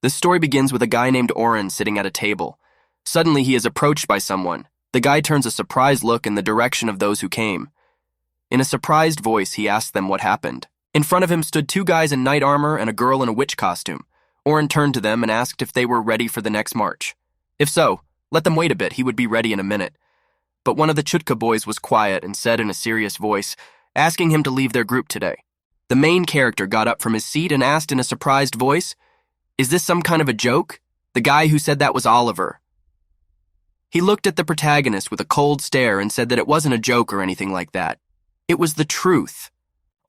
The story begins with a guy named Oren sitting at a table. Suddenly, he is approached by someone. The guy turns a surprised look in the direction of those who came. In a surprised voice, he asks them what happened. In front of him stood two guys in knight armor and a girl in a witch costume. Oren turned to them and asked if they were ready for the next march. If so, let them wait a bit, he would be ready in a minute. But one of the Chutka boys was quiet and said in a serious voice, asking him to leave their group today. The main character got up from his seat and asked in a surprised voice, "Is this some kind of a joke?" The guy who said that was Oliver. He looked at the protagonist with a cold stare and said that it wasn't a joke or anything like that. It was the truth.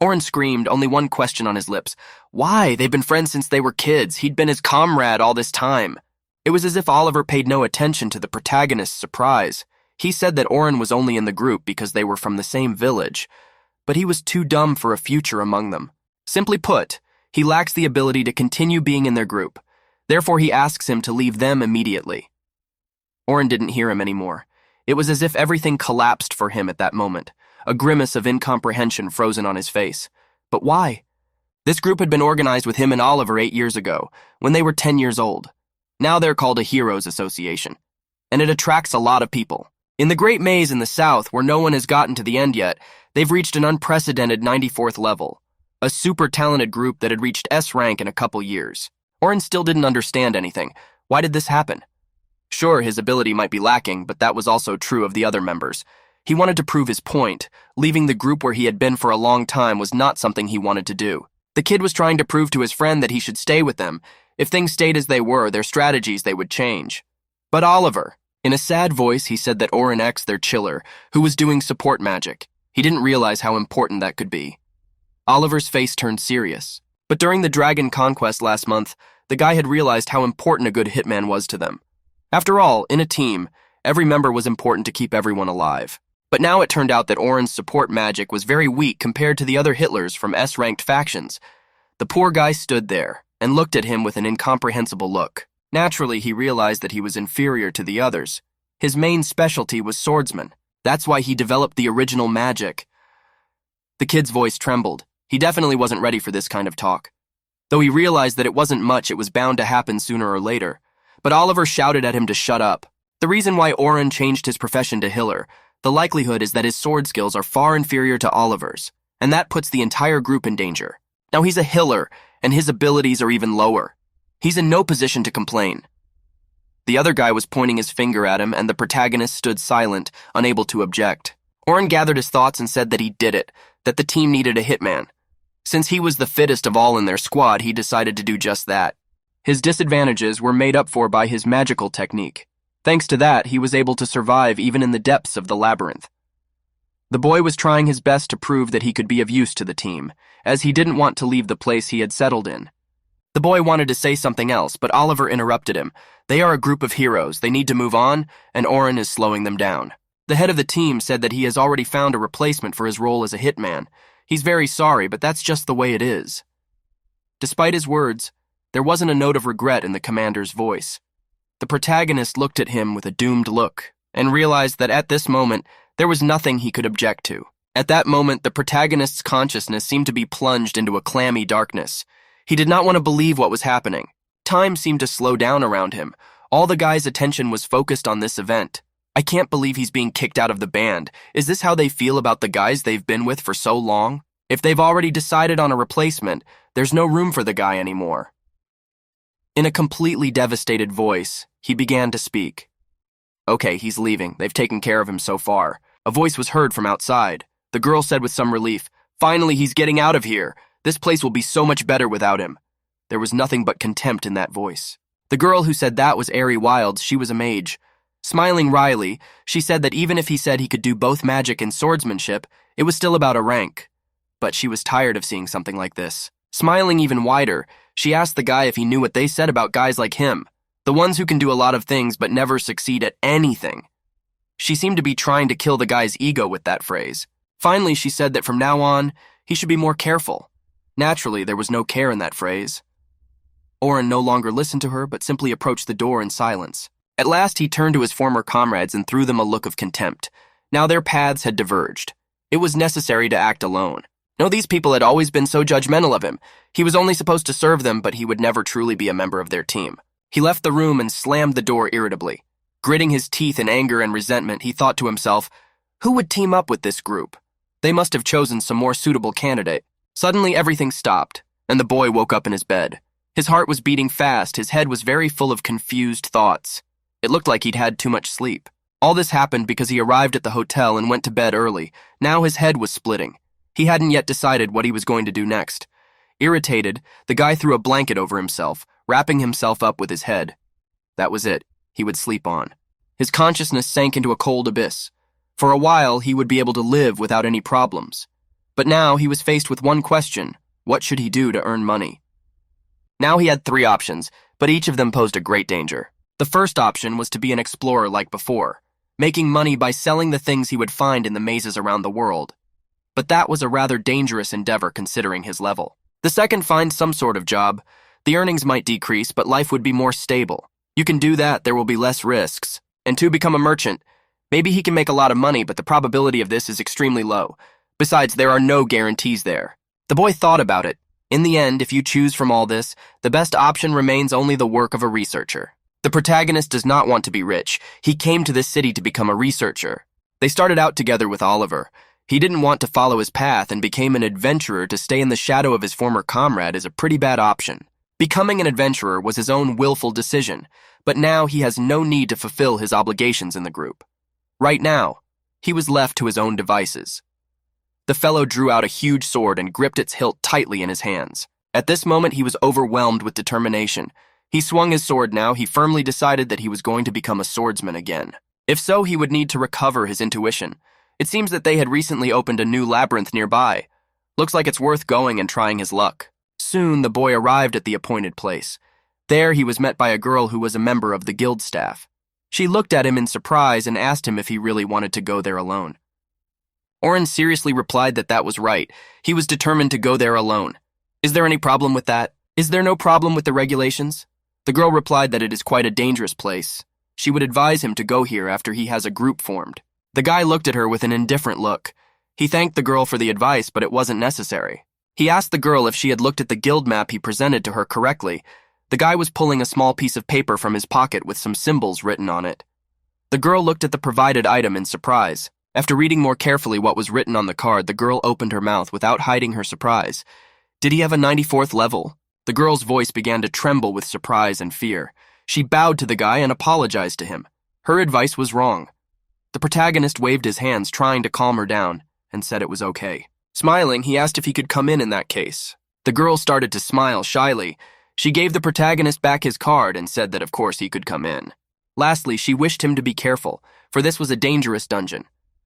Oren screamed, only one question on his lips. Why? They've been friends since they were kids. He'd been his comrade all this time. It was as if Oliver paid no attention to the protagonist's surprise. He said that Oren was only in the group because they were from the same village, but he was too dumb for a future among them. Simply put, he lacks the ability to continue being in their group. Therefore, he asks him to leave them immediately. Oren didn't hear him anymore. It was as if everything collapsed for him at that moment, a grimace of incomprehension frozen on his face. But why? This group had been organized with him and Oliver 8 years ago, when they were 10 years old. Now they're called a Heroes Association, and it attracts a lot of people. In the Great Maze in the south, where no one has gotten to the end yet, they've reached an unprecedented 94th level, a super talented group that had reached S rank in a couple years. Oren still didn't understand anything. Why did this happen? Sure, his ability might be lacking, but that was also true of the other members. He wanted to prove his point. Leaving the group where he had been for a long time was not something he wanted to do. The kid was trying to prove to his friend that he should stay with them. If things stayed as they were, their strategies they would change. But Oliver, in a sad voice, he said that Oren X, their chiller, who was doing support magic. He didn't realize how important that could be. Oliver's face turned serious. But during the Dragon Conquest last month, the guy had realized how important a good hitman was to them. After all, in a team, every member was important to keep everyone alive. But now it turned out that Oren's support magic was very weak compared to the other Hitlers from S-ranked factions. The poor guy stood there and looked at him with an incomprehensible look. Naturally, he realized that he was inferior to the others. His main specialty was swordsman. That's why he developed the original magic. The kid's voice trembled. He definitely wasn't ready for this kind of talk. Though he realized that it wasn't much, it was bound to happen sooner or later. But Oliver shouted at him to shut up. The reason why Oren changed his profession to Hiller, the likelihood is that his sword skills are far inferior to Oliver's, and that puts the entire group in danger. Now he's a Hiller, and his abilities are even lower. He's in no position to complain. The other guy was pointing his finger at him, and the protagonist stood silent, unable to object. Oren gathered his thoughts and said that he did it, that the team needed a hitman. Since he was the fittest of all in their squad, he decided to do just that. His disadvantages were made up for by his magical technique. Thanks to that, he was able to survive even in the depths of the labyrinth. The boy was trying his best to prove that he could be of use to the team, as he didn't want to leave the place he had settled in. The boy wanted to say something else, but Oliver interrupted him. They are a group of heroes, they need to move on, and Oren is slowing them down. The head of the team said that he has already found a replacement for his role as a hitman. He's very sorry, but that's just the way it is. Despite his words, there wasn't a note of regret in the commander's voice. The protagonist looked at him with a doomed look and realized that at this moment, there was nothing he could object to. At that moment, the protagonist's consciousness seemed to be plunged into a clammy darkness. He did not want to believe what was happening. Time seemed to slow down around him. All the guy's attention was focused on this event. I can't believe he's being kicked out of the band. Is this how they feel about the guys they've been with for so long? If they've already decided on a replacement, there's no room for the guy anymore. In a completely devastated voice, he began to speak. Okay, he's leaving. They've taken care of him so far. A voice was heard from outside. The girl said with some relief, "Finally, he's getting out of here. This place will be so much better without him." There was nothing but contempt in that voice. The girl who said that was Ari Wilds. She was a mage. Smiling wryly, she said that even if he said he could do both magic and swordsmanship, it was still about a rank. But she was tired of seeing something like this. Smiling even wider, she asked the guy if he knew what they said about guys like him, the ones who can do a lot of things but never succeed at anything. She seemed to be trying to kill the guy's ego with that phrase. Finally, she said that from now on, he should be more careful. Naturally, there was no care in that phrase. Oren no longer listened to her, but simply approached the door in silence. At last, he turned to his former comrades and threw them a look of contempt. Now their paths had diverged. It was necessary to act alone. No, these people had always been so judgmental of him. He was only supposed to serve them, but he would never truly be a member of their team. He left the room and slammed the door irritably. Gritting his teeth in anger and resentment, he thought to himself, who would team up with this group? They must have chosen some more suitable candidate. Suddenly, everything stopped, and the boy woke up in his bed. His heart was beating fast, his head was very full of confused thoughts. It looked like he'd had too much sleep. All this happened because he arrived at the hotel and went to bed early. Now his head was splitting. He hadn't yet decided what he was going to do next. Irritated, the guy threw a blanket over himself, wrapping himself up with his head. That was it. He would sleep on. His consciousness sank into a cold abyss. For a while, he would be able to live without any problems. But now he was faced with one question. What should he do to earn money? Now he had 3 options, but each of them posed a great danger. The first option was to be an explorer like before, making money by selling the things he would find in the mazes around the world. But that was a rather dangerous endeavor considering his level. The second, find some sort of job. The earnings might decrease, but life would be more stable. You can do that, there will be less risks. And 2, become a merchant. Maybe he can make a lot of money, but the probability of this is extremely low. Besides, there are no guarantees there. The boy thought about it. In the end, if you choose from all this, the best option remains only the work of a researcher. The protagonist does not want to be rich. He came to this city to become a researcher. They started out together with Oliver. He didn't want to follow his path and became an adventurer. To stay in the shadow of his former comrade is a pretty bad option. Becoming an adventurer was his own willful decision, but now he has no need to fulfill his obligations in the group. Right now, he was left to his own devices. The fellow drew out a huge sword and gripped its hilt tightly in his hands. At this moment, he was overwhelmed with determination. He swung his sword now. He firmly decided that he was going to become a swordsman again. If so, he would need to recover his intuition. It seems that they had recently opened a new labyrinth nearby. Looks like it's worth going and trying his luck. Soon, the boy arrived at the appointed place. There, he was met by a girl who was a member of the guild staff. She looked at him in surprise and asked him if he really wanted to go there alone. Oren seriously replied that that was right. He was determined to go there alone. Is there any problem with that? Is there no problem with the regulations? The girl replied that it is quite a dangerous place. She would advise him to go here after he has a group formed. The guy looked at her with an indifferent look. He thanked the girl for the advice, but it wasn't necessary. He asked the girl if she had looked at the guild map he presented to her correctly. The guy was pulling a small piece of paper from his pocket with some symbols written on it. The girl looked at the provided item in surprise. After reading more carefully what was written on the card, the girl opened her mouth without hiding her surprise. Did he have a 94th level? The girl's voice began to tremble with surprise and fear. She bowed to the guy and apologized to him. Her advice was wrong. The protagonist waved his hands, trying to calm her down, and said it was okay. Smiling, he asked if he could come in that case. The girl started to smile shyly. She gave the protagonist back his card and said that of course he could come in. Lastly, she wished him to be careful, for this was a dangerous dungeon.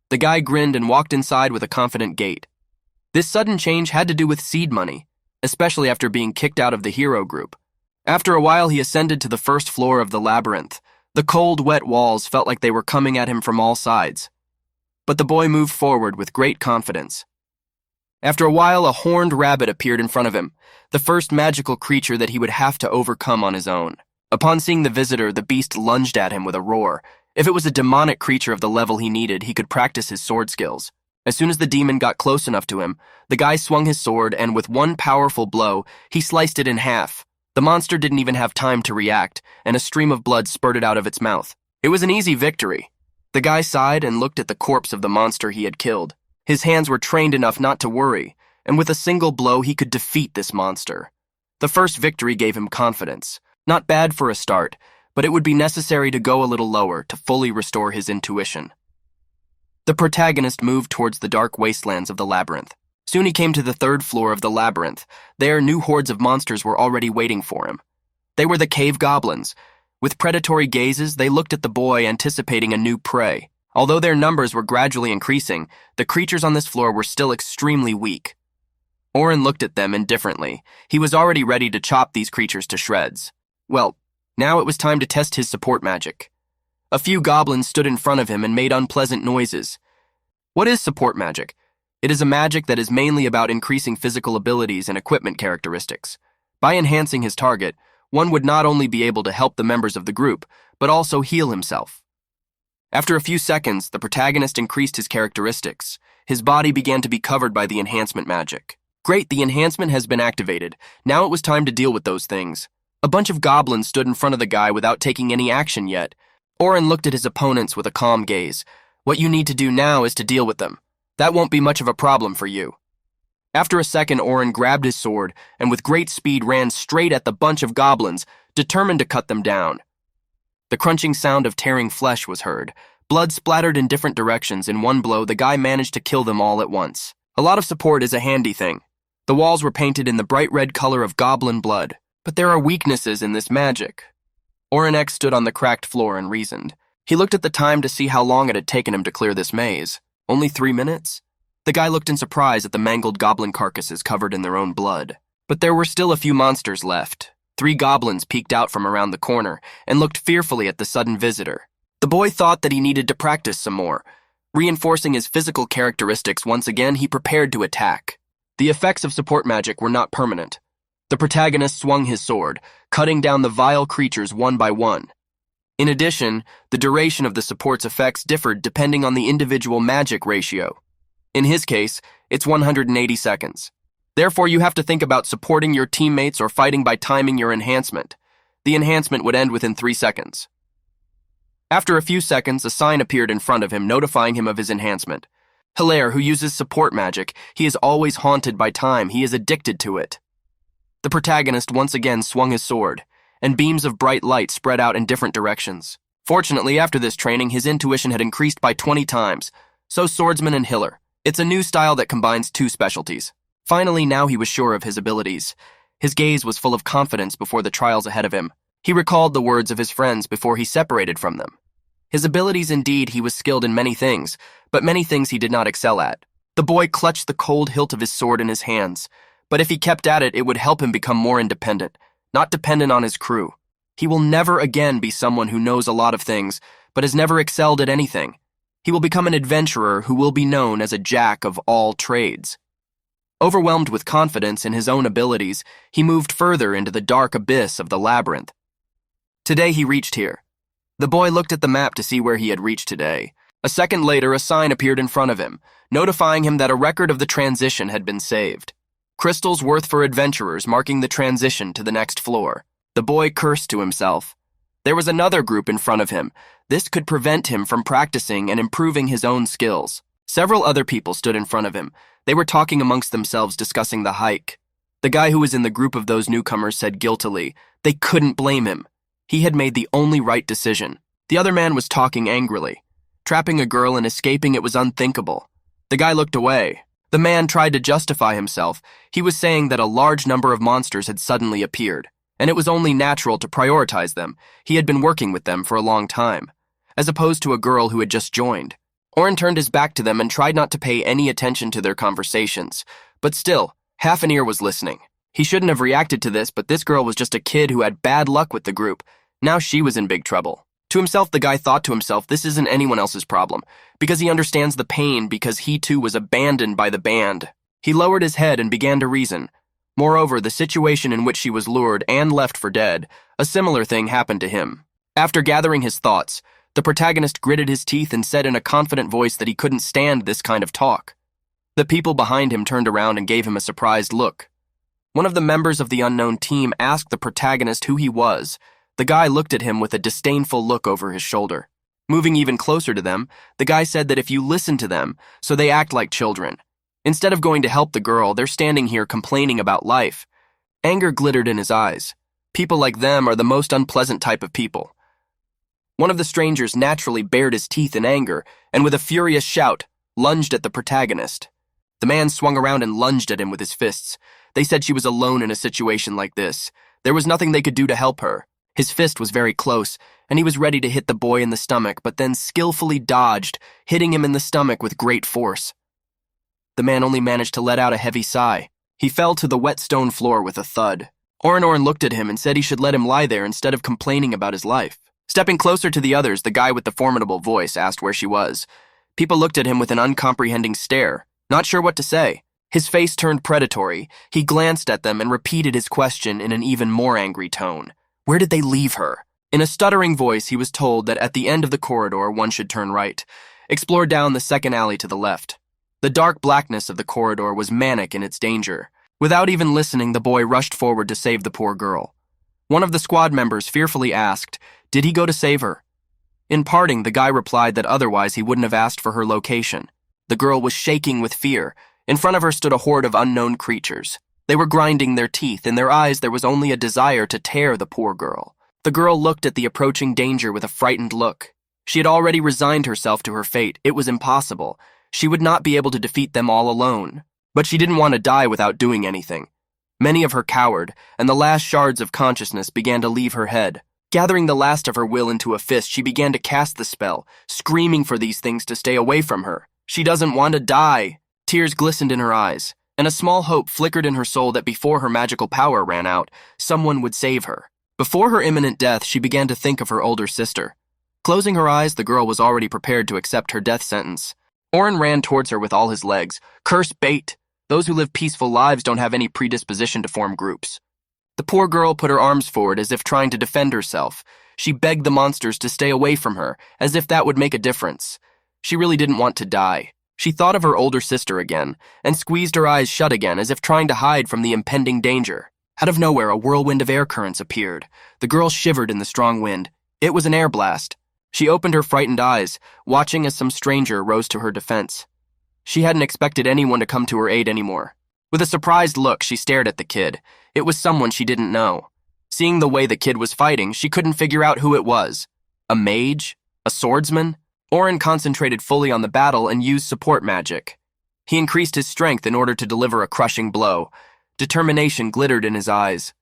The guy grinned and walked inside with a confident gait. This sudden change had to do with seed money, especially after being kicked out of the hero group. After a while, he ascended to the first floor of the labyrinth. The cold, wet walls felt like they were coming at him from all sides. But the boy moved forward with great confidence. After a while, a horned rabbit appeared in front of him, the first magical creature that he would have to overcome on his own. Upon seeing the visitor, the beast lunged at him with a roar. If it was a demonic creature of the level he needed, he could practice his sword skills. As soon as the demon got close enough to him, the guy swung his sword and with one powerful blow, he sliced it in half. The monster didn't even have time to react, and a stream of blood spurted out of its mouth. It was an easy victory. The guy sighed and looked at the corpse of the monster he had killed. His hands were trained enough not to worry, and with a single blow he could defeat this monster. The first victory gave him confidence. Not bad for a start, but it would be necessary to go a little lower to fully restore his intuition. The protagonist moved towards the dark wastelands of the labyrinth. Soon he came to the 3rd floor of the labyrinth. There, new hordes of monsters were already waiting for him. They were the cave goblins. With predatory gazes, they looked at the boy, anticipating a new prey. Although their numbers were gradually increasing, the creatures on this floor were still extremely weak. Oren looked at them indifferently. He was already ready to chop these creatures to shreds. Well, now it was time to test his support magic. A few goblins stood in front of him and made unpleasant noises. What is support magic? It is a magic that is mainly about increasing physical abilities and equipment characteristics. By enhancing his target, one would not only be able to help the members of the group, but also heal himself. After a few seconds, the protagonist increased his characteristics. His body began to be covered by the enhancement magic. Great, the enhancement has been activated. Now it was time to deal with those things. A bunch of goblins stood in front of the guy without taking any action yet. Oren looked at his opponents with a calm gaze. What you need to do now is to deal with them. That won't be much of a problem for you. After a second, Oren grabbed his sword and with great speed ran straight at the bunch of goblins, determined to cut them down. The crunching sound of tearing flesh was heard. Blood splattered in different directions. In one blow, the guy managed to kill them all at once. A lot of support is a handy thing. The walls were painted in the bright red color of goblin blood. But there are weaknesses in this magic. Oranek stood on the cracked floor and reasoned. He looked at the time to see how long it had taken him to clear this maze. Only 3 minutes? The guy looked in surprise at the mangled goblin carcasses covered in their own blood. But there were still a few monsters left. 3 goblins peeked out from around the corner and looked fearfully at the sudden visitor. The boy thought that he needed to practice some more. Reinforcing his physical characteristics once again, he prepared to attack. The effects of support magic were not permanent. The protagonist swung his sword, cutting down the vile creatures one by one. In addition, the duration of the support's effects differed depending on the individual magic ratio. In his case, it's 180 seconds. Therefore, you have to think about supporting your teammates or fighting by timing your enhancement. The enhancement would end within 3 seconds. After a few seconds, a sign appeared in front of him notifying him of his enhancement. Hilaire, who uses support magic, he is always haunted by time. He is addicted to it. The protagonist once again swung his sword, and beams of bright light spread out in different directions. Fortunately, after this training, his intuition had increased by 20 times. So swordsman and healer. It's a new style that combines 2 specialties. Finally, now he was sure of his abilities. His gaze was full of confidence before the trials ahead of him. He recalled the words of his friends before he separated from them. His abilities, indeed, he was skilled in many things, but many things he did not excel at. The boy clutched the cold hilt of his sword in his hands. But if he kept at it, it would help him become more independent, not dependent on his crew. He will never again be someone who knows a lot of things, but has never excelled at anything. He will become an adventurer who will be known as a jack of all trades. Overwhelmed with confidence in his own abilities, he moved further into the dark abyss of the labyrinth. Today he reached here. The boy looked at the map to see where he had reached today. A second later, a sign appeared in front of him, notifying him that a record of the transition had been saved. Crystals worth for adventurers, marking the transition to the next floor. The boy cursed to himself. There was another group in front of him. This could prevent him from practicing and improving his own skills. Several other people stood in front of him. They were talking amongst themselves, discussing the hike. The guy who was in the group of those newcomers said guiltily, they couldn't blame him. He had made the only right decision. The other man was talking angrily. Trapping a girl and escaping it was unthinkable. The guy looked away. The man tried to justify himself. He was saying that a large number of monsters had suddenly appeared, and it was only natural to prioritize them. He had been working with them for a long time, as opposed to a girl who had just joined. Oren turned his back to them and tried not to pay any attention to their conversations. But still, half an ear was listening. He shouldn't have reacted to this, but this girl was just a kid who had bad luck with the group. Now she was in big trouble. To himself, the guy thought to himself, this isn't anyone else's problem, because he understands the pain because he too was abandoned by the band. He lowered his head and began to reason. Moreover, the situation in which she was lured and left for dead, a similar thing happened to him. After gathering his thoughts, the protagonist gritted his teeth and said in a confident voice that he couldn't stand this kind of talk. The people behind him turned around and gave him a surprised look. One of the members of the unknown team asked the protagonist who he was. The guy looked at him with a disdainful look over his shoulder. Moving even closer to them, the guy said that if you listen to them, so they act like children. Instead of going to help the girl, they're standing here complaining about life. Anger glittered in his eyes. People like them are the most unpleasant type of people. One of the strangers naturally bared his teeth in anger, and with a furious shout, lunged at the protagonist. The man swung around and lunged at him with his fists. They said she was alone in a situation like this. There was nothing they could do to help her. His fist was very close, and he was ready to hit the boy in the stomach, but then skillfully dodged, hitting him in the stomach with great force. The man only managed to let out a heavy sigh. He fell to the wet stone floor with a thud. Oren looked at him and said he should let him lie there instead of complaining about his life. Stepping closer to the others, the guy with the formidable voice asked where she was. People looked at him with an uncomprehending stare, not sure what to say. His face turned predatory. He glanced at them and repeated his question in an even more angry tone. Where did they leave her? In a stuttering voice, he was told that at the end of the corridor, one should turn right. Explore down the second alley to the left. The dark blackness of the corridor was manic in its danger. Without even listening, the boy rushed forward to save the poor girl. One of the squad members fearfully asked, "Did he go to save her?" In parting, the guy replied that otherwise he wouldn't have asked for her location. The girl was shaking with fear. In front of her stood a horde of unknown creatures. They were grinding their teeth. In their eyes, there was only a desire to tear the poor girl. The girl looked at the approaching danger with a frightened look. She had already resigned herself to her fate. It was impossible. She would not be able to defeat them all alone. But she didn't want to die without doing anything. Many of her cowered, and the last shards of consciousness began to leave her head. Gathering the last of her will into a fist, she began to cast the spell, screaming for these things to stay away from her. She doesn't want to die. Tears glistened in her eyes, and a small hope flickered in her soul that before her magical power ran out, someone would save her. Before her imminent death, she began to think of her older sister. Closing her eyes, the girl was already prepared to accept her death sentence. Oren ran towards her with all his legs. "Curse bait! Those who live peaceful lives don't have any predisposition to form groups." The poor girl put her arms forward as if trying to defend herself. She begged the monsters to stay away from her, as if that would make a difference. She really didn't want to die. She thought of her older sister again, and squeezed her eyes shut again as if trying to hide from the impending danger. Out of nowhere, a whirlwind of air currents appeared. The girl shivered in the strong wind. It was an air blast. She opened her frightened eyes, watching as some stranger rose to her defense. She hadn't expected anyone to come to her aid anymore. With a surprised look, she stared at the kid. It was someone she didn't know. Seeing the way the kid was fighting, she couldn't figure out who it was. A mage? A swordsman? Oren concentrated fully on the battle and used support magic. He increased his strength in order to deliver a crushing blow. Determination glittered in his eyes.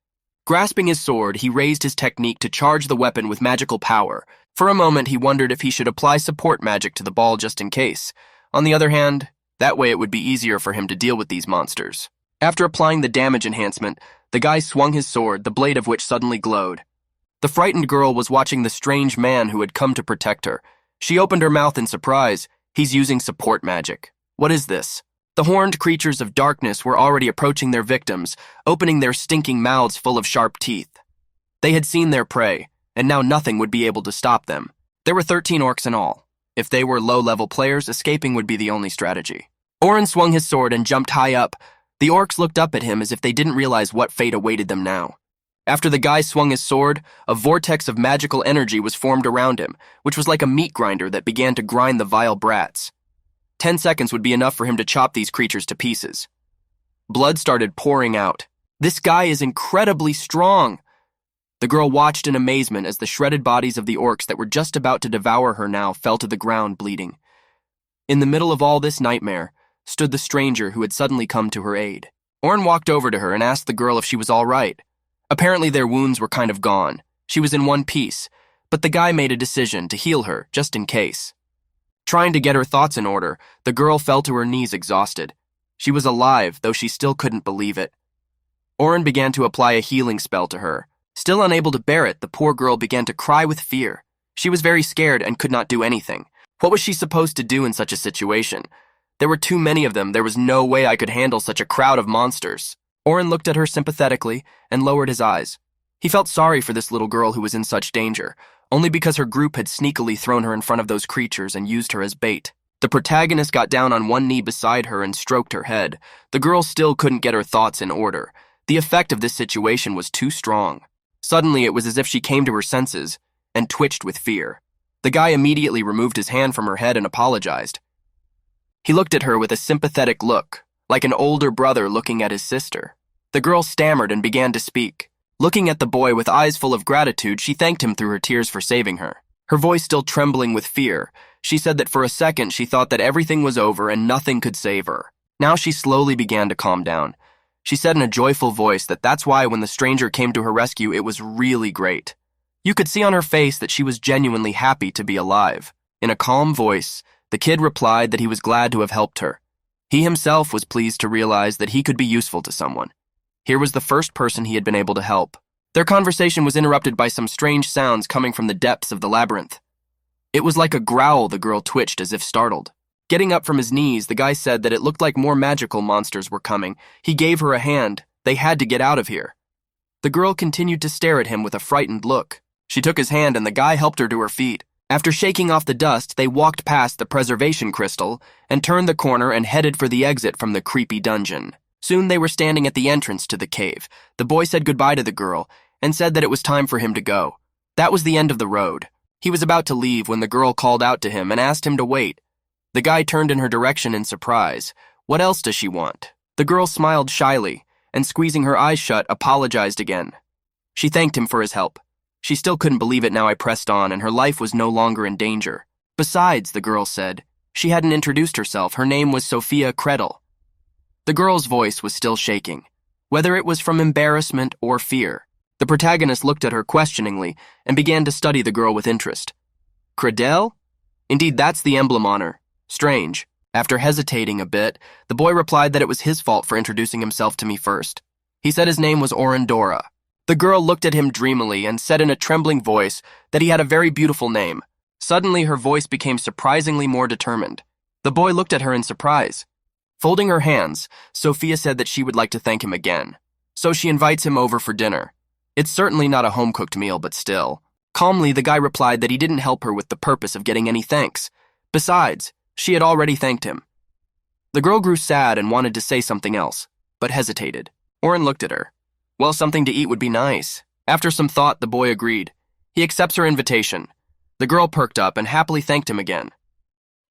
Grasping his sword, he raised his technique to charge the weapon with magical power. For a moment, he wondered if he should apply support magic to the ball just in case. On the other hand, that way it would be easier for him to deal with these monsters. After applying the damage enhancement, the guy swung his sword, the blade of which suddenly glowed. The frightened girl was watching the strange man who had come to protect her. She opened her mouth in surprise. He's using support magic. What is this? The horned creatures of darkness were already approaching their victims, opening their stinking mouths full of sharp teeth. They had seen their prey, and now nothing would be able to stop them. There were 13 orcs in all. If they were low-level players, escaping would be the only strategy. Oren swung his sword and jumped high up. The orcs looked up at him as if they didn't realize what fate awaited them now. After the guy swung his sword, a vortex of magical energy was formed around him, which was like a meat grinder that began to grind the vile brats. 10 seconds would be enough for him to chop these creatures to pieces. Blood started pouring out. This guy is incredibly strong. The girl watched in amazement as the shredded bodies of the orcs that were just about to devour her now fell to the ground bleeding. In the middle of all this nightmare stood the stranger who had suddenly come to her aid. Oren walked over to her and asked the girl if she was all right. Apparently their wounds were kind of gone. She was in one piece, but the guy made a decision to heal her just in case. Trying to get her thoughts in order, the girl fell to her knees exhausted. She was alive, though she still couldn't believe it. Oren began to apply a healing spell to her. Still unable to bear it, the poor girl began to cry with fear. She was very scared and could not do anything. What was she supposed to do in such a situation? There were too many of them. There was no way I could handle such a crowd of monsters. Oren looked at her sympathetically and lowered his eyes. He felt sorry for this little girl who was in such danger, only because her group had sneakily thrown her in front of those creatures and used her as bait. The protagonist got down on one knee beside her and stroked her head. The girl still couldn't get her thoughts in order. The effect of this situation was too strong. Suddenly, it was as if she came to her senses and twitched with fear. The guy immediately removed his hand from her head and apologized. He looked at her with a sympathetic look, like an older brother looking at his sister. The girl stammered and began to speak. Looking at the boy with eyes full of gratitude, she thanked him through her tears for saving her. Her voice still trembling with fear, she said that for a second she thought that everything was over and nothing could save her. Now she slowly began to calm down. She said in a joyful voice that that's why when the stranger came to her rescue, it was really great. You could see on her face that she was genuinely happy to be alive. In a calm voice, the kid replied that he was glad to have helped her. He himself was pleased to realize that he could be useful to someone. Here was the first person he had been able to help. Their conversation was interrupted by some strange sounds coming from the depths of the labyrinth. It was like a growl. The girl twitched as if startled. Getting up from his knees, the guy said that it looked like more magical monsters were coming. He gave her a hand. They had to get out of here. The girl continued to stare at him with a frightened look. She took his hand and the guy helped her to her feet. After shaking off the dust, they walked past the preservation crystal and turned the corner and headed for the exit from the creepy dungeon. Soon they were standing at the entrance to the cave. The boy said goodbye to the girl and said that it was time for him to go. That was the end of the road. He was about to leave when the girl called out to him and asked him to wait. The guy turned in her direction in surprise. What else does she want? The girl smiled shyly and, squeezing her eyes shut, apologized again. She thanked him for his help. She still couldn't believe it now. I pressed on, and her life was no longer in danger. Besides, the girl said, she hadn't introduced herself. Her name was Sophia Krettel. The girl's voice was still shaking, whether it was from embarrassment or fear. The protagonist looked at her questioningly and began to study the girl with interest. Krettel? Indeed, that's the emblem on her. Strange. After hesitating a bit, the boy replied that it was his fault for introducing himself to me first. He said his name was Orandora. The girl looked at him dreamily and said in a trembling voice that he had a very beautiful name. Suddenly, her voice became surprisingly more determined. The boy looked at her in surprise. Folding her hands, Sophia said that she would like to thank him again. So she invites him over for dinner. It's certainly not a home-cooked meal, but still. Calmly, the guy replied that he didn't help her with the purpose of getting any thanks. Besides, she had already thanked him. The girl grew sad and wanted to say something else, but hesitated. Oren looked at her. Well, something to eat would be nice. After some thought, the boy agreed. He accepts her invitation. The girl perked up and happily thanked him again.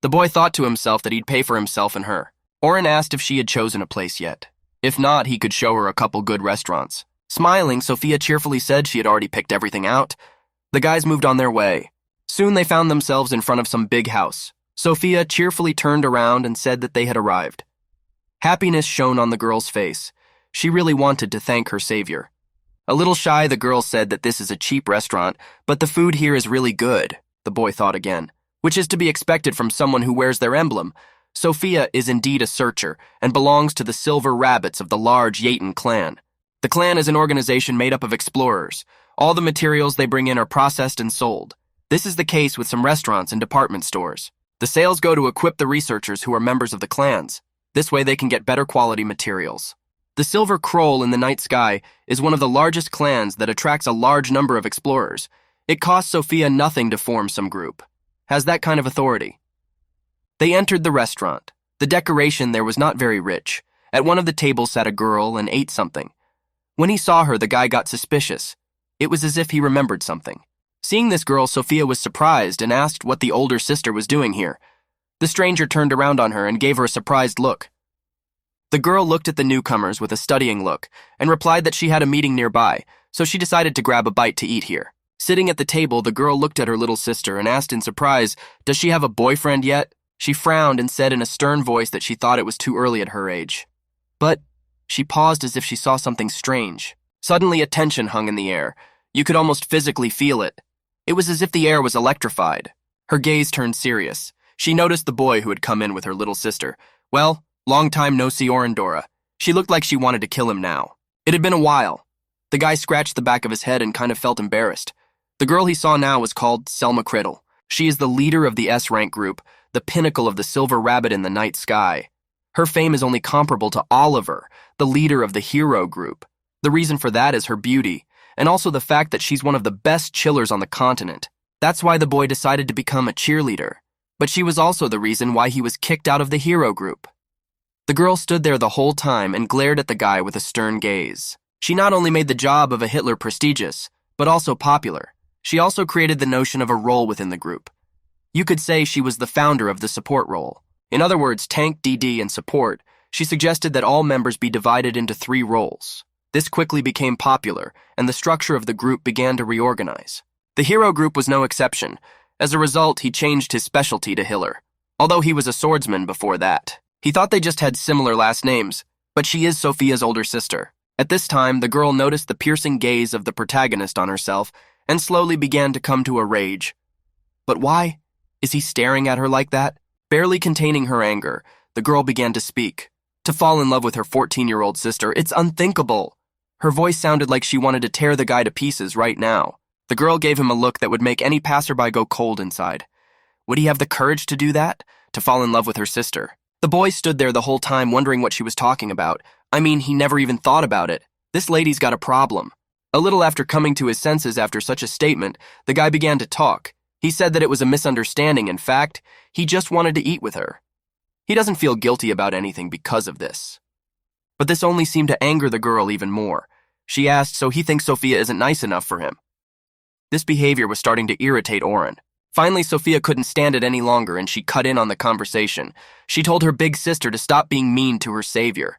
The boy thought to himself that he'd pay for himself and her. Oren asked if she had chosen a place yet. If not, he could show her a couple good restaurants. Smiling, Sophia cheerfully said she had already picked everything out. The guys moved on their way. Soon they found themselves in front of some big house. Sophia cheerfully turned around and said that they had arrived. Happiness shone on the girl's face. She really wanted to thank her savior. A little shy, the girl said that this is a cheap restaurant, but the food here is really good, the boy thought again, which is to be expected from someone who wears their emblem. Sophia is indeed a searcher and belongs to the Silver Rabbits of the large Yaten clan. The clan is an organization made up of explorers. All the materials they bring in are processed and sold. This is the case with some restaurants and department stores. The sales go to equip the researchers who are members of the clans. This way they can get better quality materials. The Silver Kroll in the night sky is one of the largest clans that attracts a large number of explorers. It costs Sophia nothing to form some group. Has that kind of authority. They entered the restaurant. The decoration there was not very rich. At one of the tables sat a girl and ate something. When he saw her, the guy got suspicious. It was as if he remembered something. Seeing this girl, Sophia was surprised and asked what the older sister was doing here. The stranger turned around on her and gave her a surprised look. The girl looked at the newcomers with a studying look and replied that she had a meeting nearby, so she decided to grab a bite to eat here. Sitting at the table, the girl looked at her little sister and asked in surprise, "Does she have a boyfriend yet?" She frowned and said in a stern voice that she thought it was too early at her age. But she paused as if she saw something strange. Suddenly a tension hung in the air. You could almost physically feel it. It was as if the air was electrified. Her gaze turned serious. She noticed the boy who had come in with her little sister. Well, long time no see Orandora. She looked like she wanted to kill him now. It had been a while. The guy scratched the back of his head and kind of felt embarrassed. The girl he saw now was called Selma Krettel. She is the leader of the S-rank group, the pinnacle of the Silver Rabbit in the night sky. Her fame is only comparable to Oliver, the leader of the hero group. The reason for that is her beauty, and also the fact that she's one of the best chillers on the continent. That's why the boy decided to become a cheerleader. But she was also the reason why he was kicked out of the hero group. The girl stood there the whole time and glared at the guy with a stern gaze. She not only made the job of a Hitler prestigious, but also popular. She also created the notion of a role within the group. You could say she was the founder of the support role. In other words, tank, DD, and support. She suggested that all members be divided into 3 roles. This quickly became popular, and the structure of the group began to reorganize. The hero group was no exception. As a result, he changed his specialty to Hiller, although he was a swordsman before that. He thought they just had similar last names, but she is Sophia's older sister. At this time, the girl noticed the piercing gaze of the protagonist on herself and slowly began to come to a rage. But why? Is he staring at her like that? Barely containing her anger, the girl began to speak. To fall in love with her 14-year-old sister, it's unthinkable. Her voice sounded like she wanted to tear the guy to pieces right now. The girl gave him a look that would make any passerby go cold inside. Would he have the courage to do that? To fall in love with her sister? The boy stood there the whole time wondering what she was talking about. I mean, he never even thought about it. This lady's got a problem. A little after coming to his senses after such a statement, the guy began to talk. He said that it was a misunderstanding. In fact, he just wanted to eat with her. He doesn't feel guilty about anything because of this. But this only seemed to anger the girl even more. She asked, so he thinks Sophia isn't nice enough for him. This behavior was starting to irritate Oren. Finally, Sophia couldn't stand it any longer and she cut in on the conversation. She told her big sister to stop being mean to her savior.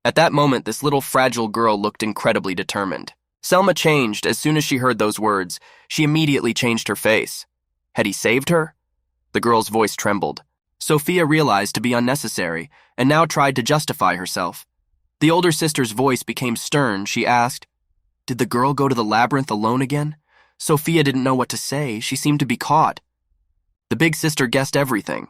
At that moment, this little fragile girl looked incredibly determined. Selma changed as soon as she heard those words. She immediately changed her face. Had he saved her? The girl's voice trembled. Sophia realized to be unnecessary and now tried to justify herself. The older sister's voice became stern. She asked, "Did the girl go to the labyrinth alone again?" Sophia didn't know what to say. She seemed to be caught. The big sister guessed everything.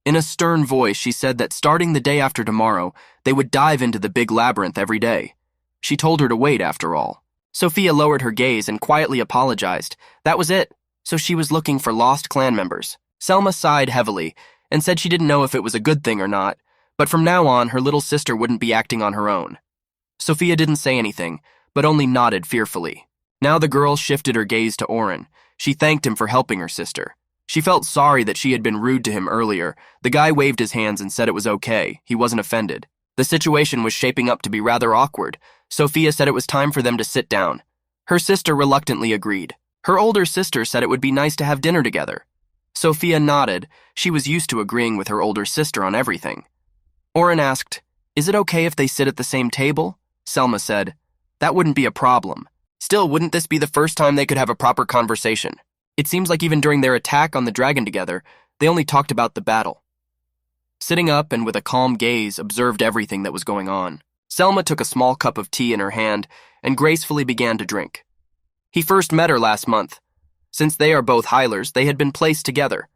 In a stern voice, she said that starting the day after tomorrow, they would dive into the big labyrinth every day. She told her to wait, after all. Sophia lowered her gaze and quietly apologized. That was it. So she was looking for lost clan members. Selma sighed heavily and said she didn't know if it was a good thing or not, but from now on, her little sister wouldn't be acting on her own. Sophia didn't say anything, but only nodded fearfully. Now the girl shifted her gaze to Oren. She thanked him for helping her sister. She felt sorry that she had been rude to him earlier. The guy waved his hands and said it was okay. He wasn't offended. The situation was shaping up to be rather awkward. Sophia said it was time for them to sit down. Her sister reluctantly agreed. Her older sister said it would be nice to have dinner together. Sophia nodded. She was used to agreeing with her older sister on everything. Oren asked, "Is it okay if they sit at the same table?" Selma said, "That wouldn't be a problem. Still, wouldn't this be the first time they could have a proper conversation? It seems like even during their attack on the dragon together, they only talked about the battle." Sitting up and with a calm gaze, observed everything that was going on. Selma took a small cup of tea in her hand and gracefully began to drink. He first met her last month. Since they are both healers, they had been placed together.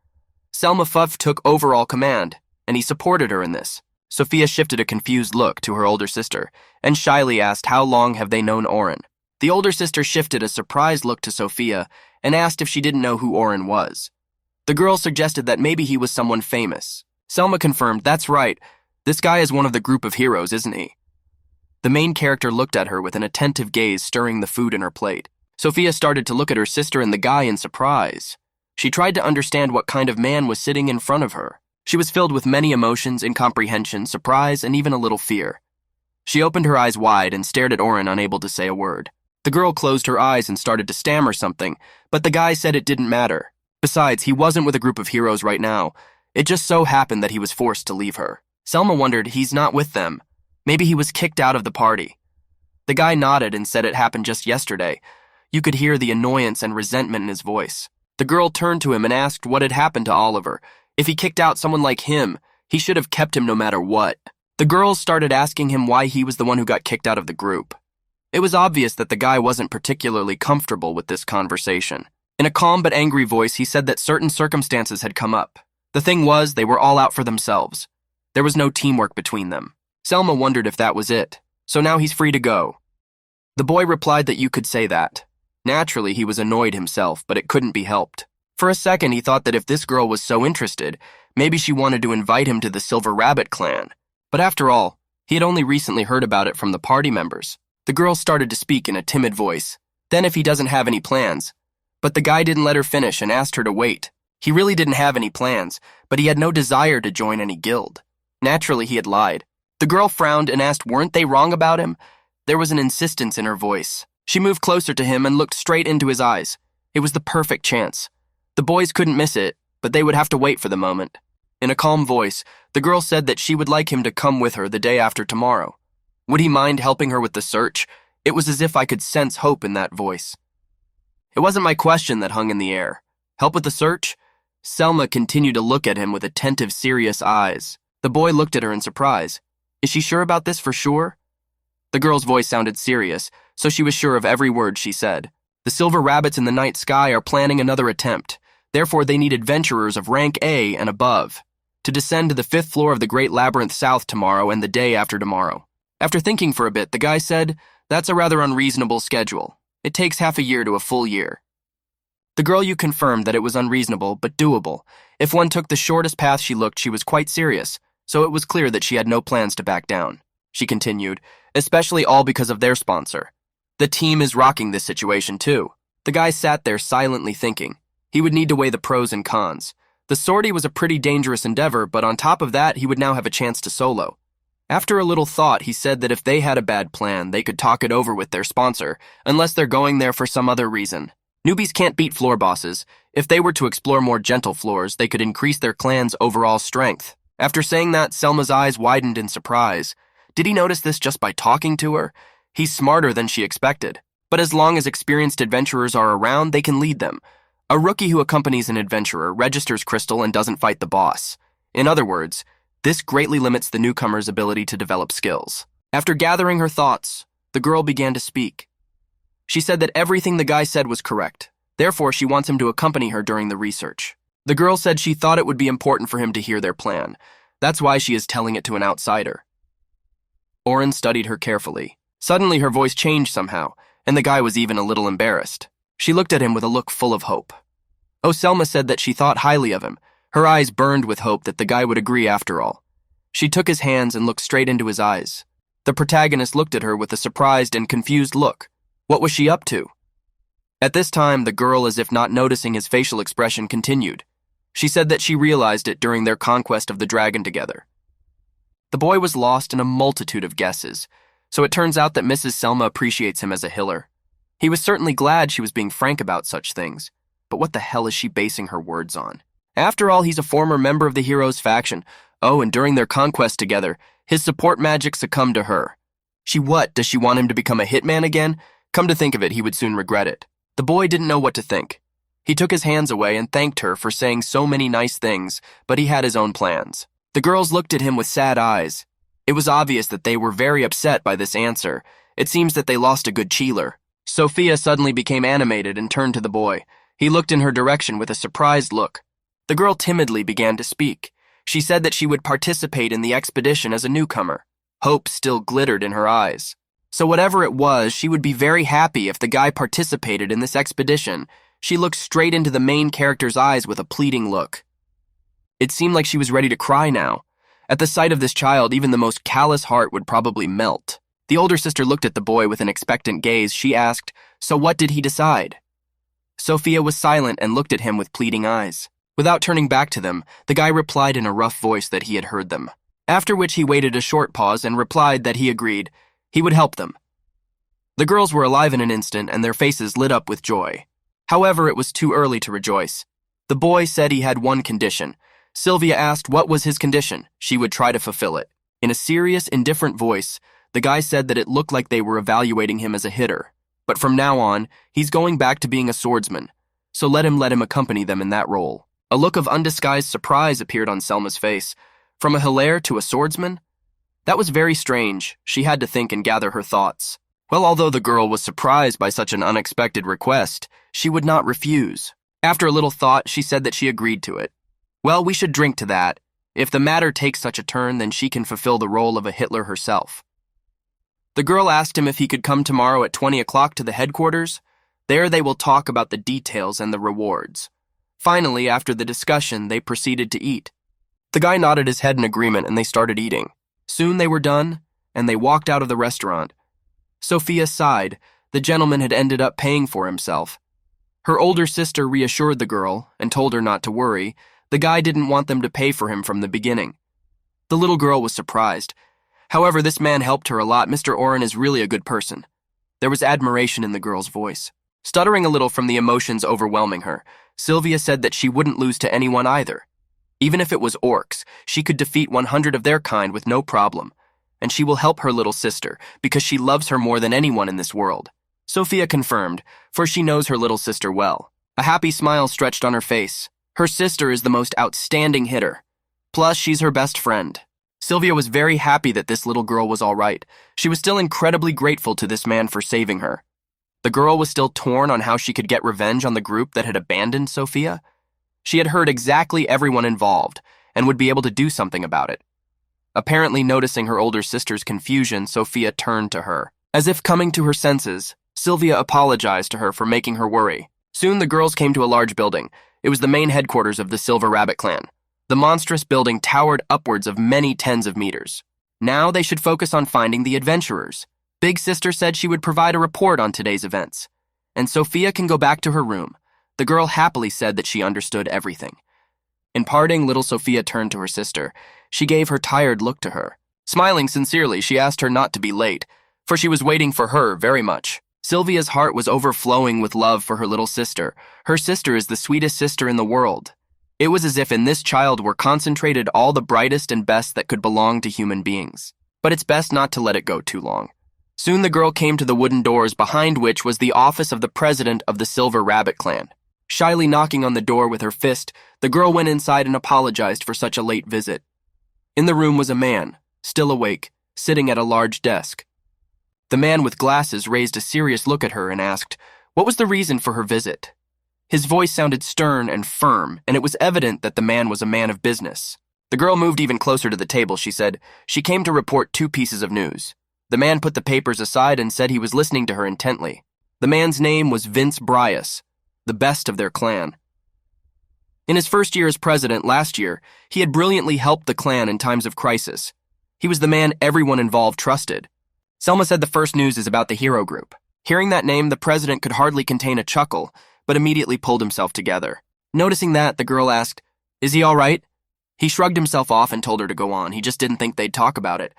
Selma Fuff took overall command, and he supported her in this. Sophia shifted a confused look to her older sister and shyly asked how long have they known Oren. The older sister shifted a surprised look to Sophia and asked if she didn't know who Oren was. The girl suggested that maybe he was someone famous. Selma confirmed, "That's right. This guy is one of the group of heroes, isn't he?" The main character looked at her with an attentive gaze, stirring the food in her plate. Sophia started to look at her sister and the guy in surprise. She tried to understand what kind of man was sitting in front of her. She was filled with many emotions, incomprehension, surprise, and even a little fear. She opened her eyes wide and stared at Oren, unable to say a word. The girl closed her eyes and started to stammer something, but the guy said it didn't matter. Besides, he wasn't with a group of heroes right now. It just so happened that he was forced to leave her. Selma wondered, he's not with them. Maybe he was kicked out of the party. The guy nodded and said it happened just yesterday. You could hear the annoyance and resentment in his voice. The girl turned to him and asked what had happened to Oliver. If he kicked out someone like him, he should have kept him no matter what. The girls started asking him why he was the one who got kicked out of the group. It was obvious that the guy wasn't particularly comfortable with this conversation. In a calm but angry voice, he said that certain circumstances had come up. The thing was, they were all out for themselves. There was no teamwork between them. Selma wondered if that was it. So now he's free to go. The boy replied that you could say that. Naturally, he was annoyed himself, but it couldn't be helped. For a second, he thought that if this girl was so interested, maybe she wanted to invite him to the Silver Rabbit clan. But after all, he had only recently heard about it from the party members. The girl started to speak in a timid voice. Then if he doesn't have any plans. But the guy didn't let her finish and asked her to wait. He really didn't have any plans, but he had no desire to join any guild. Naturally, he had lied. The girl frowned and asked, weren't they wrong about him? There was an insistence in her voice. She moved closer to him and looked straight into his eyes. It was the perfect chance. The boys couldn't miss it, but they would have to wait for the moment. In a calm voice, the girl said that she would like him to come with her the day after tomorrow. Would he mind helping her with the search? It was as if I could sense hope in that voice. It wasn't my question that hung in the air. Help with the search? Selma continued to look at him with attentive, serious eyes. The boy looked at her in surprise. Is she sure about this for sure? The girl's voice sounded serious, so she was sure of every word she said. The Silver Rabbits in the night sky are planning another attempt. Therefore, they need adventurers of rank A and above to descend to the 5th floor of the Great Labyrinth South tomorrow and the day after tomorrow. After thinking for a bit, the guy said, that's a rather unreasonable schedule. It takes half a year to a full year. The girl you confirmed that it was unreasonable, but doable. If one took the shortest path she was quite serious, so it was clear that she had no plans to back down. She continued, especially all because of their sponsor. The team is rocking this situation too. The guy sat there silently thinking. He would need to weigh the pros and cons. The sortie was a pretty dangerous endeavor, but on top of that, he would now have a chance to solo. After a little thought, he said that if they had a bad plan, they could talk it over with their sponsor, unless they're going there for some other reason. Newbies can't beat floor bosses. If they were to explore more gentle floors, they could increase their clan's overall strength. After saying that, Selma's eyes widened in surprise. Did he notice this just by talking to her? He's smarter than she expected. But as long as experienced adventurers are around, they can lead them. A rookie who accompanies an adventurer registers crystal and doesn't fight the boss. In other words, this greatly limits the newcomer's ability to develop skills. After gathering her thoughts, the girl began to speak. She said that everything the guy said was correct. Therefore, she wants him to accompany her during the research. The girl said she thought it would be important for him to hear their plan. That's why she is telling it to an outsider. Oren studied her carefully. Suddenly, her voice changed somehow, and the guy was even a little embarrassed. She looked at him with a look full of hope. Oh, Selma said that she thought highly of him. Her eyes burned with hope that the guy would agree after all. She took his hands and looked straight into his eyes. The protagonist looked at her with a surprised and confused look. What was she up to? At this time, the girl, as if not noticing his facial expression, continued. She said that she realized it during their conquest of the dragon together. The boy was lost in a multitude of guesses, so it turns out that Mrs. Selma appreciates him as a healer. He was certainly glad she was being frank about such things, but what the hell is she basing her words on? After all, he's a former member of the hero's faction. Oh, and during their conquest together, his support magic succumbed to her. Does she want him to become a hitman again? Come to think of it, he would soon regret it. The boy didn't know what to think. He took his hands away and thanked her for saying so many nice things, but he had his own plans. The girls looked at him with sad eyes. It was obvious that they were very upset by this answer. It seems that they lost a good chealer. Sophia suddenly became animated and turned to the boy. He looked in her direction with a surprised look. The girl timidly began to speak. She said that she would participate in the expedition as a newcomer. Hope still glittered in her eyes. So whatever it was, she would be very happy if the guy participated in this expedition. She looked straight into the main character's eyes with a pleading look. It seemed like she was ready to cry now. At the sight of this child, even the most callous heart would probably melt. The older sister looked at the boy with an expectant gaze. She asked, "So what did he decide?" Sophia was silent and looked at him with pleading eyes. Without turning back to them, the guy replied in a rough voice that he had heard them. After which he waited a short pause and replied that he agreed. He would help them. The girls were alive in an instant and their faces lit up with joy. However, it was too early to rejoice. The boy said he had one condition. Sylvia asked what was his condition. She would try to fulfill it. In a serious, indifferent voice, the guy said that it looked like they were evaluating him as a hitter. But from now on, he's going back to being a swordsman. So let him accompany them in that role. A look of undisguised surprise appeared on Selma's face. From a hilaire to a swordsman? That was very strange. She had to think and gather her thoughts. Well, although the girl was surprised by such an unexpected request, she would not refuse. After a little thought, she said that she agreed to it. Well, we should drink to that. If the matter takes such a turn, then she can fulfill the role of a Hitler herself. The girl asked him if he could come tomorrow at 20 o'clock to the headquarters. There they will talk about the details and the rewards. Finally, after the discussion, they proceeded to eat. The guy nodded his head in agreement and they started eating. Soon they were done, and they walked out of the restaurant. Sophia sighed. The gentleman had ended up paying for himself. Her older sister reassured the girl and told her not to worry. The guy didn't want them to pay for him from the beginning. The little girl was surprised. However, this man helped her a lot. Mr. Oren is really a good person. There was admiration in the girl's voice. Stuttering a little from the emotions overwhelming her, Sylvia said that she wouldn't lose to anyone either. Even if it was orcs, she could defeat 100 of their kind with no problem. And she will help her little sister, because she loves her more than anyone in this world. Sophia confirmed, for she knows her little sister well. A happy smile stretched on her face. Her sister is the most outstanding hitter. Plus, she's her best friend. Sylvia was very happy that this little girl was all right. She was still incredibly grateful to this man for saving her. The girl was still torn on how she could get revenge on the group that had abandoned Sophia. She had heard exactly everyone involved and would be able to do something about it. Apparently noticing her older sister's confusion, Sophia turned to her. As if coming to her senses, Sylvia apologized to her for making her worry. Soon the girls came to a large building. It was the main headquarters of the Silver Rabbit clan. The monstrous building towered upwards of many tens of meters. Now they should focus on finding the adventurers. Big Sister said she would provide a report on today's events. And Sophia can go back to her room. The girl happily said that she understood everything. In parting, little Sophia turned to her sister. She gave her tired look to her. Smiling sincerely, she asked her not to be late, for she was waiting for her very much. Sylvia's heart was overflowing with love for her little sister. Her sister is the sweetest sister in the world. It was as if in this child were concentrated all the brightest and best that could belong to human beings. But it's best not to let it go too long. Soon the girl came to the wooden doors behind which was the office of the president of the Silver Rabbit clan. Shyly knocking on the door with her fist, the girl went inside and apologized for such a late visit. In the room was a man, still awake, sitting at a large desk. The man with glasses raised a serious look at her and asked, what was the reason for her visit? His voice sounded stern and firm, and it was evident that the man was a man of business. The girl moved even closer to the table. She said, she came to report 2 pieces of news. The man put the papers aside and said he was listening to her intently. The man's name was Vince Bryus, the best of their clan. In his first year as president last year, he had brilliantly helped the clan in times of crisis. He was the man everyone involved trusted. Selma said the first news is about the hero group. Hearing that name, the president could hardly contain a chuckle, but immediately pulled himself together. Noticing that, the girl asked, is he all right? He shrugged himself off and told her to go on. He just didn't think they'd talk about it.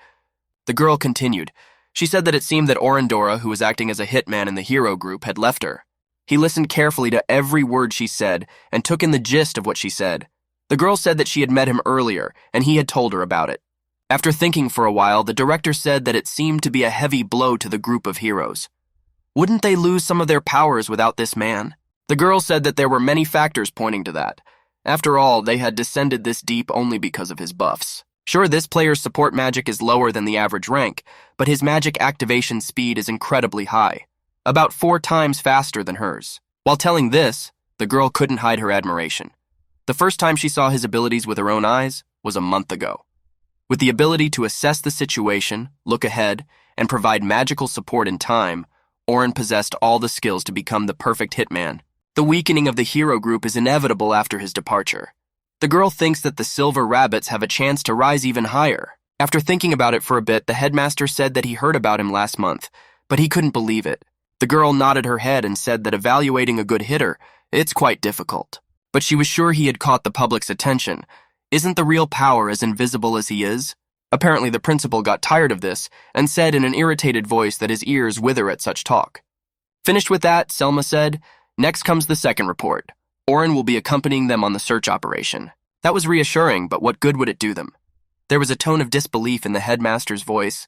The girl continued. She said that it seemed that Orandora, who was acting as a hitman in the hero group, had left her. He listened carefully to every word she said and took in the gist of what she said. The girl said that she had met him earlier and he had told her about it. After thinking for a while, the director said that it seemed to be a heavy blow to the group of heroes. Wouldn't they lose some of their powers without this man? The girl said that there were many factors pointing to that. After all, they had descended this deep only because of his buffs. Sure, this player's support magic is lower than the average rank, but his magic activation speed is incredibly high, about 4 times faster than hers. While telling this, the girl couldn't hide her admiration. The first time she saw his abilities with her own eyes was a month ago. With the ability to assess the situation, look ahead, and provide magical support in time, Oren possessed all the skills to become the perfect hitman. The weakening of the hero group is inevitable after his departure. The girl thinks that the Silver Rabbits have a chance to rise even higher. After thinking about it for a bit, the headmaster said that he heard about him last month, but he couldn't believe it. The girl nodded her head and said that evaluating a good hitter, it's quite difficult. But she was sure he had caught the public's attention. Isn't the real power as invisible as he is? Apparently the principal got tired of this and said in an irritated voice that his ears wither at such talk. Finished with that, Selma said, next comes the second report. Oren will be accompanying them on the search operation. That was reassuring, but what good would it do them? There was a tone of disbelief in the headmaster's voice.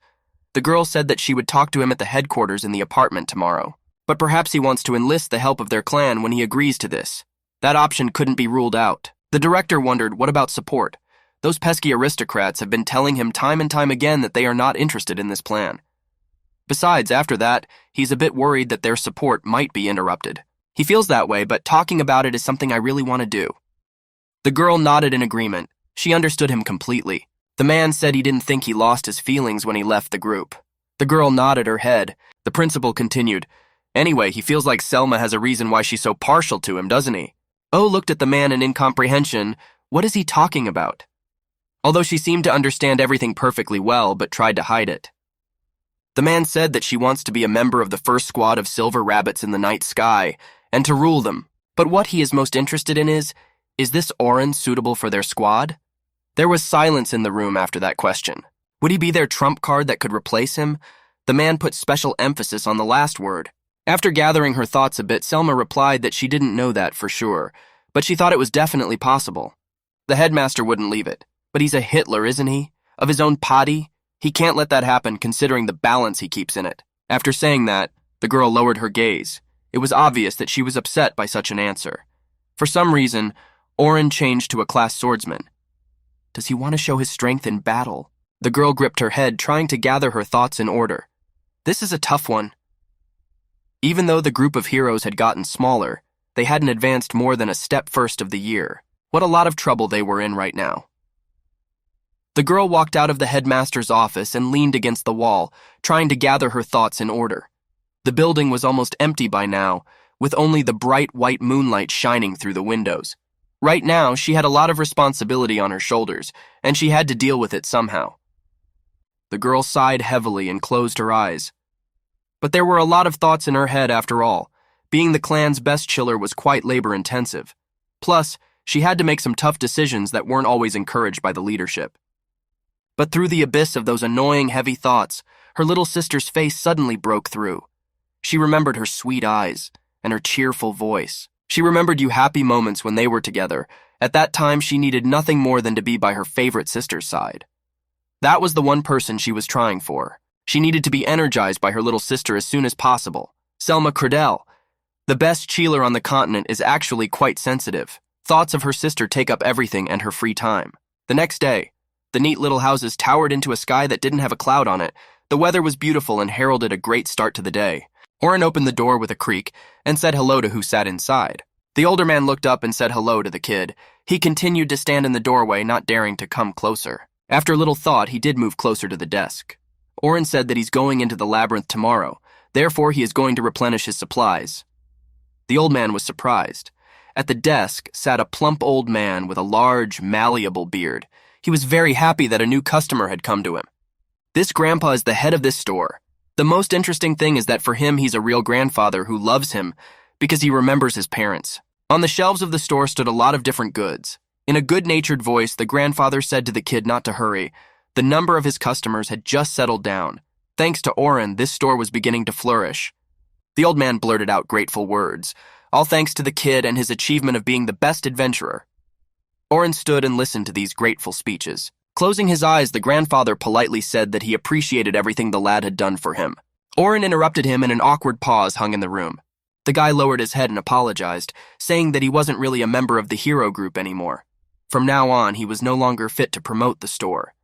The girl said that she would talk to him at the headquarters in the apartment tomorrow. But perhaps he wants to enlist the help of their clan when he agrees to this. That option couldn't be ruled out. The director wondered, what about support? Those pesky aristocrats have been telling him time and time again that they are not interested in this plan. Besides, after that, he's a bit worried that their support might be interrupted. He feels that way, but talking about it is something I really want to do. The girl nodded in agreement. She understood him completely. The man said he didn't think he lost his feelings when he left the group. The girl nodded her head. The principal continued, anyway, he feels like Selma has a reason why she's so partial to him, doesn't he? Oh looked at the man in incomprehension. What is he talking about? Although she seemed to understand everything perfectly well, but tried to hide it. The man said that she wants to be a member of the first squad of Silver Rabbits in the night sky, and to rule them. But what he is most interested in is this Oren suitable for their squad? There was silence in the room after that question. Would he be their trump card that could replace him? The man put special emphasis on the last word. After gathering her thoughts a bit, Selma replied that she didn't know that for sure, but she thought it was definitely possible. The headmaster wouldn't leave it. But he's a Hitler, isn't he? Of his own party? He can't let that happen considering the balance he keeps in it. After saying that, the girl lowered her gaze. It was obvious that she was upset by such an answer. For some reason, Oren changed to a class swordsman. Does he want to show his strength in battle? The girl gripped her head, trying to gather her thoughts in order. This is a tough one. Even though the group of heroes had gotten smaller, they hadn't advanced more than a step first of the year. What a lot of trouble they were in right now. The girl walked out of the headmaster's office and leaned against the wall, trying to gather her thoughts in order. The building was almost empty by now, with only the bright white moonlight shining through the windows. Right now, she had a lot of responsibility on her shoulders, and she had to deal with it somehow. The girl sighed heavily and closed her eyes. But there were a lot of thoughts in her head after all. Being the clan's best chiller was quite labor-intensive. Plus, she had to make some tough decisions that weren't always encouraged by the leadership. But through the abyss of those annoying, heavy thoughts, her little sister's face suddenly broke through. She remembered her sweet eyes and her cheerful voice. She remembered you happy moments when they were together. At that time, she needed nothing more than to be by her favorite sister's side. That was the one person she was trying for. She needed to be energized by her little sister as soon as possible. Selma Cradell, the best chiller on the continent, is actually quite sensitive. Thoughts of her sister take up everything and her free time. The next day, the neat little houses towered into a sky that didn't have a cloud on it. The weather was beautiful and heralded a great start to the day. Oren opened the door with a creak and said hello to who sat inside. The older man looked up and said hello to the kid. He continued to stand in the doorway, not daring to come closer. After a little thought, he did move closer to the desk. Oren said that he's going into the labyrinth tomorrow. Therefore, he is going to replenish his supplies. The old man was surprised. At the desk sat a plump old man with a large, malleable beard. He was very happy that a new customer had come to him. This grandpa is the head of this store. The most interesting thing is that for him, he's a real grandfather who loves him because he remembers his parents. On the shelves of the store stood a lot of different goods. In a good-natured voice, the grandfather said to the kid not to hurry. The number of his customers had just settled down. Thanks to Oren, this store was beginning to flourish. The old man blurted out grateful words, all thanks to the kid and his achievement of being the best adventurer. Oren stood and listened to these grateful speeches. Closing his eyes, the grandfather politely said that he appreciated everything the lad had done for him. Oren interrupted him and an awkward pause hung in the room. The guy lowered his head and apologized, saying that he wasn't really a member of the hero group anymore. From now on, he was no longer fit to promote the store.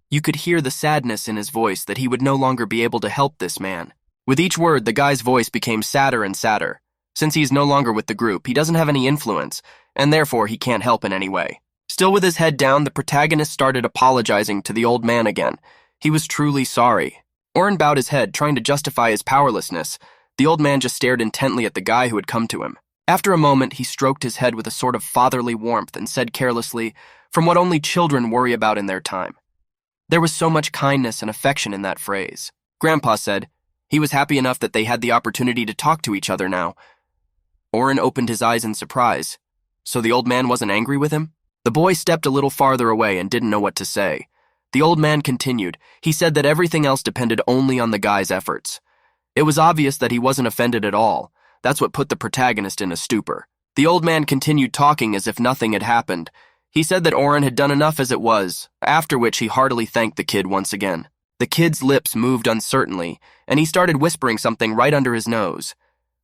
You could hear the sadness in his voice that he would no longer be able to help this man. With each word, the guy's voice became sadder and sadder. Since he's no longer with the group, he doesn't have any influence, and therefore he can't help in any way. Still with his head down, the protagonist started apologizing to the old man again. He was truly sorry. Oren bowed his head, trying to justify his powerlessness. The old man just stared intently at the guy who had come to him. After a moment, he stroked his head with a sort of fatherly warmth and said carelessly, from what only children worry about in their time. There was so much kindness and affection in that phrase. Grandpa said he was happy enough that they had the opportunity to talk to each other now. Oren opened his eyes in surprise. So the old man wasn't angry with him? The boy stepped a little farther away and didn't know what to say. The old man continued. He said that everything else depended only on the guy's efforts. It was obvious that he wasn't offended at all. That's what put the protagonist in a stupor. The old man continued talking as if nothing had happened. He said that Oren had done enough as it was, after which he heartily thanked the kid once again. The kid's lips moved uncertainly, and he started whispering something right under his nose.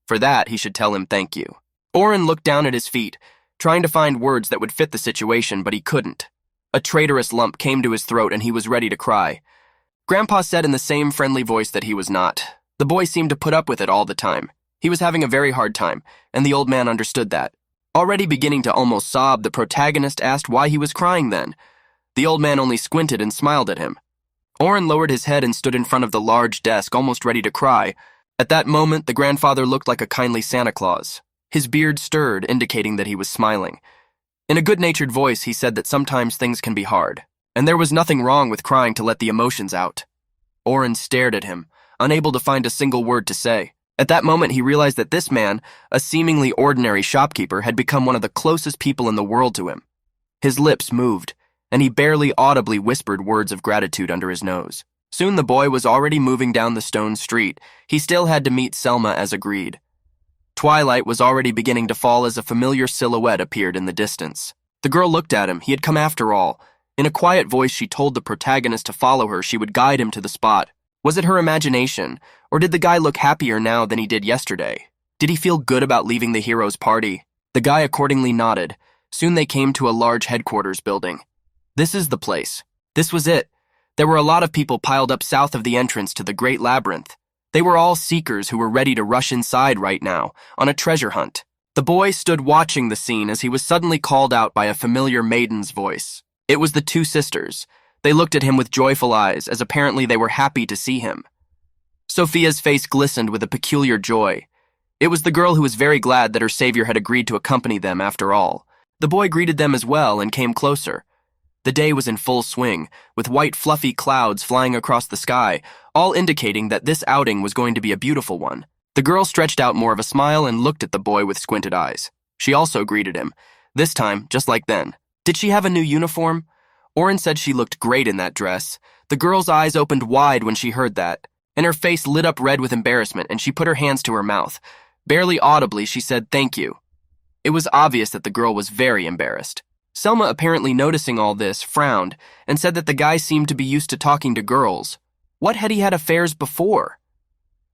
For that, he should tell him thank you. Oren looked down at his feet, trying to find words that would fit the situation, but he couldn't. A traitorous lump came to his throat and he was ready to cry. Grandpa said in the same friendly voice that he was not. The boy seemed to put up with it all the time. He was having a very hard time, and the old man understood that. Already beginning to almost sob, the protagonist asked why he was crying then. The old man only squinted and smiled at him. Oren lowered his head and stood in front of the large desk, almost ready to cry. At that moment, the grandfather looked like a kindly Santa Claus. His beard stirred, indicating that he was smiling. In a good-natured voice, he said that sometimes things can be hard, and there was nothing wrong with crying to let the emotions out. Oren stared at him, unable to find a single word to say. At that moment, he realized that this man, a seemingly ordinary shopkeeper, had become one of the closest people in the world to him. His lips moved, and he barely audibly whispered words of gratitude under his nose. Soon the boy was already moving down the stone street. He still had to meet Selma as agreed. Twilight was already beginning to fall as a familiar silhouette appeared in the distance. The girl looked at him. He had come after all. In a quiet voice, she told the protagonist to follow her. She would guide him to the spot. Was it her imagination, or did the guy look happier now than he did yesterday? Did he feel good about leaving the hero's party? The guy accordingly nodded. Soon they came to a large headquarters building. This is the place. This was it. There were a lot of people piled up south of the entrance to the Great Labyrinth. They were all seekers who were ready to rush inside right now, on a treasure hunt. The boy stood watching the scene as he was suddenly called out by a familiar maiden's voice. It was the two sisters. They looked at him with joyful eyes, as apparently they were happy to see him. Sophia's face glistened with a peculiar joy. It was the girl who was very glad that her savior had agreed to accompany them after all. The boy greeted them as well and came closer. The day was in full swing, with white fluffy clouds flying across the sky, all indicating that this outing was going to be a beautiful one. The girl stretched out more of a smile and looked at the boy with squinted eyes. She also greeted him, this time just like then. Did she have a new uniform? Oren said she looked great in that dress. The girl's eyes opened wide when she heard that, and her face lit up red with embarrassment, and she put her hands to her mouth. Barely audibly, she said, "Thank you." It was obvious that the girl was very embarrassed. Selma, apparently noticing all this, frowned and said that the guy seemed to be used to talking to girls. What had he had affairs before?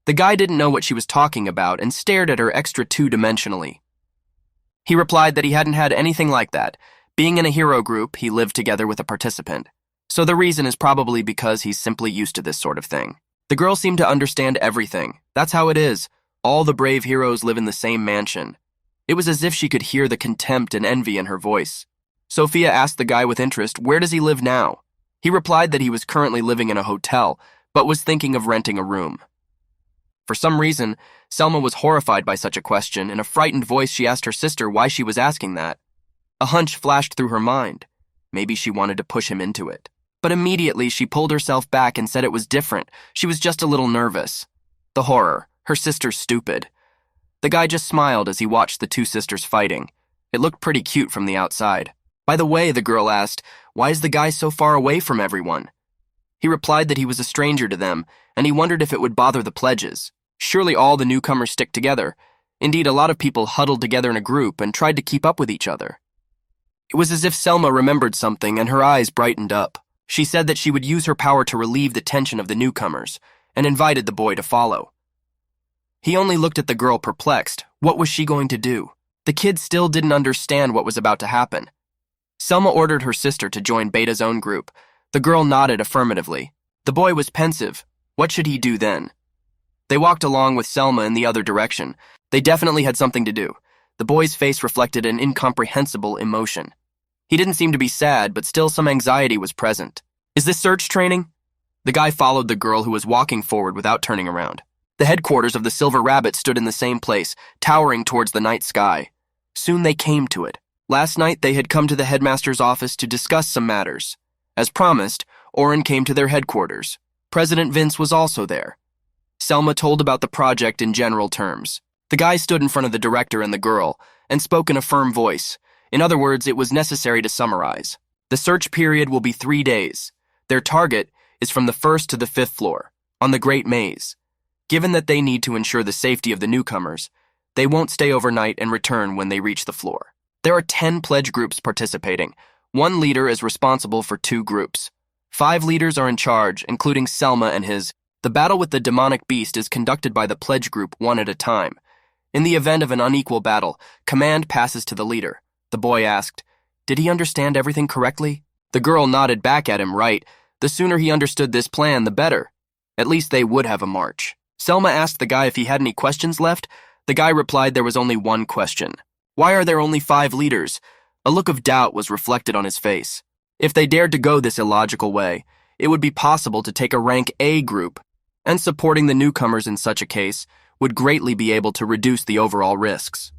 The guy didn't know what she was talking about and stared at her extra two-dimensionally. He replied that he hadn't had anything like that. Being in a hero group, he lived together with a participant. So the reason is probably because he's simply used to this sort of thing. The girl seemed to understand everything. That's how it is. All the brave heroes live in the same mansion. It was as if she could hear the contempt and envy in her voice. Sophia asked the guy with interest, where does he live now? He replied that he was currently living in a hotel, but was thinking of renting a room. For some reason, Selma was horrified by such a question. In a frightened voice, she asked her sister why she was asking that. A hunch flashed through her mind. Maybe she wanted to push him into it. But immediately, she pulled herself back and said it was different. She was just a little nervous. The horror. Her sister's stupid. The guy just smiled as he watched the two sisters fighting. It looked pretty cute from the outside. By the way, the girl asked, why is the guy so far away from everyone? He replied that he was a stranger to them, and he wondered if it would bother the pledges. Surely all the newcomers stick together. Indeed, a lot of people huddled together in a group and tried to keep up with each other. It was as if Selma remembered something and her eyes brightened up. She said that she would use her power to relieve the tension of the newcomers and invited the boy to follow. He only looked at the girl perplexed. What was she going to do? The kid still didn't understand what was about to happen. Selma ordered her sister to join Beta's own group. The girl nodded affirmatively. The boy was pensive. What should he do then? They walked along with Selma in the other direction. They definitely had something to do. The boy's face reflected an incomprehensible emotion. He didn't seem to be sad, but still some anxiety was present. Is this search training? The guy followed the girl who was walking forward without turning around. The headquarters of the Silver Rabbit stood in the same place, towering towards the night sky. Soon they came to it. Last night they had come to the headmaster's office to discuss some matters. As promised, Oren came to their headquarters. President Vince was also there. Selma told about the project in general terms. The guy stood in front of the director and the girl and spoke in a firm voice. In other words, it was necessary to summarize. The search period will be 3 days. Their target is from the 1st to the 5th floor, on the Great Maze. Given that they need to ensure the safety of the newcomers, they won't stay overnight and return when they reach the floor. There are 10 pledge groups participating. 1 leader is responsible for 2 groups. 5 leaders are in charge, including Selma and his. The battle with the demonic beast is conducted by the pledge group 1 at a time. In the event of an unequal battle, command passes to the leader. The boy asked, did he understand everything correctly? The girl nodded back at him, right. The sooner he understood this plan, the better. At least they would have a march. Selma asked the guy if he had any questions left. The guy replied there was only one question. Why are there only 5 leaders? A look of doubt was reflected on his face. If they dared to go this illogical way, it would be possible to take a rank A group, and supporting the newcomers in such a case would greatly be able to reduce the overall risks.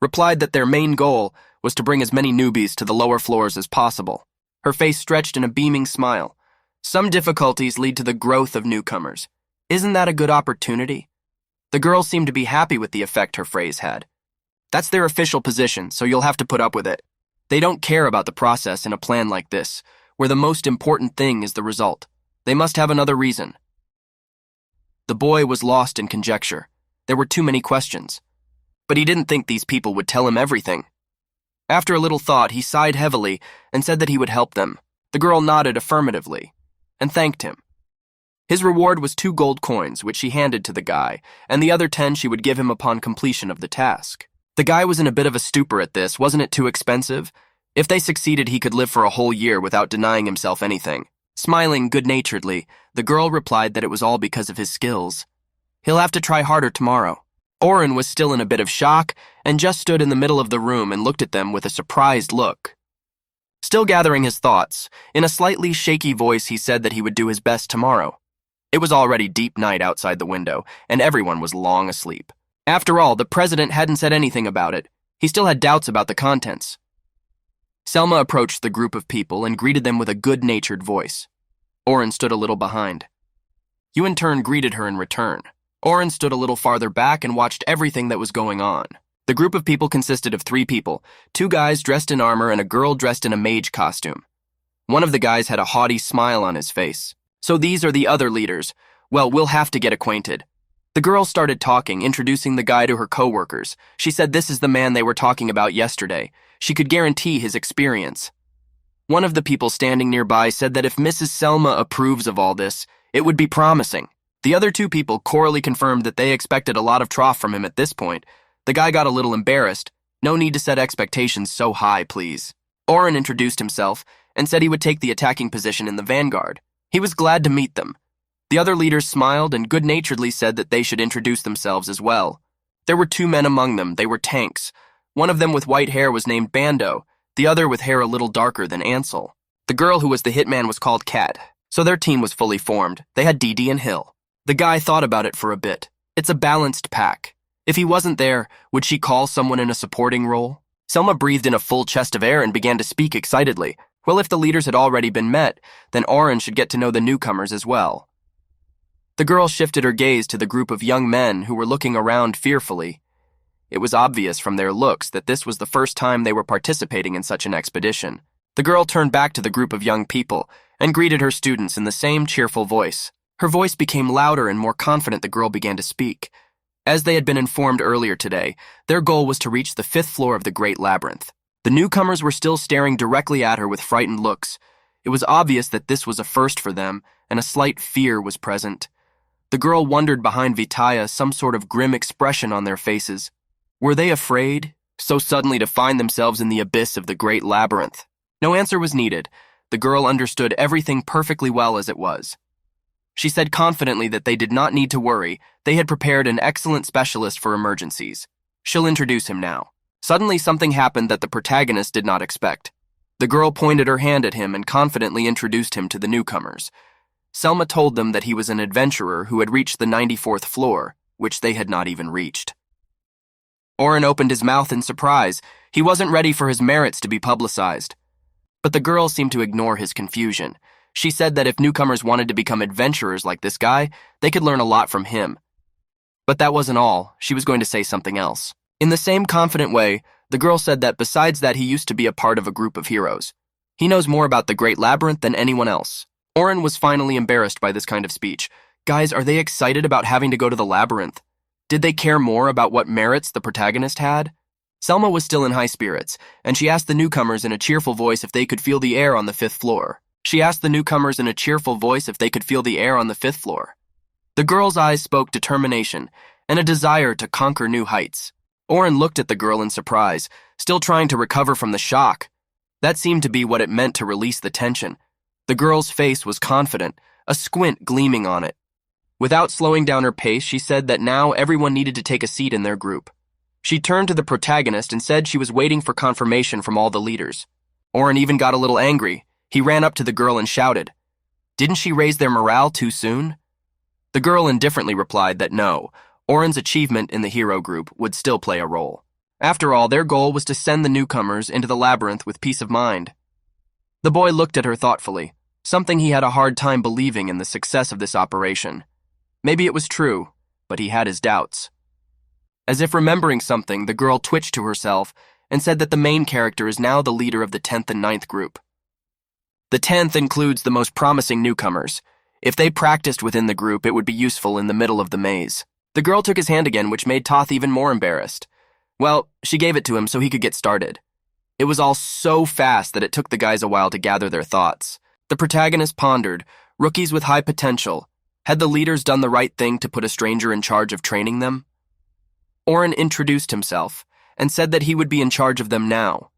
Replied that their main goal was to bring as many newbies to the lower floors as possible. Her face stretched in a beaming smile. Some difficulties lead to the growth of newcomers. Isn't that a good opportunity? The girl seemed to be happy with the effect her phrase had. That's their official position, so you'll have to put up with it. They don't care about the process in a plan like this, where the most important thing is the result. They must have another reason. The boy was lost in conjecture. There were too many questions. But he didn't think these people would tell him everything. After a little thought, he sighed heavily and said that he would help them. The girl nodded affirmatively and thanked him. His reward was 2 gold coins, which she handed to the guy, and the other 10 she would give him upon completion of the task. The guy was in a bit of a stupor at this. Wasn't it too expensive? If they succeeded, he could live for a whole year without denying himself anything. Smiling good-naturedly, the girl replied that it was all because of his skills. He'll have to try harder tomorrow. Oren was still in a bit of shock and just stood in the middle of the room and looked at them with a surprised look. Still gathering his thoughts, in a slightly shaky voice he said that he would do his best tomorrow. It was already deep night outside the window, and everyone was long asleep. After all, the president hadn't said anything about it. He still had doubts about the contents. Selma approached the group of people and greeted them with a good-natured voice. Oren stood a little behind. You in turn greeted her in return. Oren stood a little farther back and watched everything that was going on. The group of people consisted of 3 people, 2 guys dressed in armor and a girl dressed in a mage costume. One of the guys had a haughty smile on his face. So these are the other leaders. Well, we'll have to get acquainted. The girl started talking, introducing the guy to her coworkers. She said this is the man they were talking about yesterday. She could guarantee his experience. One of the people standing nearby said that if Mrs. Selma approves of all this, it would be promising. The other 2 people corally confirmed that they expected a lot of trough from him at this point. The guy got a little embarrassed. No need to set expectations so high, please. Oren introduced himself and said he would take the attacking position in the vanguard. He was glad to meet them. The other leaders smiled and good-naturedly said that they should introduce themselves as well. There were 2 men among them. They were tanks. One of them with white hair was named Bando, the other with hair a little darker than Ansel. The girl who was the hitman was called Kat, so their team was fully formed. They had Dee and Hill. The guy thought about it for a bit. It's a balanced pack. If he wasn't there, would she call someone in a supporting role? Selma breathed in a full chest of air and began to speak excitedly. Well, if the leaders had already been met, then Oren should get to know the newcomers as well. The girl shifted her gaze to the group of young men who were looking around fearfully. It was obvious from their looks that this was the first time they were participating in such an expedition. The girl turned back to the group of young people and greeted her students in the same cheerful voice. Her voice became louder and more confident. The girl began to speak. As they had been informed earlier today, their goal was to reach the 5th floor of the Great Labyrinth. The newcomers were still staring directly at her with frightened looks. It was obvious that this was a first for them, and a slight fear was present. The girl wondered behind Vitaya some sort of grim expression on their faces. Were they afraid, so suddenly to find themselves in the abyss of the Great Labyrinth? No answer was needed. The girl understood everything perfectly well as it was. She said confidently that they did not need to worry. They had prepared an excellent specialist for emergencies. She'll introduce him now. Suddenly something happened that the protagonist did not expect. The girl pointed her hand at him and confidently introduced him to the newcomers. Selma told them that he was an adventurer who had reached the 94th floor, which they had not even reached. Oren opened his mouth in surprise. He wasn't ready for his merits to be publicized. But the girl seemed to ignore his confusion. She said that if newcomers wanted to become adventurers like this guy, they could learn a lot from him. But that wasn't all. She was going to say something else. In the same confident way, the girl said that besides that he used to be a part of a group of heroes. He knows more about the Great Labyrinth than anyone else. Oren was finally embarrassed by this kind of speech. Guys, are they excited about having to go to the labyrinth? Did they care more about what merits the protagonist had? Selma was still in high spirits, and she asked the newcomers in a cheerful voice if they could feel the air on the 5th floor. The girl's eyes spoke determination and a desire to conquer new heights. Oren looked at the girl in surprise, still trying to recover from the shock. That seemed to be what it meant to release the tension. The girl's face was confident, a squint gleaming on it. Without slowing down her pace, she said that now everyone needed to take a seat in their group. She turned to the protagonist and said she was waiting for confirmation from all the leaders. Oren even got a little angry. He ran up to the girl and shouted, "Didn't she raise their morale too soon?" The girl indifferently replied that no, Oren's achievement in the hero group would still play a role. After all, their goal was to send the newcomers into the labyrinth with peace of mind. The boy looked at her thoughtfully, something he had a hard time believing in the success of this operation. Maybe it was true, but he had his doubts. As if remembering something, the girl twitched to herself and said that the main character is now the leader of the 10th and 9th group. The 10th includes the most promising newcomers. If they practiced within the group, it would be useful in the middle of the maze. The girl took his hand again, which made Toth even more embarrassed. Well, she gave it to him so he could get started. It was all so fast that it took the guys a while to gather their thoughts. The protagonist pondered, rookies with high potential. Had the leaders done the right thing to put a stranger in charge of training them? Oren introduced himself and said that he would be in charge of them now.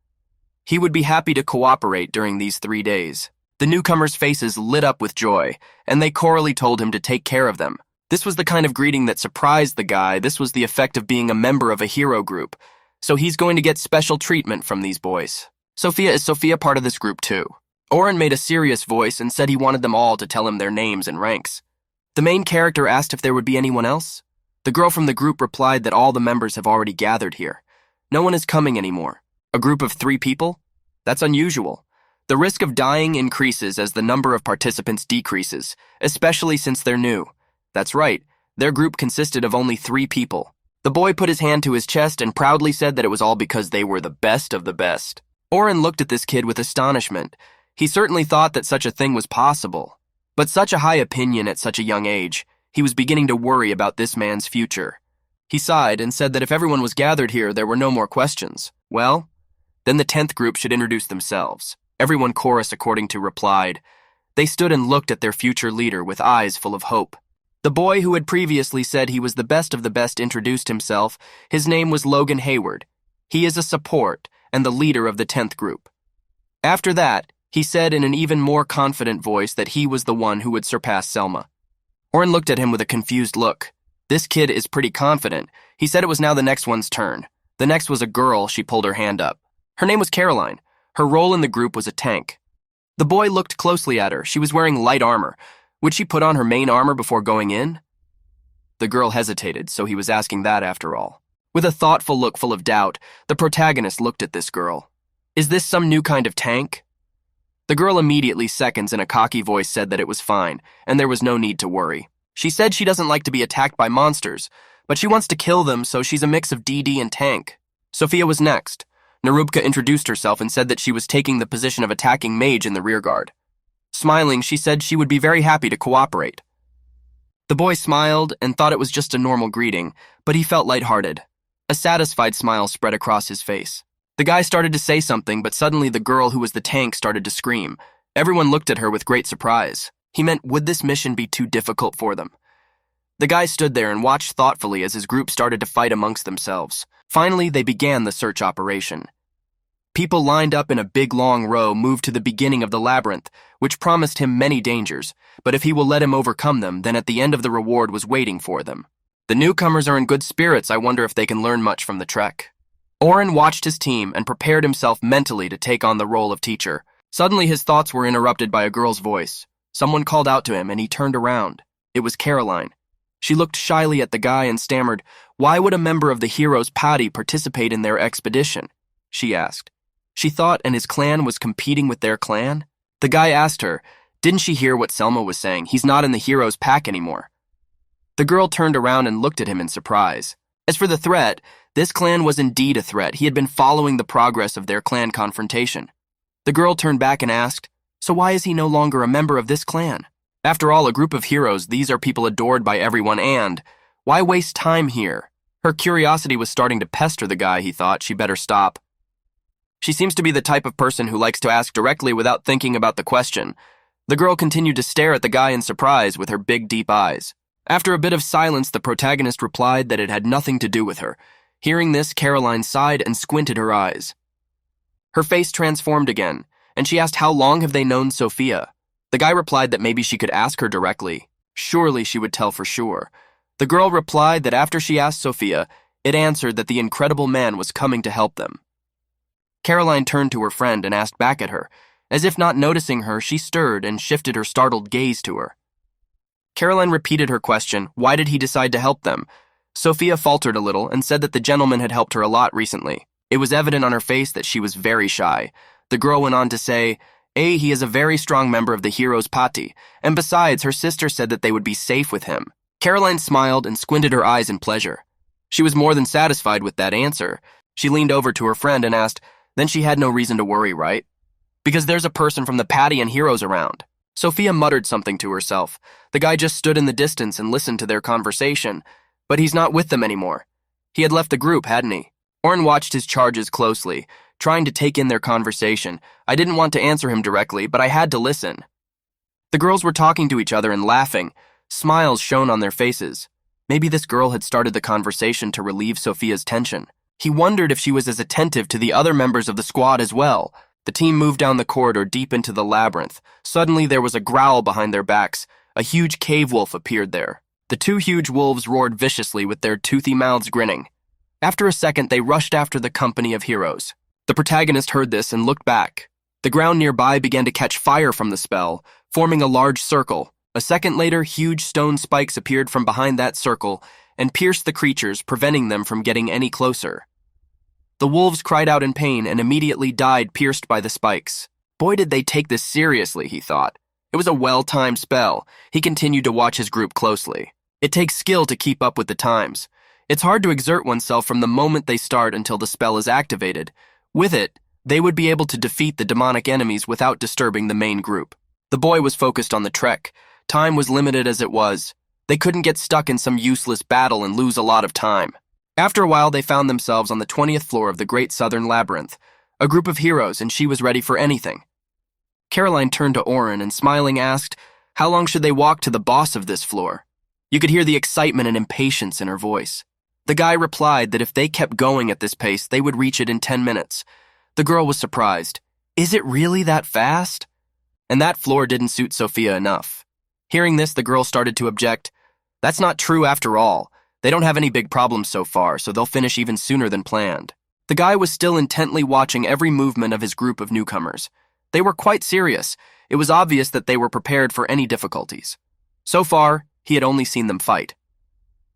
He would be happy to cooperate during these 3 days. The newcomers' faces lit up with joy, and they corally told him to take care of them. This was the kind of greeting that surprised the guy. This was the effect of being a member of a hero group. So he's going to get special treatment from these boys. Is Sophia part of this group too? Oren made a serious voice and said he wanted them all to tell him their names and ranks. The main character asked if there would be anyone else. The girl from the group replied that all the members have already gathered here. No one is coming anymore. A group of 3 people? That's unusual. The risk of dying increases as the number of participants decreases, especially since they're new. That's right, their group consisted of only 3 people. The boy put his hand to his chest and proudly said that it was all because they were the best of the best. Oren looked at this kid with astonishment. He certainly thought that such a thing was possible. But such a high opinion at such a young age, he was beginning to worry about this man's future. He sighed and said that if everyone was gathered here, there were no more questions. Well, then the 10th group should introduce themselves. Everyone chorus according to replied. They stood and looked at their future leader with eyes full of hope. The boy who had previously said he was the best of the best introduced himself. His name was Logan Hayward. He is a support and the leader of the 10th group. After that, he said in an even more confident voice that he was the one who would surpass Selma. Oren looked at him with a confused look. This kid is pretty confident. He said it was now the next one's turn. The next was a girl. She pulled her hand up. Her name was Caroline. Her role in the group was a tank. The boy looked closely at her. She was wearing light armor. Would she put on her main armor before going in? The girl hesitated, so he was asking that after all. With a thoughtful look full of doubt, the protagonist looked at this girl. Is this some new kind of tank? The girl immediately seconds in a cocky voice said that it was fine, and there was no need to worry. She said she doesn't like to be attacked by monsters, but she wants to kill them, so she's a mix of DD and tank. Sophia was next. Narubka introduced herself and said that she was taking the position of attacking mage in the rearguard. Smiling, she said she would be very happy to cooperate. The boy smiled and thought it was just a normal greeting, but he felt lighthearted. A satisfied smile spread across his face. The guy started to say something, but suddenly the girl who was the tank started to scream. Everyone looked at her with great surprise. He meant, would this mission be too difficult for them? The guy stood there and watched thoughtfully as his group started to fight amongst themselves. Finally, they began the search operation. People lined up in a big long row moved to the beginning of the labyrinth, which promised him many dangers, but if he will let him overcome them, then at the end of the reward was waiting for them. The newcomers are in good spirits. I wonder if they can learn much from the trek. Oren watched his team and prepared himself mentally to take on the role of teacher. Suddenly his thoughts were interrupted by a girl's voice. Someone called out to him and he turned around. It was Caroline. She looked shyly at the guy and stammered, "Why would a member of the heroes' party participate in their expedition?" she asked. She thought and his clan was competing with their clan? The guy asked her, didn't she hear what Selma was saying? He's not in the heroes' pack anymore. The girl turned around and looked at him in surprise. As for the threat, this clan was indeed a threat. He had been following the progress of their clan confrontation. The girl turned back and asked, so why is he no longer a member of this clan? After all, a group of heroes, these are people adored by everyone, and why waste time here? Her curiosity was starting to pester the guy. He thought she better stop. She seems to be the type of person who likes to ask directly without thinking about the question. The girl continued to stare at the guy in surprise with her big, deep eyes. After a bit of silence, the protagonist replied that it had nothing to do with her. Hearing this, Caroline sighed and squinted her eyes. Her face transformed again, and she asked how long have they known Sophia. The guy replied that maybe she could ask her directly. Surely she would tell for sure. The girl replied that after she asked Sophia, it answered that the incredible man was coming to help them. Caroline turned to her friend and asked back at her. As if not noticing her, she stirred and shifted her startled gaze to her. Caroline repeated her question, why did he decide to help them? Sophia faltered a little and said that the gentleman had helped her a lot recently. It was evident on her face that she was very shy. The girl went on to say, he is a very strong member of the hero's party, and besides, her sister said that they would be safe with him. Caroline smiled and squinted her eyes in pleasure. She was more than satisfied with that answer. She leaned over to her friend and asked, then she had no reason to worry, right? Because there's a person from the Patty and heroes around. Sophia muttered something to herself. The guy just stood in the distance and listened to their conversation, but he's not with them anymore. He had left the group, hadn't he? Oren watched his charges closely, trying to take in their conversation. I didn't want to answer him directly, but I had to listen. The girls were talking to each other and laughing. Smiles shone on their faces. Maybe this girl had started the conversation to relieve Sophia's tension. He wondered if she was as attentive to the other members of the squad as well. The team moved down the corridor deep into the labyrinth. Suddenly there was a growl behind their backs. A huge cave wolf appeared there. The two huge wolves roared viciously with their toothy mouths grinning. After a second, they rushed after the company of heroes. The protagonist heard this and looked back. The ground nearby began to catch fire from the spell, forming a large circle. A second later, huge stone spikes appeared from behind that circle and pierced the creatures, preventing them from getting any closer. The wolves cried out in pain and immediately died, pierced by the spikes. Boy, did they take this seriously, he thought. It was a well-timed spell. He continued to watch his group closely. It takes skill to keep up with the times. It's hard to exert oneself from the moment they start until the spell is activated. With it, they would be able to defeat the demonic enemies without disturbing the main group. The boy was focused on the trek. Time was limited as it was. They couldn't get stuck in some useless battle and lose a lot of time. After a while, they found themselves on the 20th floor of the Great Southern Labyrinth, a group of heroes, and she was ready for anything. Caroline turned to Oren and smiling asked, how long should they walk to the boss of this floor? You could hear the excitement and impatience in her voice. The guy replied that if they kept going at this pace, they would reach it in 10 minutes. The girl was surprised. Is it really that fast? And that floor didn't suit Sophia enough. Hearing this, the girl started to object. That's not true after all. They don't have any big problems so far, so they'll finish even sooner than planned. The guy was still intently watching every movement of his group of newcomers. They were quite serious. It was obvious that they were prepared for any difficulties. So far, he had only seen them fight.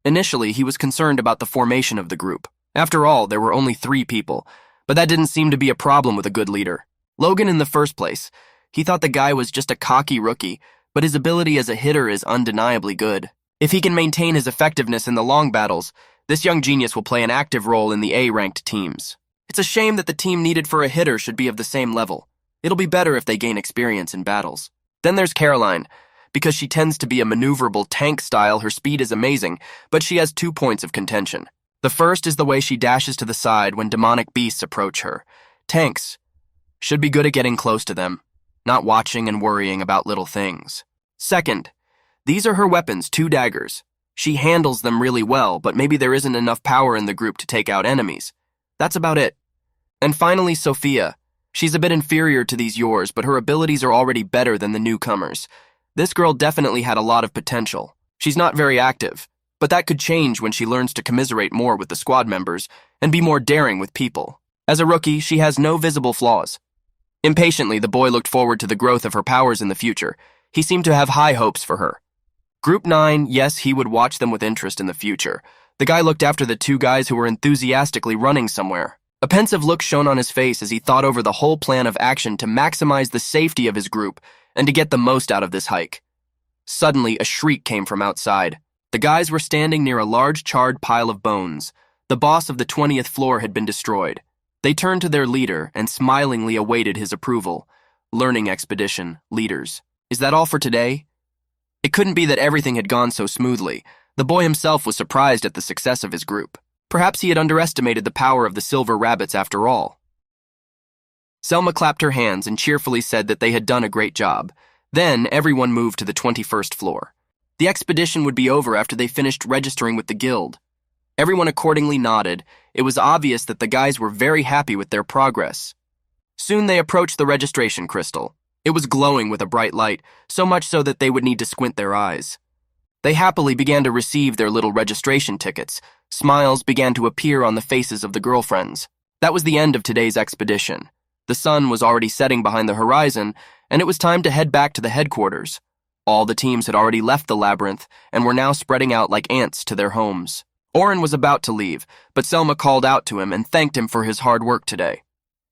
Initially, he was concerned about the formation of the group. After all, there were only 3 people, but that didn't seem to be a problem with a good leader. Logan in the first place. He thought the guy was just a cocky rookie, but his ability as a hitter is undeniably good. If he can maintain his effectiveness in the long battles, this young genius will play an active role in the A-ranked teams. It's a shame that the team needed for a hitter should be of the same level. It'll be better if they gain experience in battles. Then there's Caroline. Because she tends to be a maneuverable tank style, her speed is amazing, but she has 2 points of contention. The first is the way she dashes to the side when demonic beasts approach her. Tanks should be good at getting close to them, not watching and worrying about little things. Second, these are her weapons, 2 daggers. She handles them really well, but maybe there isn't enough power in the group to take out enemies. That's about it. And finally, Sophia. She's a bit inferior to these yours, but her abilities are already better than the newcomers. This girl definitely had a lot of potential. She's not very active, but that could change when she learns to commiserate more with the squad members and be more daring with people. As a rookie, she has no visible flaws. Impatiently, the boy looked forward to the growth of her powers in the future. He seemed to have high hopes for her. Group 9, yes, he would watch them with interest in the future. The guy looked after the 2 guys who were enthusiastically running somewhere. A pensive look shone on his face as he thought over the whole plan of action to maximize the safety of his group and to get the most out of this hike. Suddenly, a shriek came from outside. The guys were standing near a large charred pile of bones. The boss of the 20th floor had been destroyed. They turned to their leader and smilingly awaited his approval. Learning expedition, leaders. Is that all for today? It couldn't be that everything had gone so smoothly. The boy himself was surprised at the success of his group. Perhaps he had underestimated the power of the silver rabbits after all. Selma clapped her hands and cheerfully said that they had done a great job. Then everyone moved to the 21st floor. The expedition would be over after they finished registering with the guild. Everyone accordingly nodded. It was obvious that the guys were very happy with their progress. Soon they approached the registration crystal. It was glowing with a bright light, so much so that they would need to squint their eyes. They happily began to receive their little registration tickets. Smiles began to appear on the faces of the girlfriends. That was the end of today's expedition. The sun was already setting behind the horizon, and it was time to head back to the headquarters. All the teams had already left the labyrinth and were now spreading out like ants to their homes. Oren was about to leave, but Selma called out to him and thanked him for his hard work today.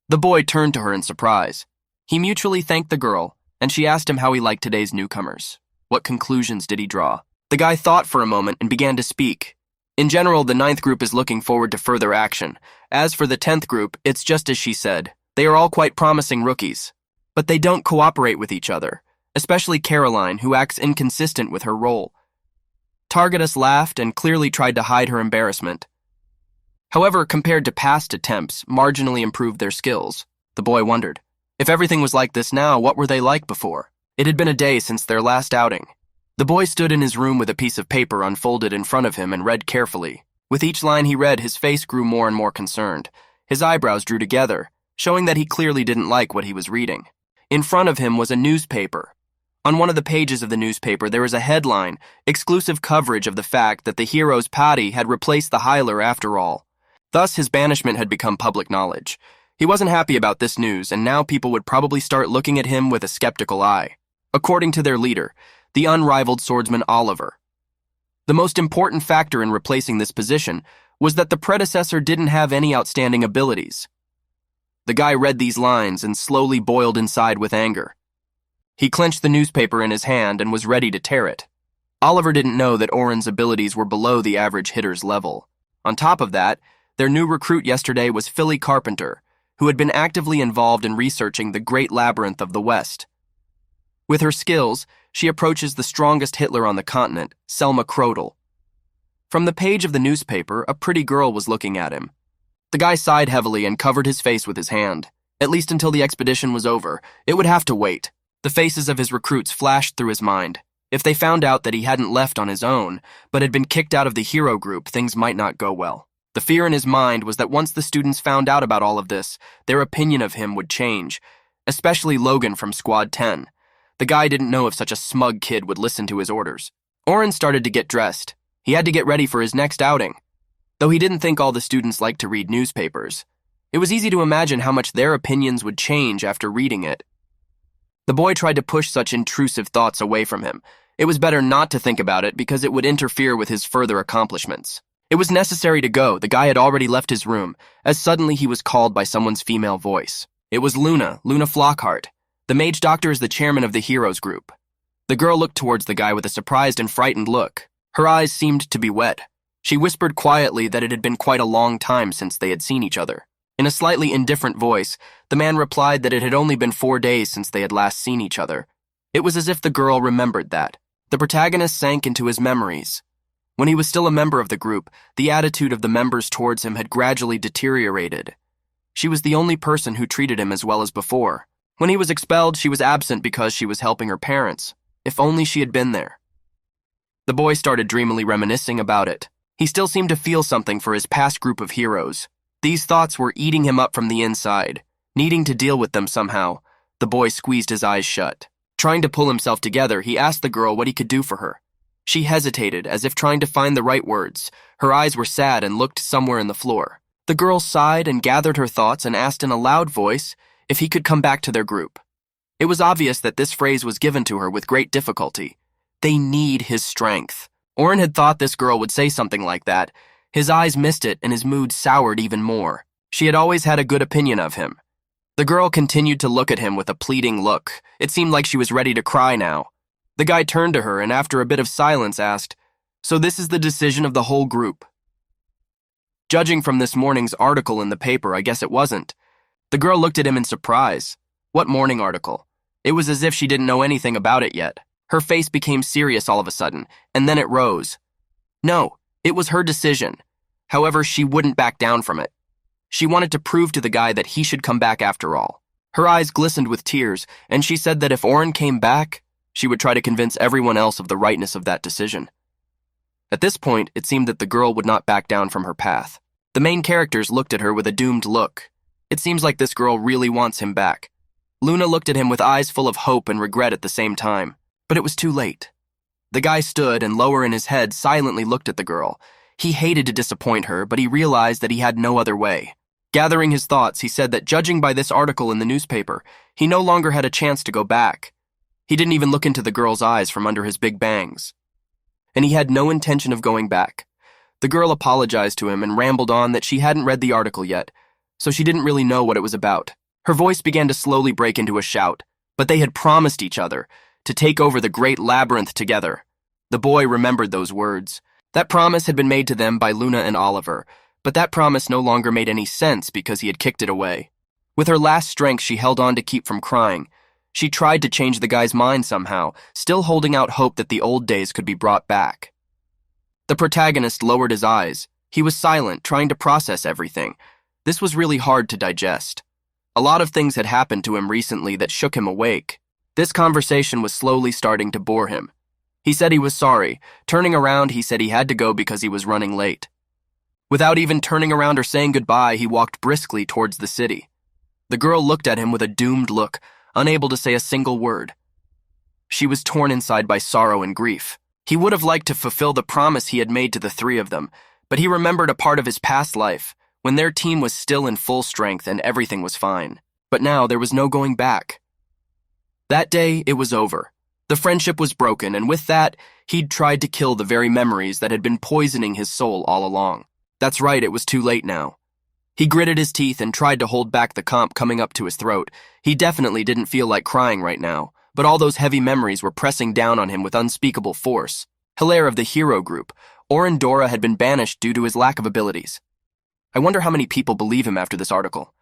The boy turned to her in surprise. He mutually thanked the girl, and she asked him how he liked today's newcomers. What conclusions did he draw? The guy thought for a moment and began to speak. In general, the 9th group is looking forward to further action. As for the 10th group, it's just as she said. They are all quite promising rookies. But they don't cooperate with each other, especially Caroline, who acts inconsistent with her role. Targetus laughed and clearly tried to hide her embarrassment. However, compared to past attempts, marginally improved their skills. The boy wondered. If everything was like this now, what were they like before? It had been a day since their last outing. The boy stood in his room with a piece of paper unfolded in front of him and read carefully. With each line he read, his face grew more and more concerned. His eyebrows drew together, showing that he clearly didn't like what he was reading. In front of him was a newspaper. On one of the pages of the newspaper, there was a headline, exclusive coverage of the fact that the hero's Paddy had replaced the Hyler after all. Thus, his banishment had become public knowledge. He wasn't happy about this news, and now people would probably start looking at him with a skeptical eye. According to their leader, the unrivaled swordsman Oliver. The most important factor in replacing this position was that the predecessor didn't have any outstanding abilities. The guy read these lines and slowly boiled inside with anger. He clenched the newspaper in his hand and was ready to tear it. Oliver didn't know that Oren's abilities were below the average hitter's level. On top of that, their new recruit yesterday was Philly Carpenter, who had been actively involved in researching the Great Labyrinth of the West. With her skills, she approaches the strongest Hitler on the continent, Selma Crodel. From the page of the newspaper, a pretty girl was looking at him. The guy sighed heavily and covered his face with his hand. At least until the expedition was over, it would have to wait. The faces of his recruits flashed through his mind. If they found out that he hadn't left on his own, but had been kicked out of the hero group, things might not go well. The fear in his mind was that once the students found out about all of this, their opinion of him would change, especially Logan from Squad 10. The guy didn't know if such a smug kid would listen to his orders. Oren started to get dressed. He had to get ready for his next outing. Though he didn't think all the students liked to read newspapers, it was easy to imagine how much their opinions would change after reading it. The boy tried to push such intrusive thoughts away from him. It was better not to think about it because it would interfere with his further accomplishments. It was necessary to go. The guy had already left his room, as suddenly he was called by someone's female voice. It was Luna Flockhart. The mage doctor is the chairman of the heroes group. The girl looked towards the guy with a surprised and frightened look. Her eyes seemed to be wet. She whispered quietly that it had been quite a long time since they had seen each other. In a slightly indifferent voice, the man replied that it had only been 4 days since they had last seen each other. It was as if the girl remembered that. The protagonist sank into his memories. When he was still a member of the group, the attitude of the members towards him had gradually deteriorated. She was the only person who treated him as well as before. When he was expelled, she was absent because she was helping her parents. If only she had been there. The boy started dreamily reminiscing about it. He still seemed to feel something for his past group of heroes. These thoughts were eating him up from the inside. Needing to deal with them somehow, the boy squeezed his eyes shut. Trying to pull himself together, he asked the girl what he could do for her. She hesitated, as if trying to find the right words. Her eyes were sad and looked somewhere in the floor. The girl sighed and gathered her thoughts and asked in a loud voice if he could come back to their group. It was obvious that this phrase was given to her with great difficulty. They need his strength. Oren had thought this girl would say something like that. His eyes missed it and his mood soured even more. She had always had a good opinion of him. The girl continued to look at him with a pleading look. It seemed like she was ready to cry now. The guy turned to her and after a bit of silence asked, "So this is the decision of the whole group?" Judging from this morning's article in the paper, I guess it wasn't. The girl looked at him in surprise. What morning article? It was as if she didn't know anything about it yet. Her face became serious all of a sudden, and then it rose. No, it was her decision. However, she wouldn't back down from it. She wanted to prove to the guy that he should come back after all. Her eyes glistened with tears, and she said that if Oren came back, she would try to convince everyone else of the rightness of that decision. At this point, it seemed that the girl would not back down from her path. The main characters looked at her with a doomed look. It seems like this girl really wants him back. Luna looked at him with eyes full of hope and regret at the same time. But it was too late. The guy stood and lower in his head silently looked at the girl. He hated to disappoint her, but he realized that he had no other way. Gathering his thoughts, he said that judging by this article in the newspaper, he no longer had a chance to go back. He didn't even look into the girl's eyes from under his big bangs. And he had no intention of going back. The girl apologized to him and rambled on that she hadn't read the article yet, so she didn't really know what it was about. Her voice began to slowly break into a shout, but they had promised each other to take over the Great Labyrinth together. The boy remembered those words. That promise had been made to them by Luna and Oliver, but that promise no longer made any sense because he had kicked it away. With her last strength, she held on to keep from crying. She tried to change the guy's mind somehow, still holding out hope that the old days could be brought back. The protagonist lowered his eyes. He was silent, trying to process everything. This was really hard to digest. A lot of things had happened to him recently that shook him awake. This conversation was slowly starting to bore him. He said he was sorry. Turning around, he said he had to go because he was running late. Without even turning around or saying goodbye, he walked briskly towards the city. The girl looked at him with a doomed look, unable to say a single word. She was torn inside by sorrow and grief. He would have liked to fulfill the promise he had made to the three of them, but he remembered a part of his past life, when their team was still in full strength and everything was fine. But now there was no going back. That day, it was over. The friendship was broken, and with that, he'd tried to kill the very memories that had been poisoning his soul all along. That's right, it was too late now. He gritted his teeth and tried to hold back the comp coming up to his throat. He definitely didn't feel like crying right now, but all those heavy memories were pressing down on him with unspeakable force. Hilaire of the hero group, Oren Dora had been banished due to his lack of abilities. I wonder how many people believe him after this article.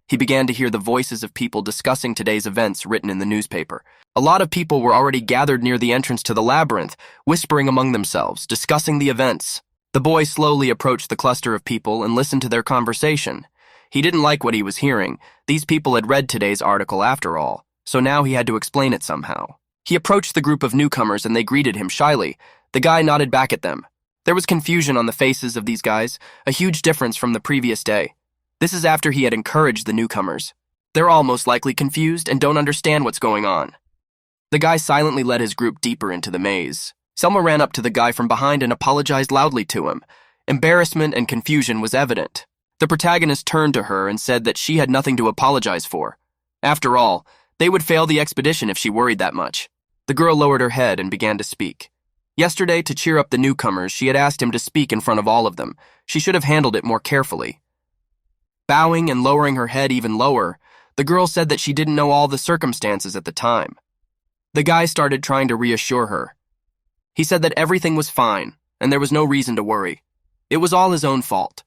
He began to hear the voices of people discussing today's events written in the newspaper. A lot of people were already gathered near the entrance to the labyrinth, whispering among themselves, discussing the events. The boy slowly approached the cluster of people and listened to their conversation. He didn't like what he was hearing. These people had read today's article after all, so now he had to explain it somehow. He approached the group of newcomers and they greeted him shyly. The guy nodded back at them. There was confusion on the faces of these guys, a huge difference from the previous day. This is after he had encouraged the newcomers. They're all most likely confused and don't understand what's going on. The guy silently led his group deeper into the maze. Selma ran up to the guy from behind and apologized loudly to him. Embarrassment and confusion was evident. The protagonist turned to her and said that she had nothing to apologize for. After all, they would fail the expedition if she worried that much. The girl lowered her head and began to speak. Yesterday, to cheer up the newcomers, she had asked him to speak in front of all of them. She should have handled it more carefully. Bowing and lowering her head even lower, the girl said that she didn't know all the circumstances at the time. The guy started trying to reassure her. He said that everything was fine, and there was no reason to worry. It was all his own fault.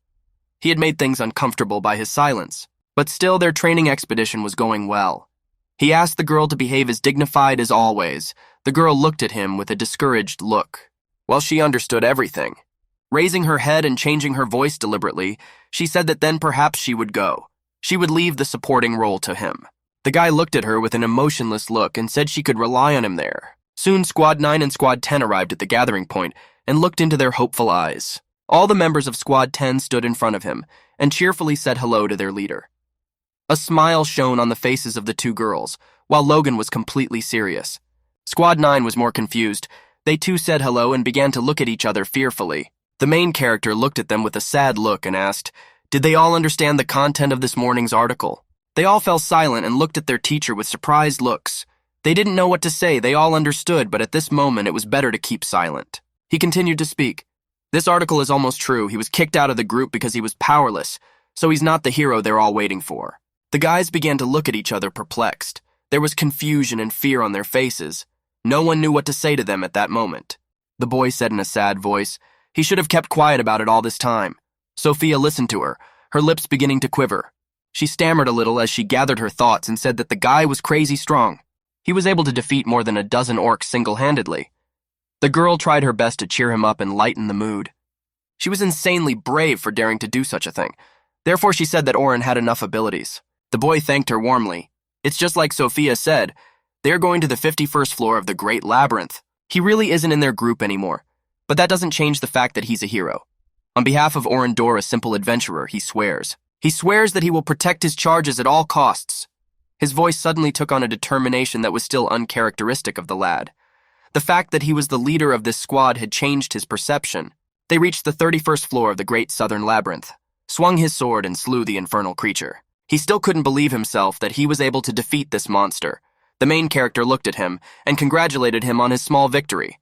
He had made things uncomfortable by his silence, but still their training expedition was going well. He asked the girl to behave as dignified as always. The girl looked at him with a discouraged look. Well, she understood everything. Raising her head and changing her voice deliberately, she said that then perhaps she would go. She would leave the supporting role to him. The guy looked at her with an emotionless look and said she could rely on him there. Soon Squad 9 and Squad 10 arrived at the gathering point and looked into their hopeful eyes. All the members of Squad 10 stood in front of him and cheerfully said hello to their leader. A smile shone on the faces of the two girls, while Logan was completely serious. Squad 9 was more confused. They too said hello and began to look at each other fearfully. The main character looked at them with a sad look and asked, "Did they all understand the content of this morning's article?" They all fell silent and looked at their teacher with surprised looks. They didn't know what to say. They all understood, but at this moment it was better to keep silent. He continued to speak. "This article is almost true. He was kicked out of the group because he was powerless, so he's not the hero they're all waiting for." The guys began to look at each other perplexed. There was confusion and fear on their faces. No one knew what to say to them at that moment. The boy said in a sad voice, "He should have kept quiet about it all this time." Sophia listened to her, her lips beginning to quiver. She stammered a little as she gathered her thoughts and said that the guy was crazy strong. He was able to defeat more than a dozen orcs single-handedly. The girl tried her best to cheer him up and lighten the mood. She was insanely brave for daring to do such a thing. Therefore, she said that Oren had enough abilities. The boy thanked her warmly. It's just like Sophia said, they're going to the 51st floor of the Great Labyrinth. He really isn't in their group anymore, but that doesn't change the fact that he's a hero. On behalf of Oren Dor, a simple adventurer, he swears. He swears that he will protect his charges at all costs. His voice suddenly took on a determination that was still uncharacteristic of the lad. The fact that he was the leader of this squad had changed his perception. They reached the 31st floor of the Great Southern Labyrinth, swung his sword and slew the infernal creature. He still couldn't believe himself that he was able to defeat this monster. The main character looked at him and congratulated him on his small victory.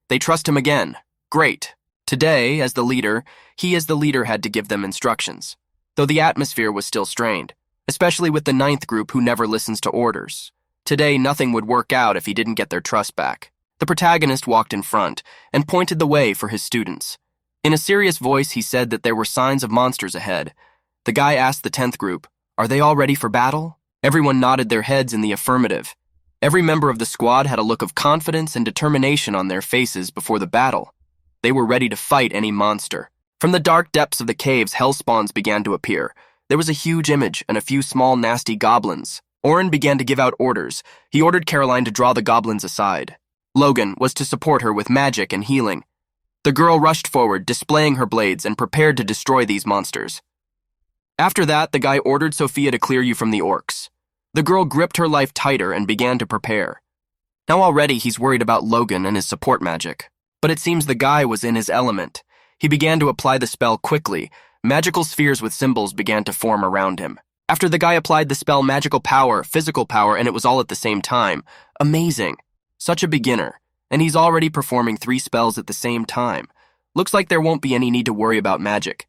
They trust him again. Great. Today, as the leader, he as the leader had to give them instructions, though the atmosphere was still strained, especially with the 9th group who never listens to orders. Today, nothing would work out if he didn't get their trust back. The protagonist walked in front and pointed the way for his students. In a serious voice, he said that there were signs of monsters ahead. The guy asked the 10th group, "Are they all ready for battle?" Everyone nodded their heads in the affirmative. Every member of the squad had a look of confidence and determination on their faces before the battle. They were ready to fight any monster. From the dark depths of the caves, hellspawns began to appear. There was a huge image and a few small, nasty goblins. Oren began to give out orders. He ordered Caroline to draw the goblins aside. Logan was to support her with magic and healing. The girl rushed forward, displaying her blades, and prepared to destroy these monsters. After that, the guy ordered Sophia to clear you from the orcs. The girl gripped her life tighter and began to prepare. Now already he's worried about Logan and his support magic. But it seems the guy was in his element. He began to apply the spell quickly. Magical spheres with symbols began to form around him. After the guy applied the spell, magical power, physical power, and it was all at the same time. Amazing. Such a beginner. And he's already performing 3 spells at the same time. Looks like there won't be any need to worry about magic.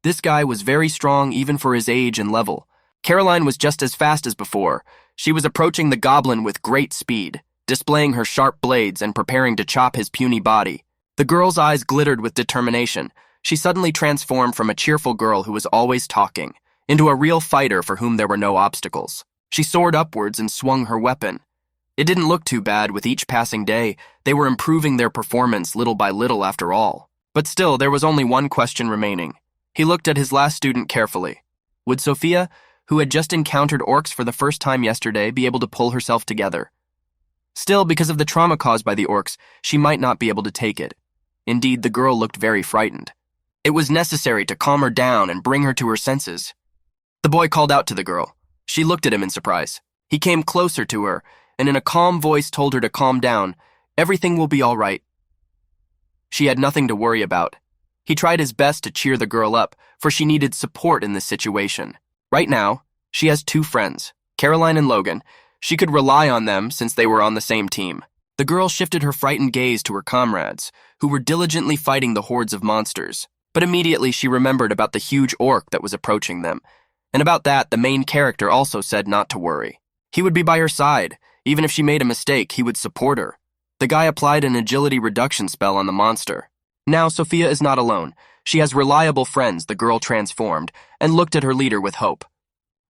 This guy was very strong even for his age and level. Caroline was just as fast as before. She was approaching the goblin with great speed, displaying her sharp blades and preparing to chop his puny body. The girl's eyes glittered with determination. She suddenly transformed from a cheerful girl who was always talking into a real fighter for whom there were no obstacles. She soared upwards and swung her weapon. It didn't look too bad with each passing day. They were improving their performance little by little after all. But still, there was only one question remaining. He looked at his last student carefully. Would Sophia, who had just encountered orcs for the first time yesterday, be able to pull herself together? Still, because of the trauma caused by the orcs, she might not be able to take it. Indeed, the girl looked very frightened. It was necessary to calm her down and bring her to her senses. The boy called out to the girl. She looked at him in surprise. He came closer to her, and in a calm voice told her to calm down. Everything will be all right. She had nothing to worry about. He tried his best to cheer the girl up, for she needed support in this situation. Right now, she has two friends, Caroline and Logan. She could rely on them since they were on the same team. The girl shifted her frightened gaze to her comrades, who were diligently fighting the hordes of monsters. But immediately she remembered about the huge orc that was approaching them. And about that, the main character also said not to worry. He would be by her side. Even if she made a mistake, he would support her. The guy applied an agility reduction spell on the monster. Now Sophia is not alone. She has reliable friends, the girl transformed, and looked at her leader with hope.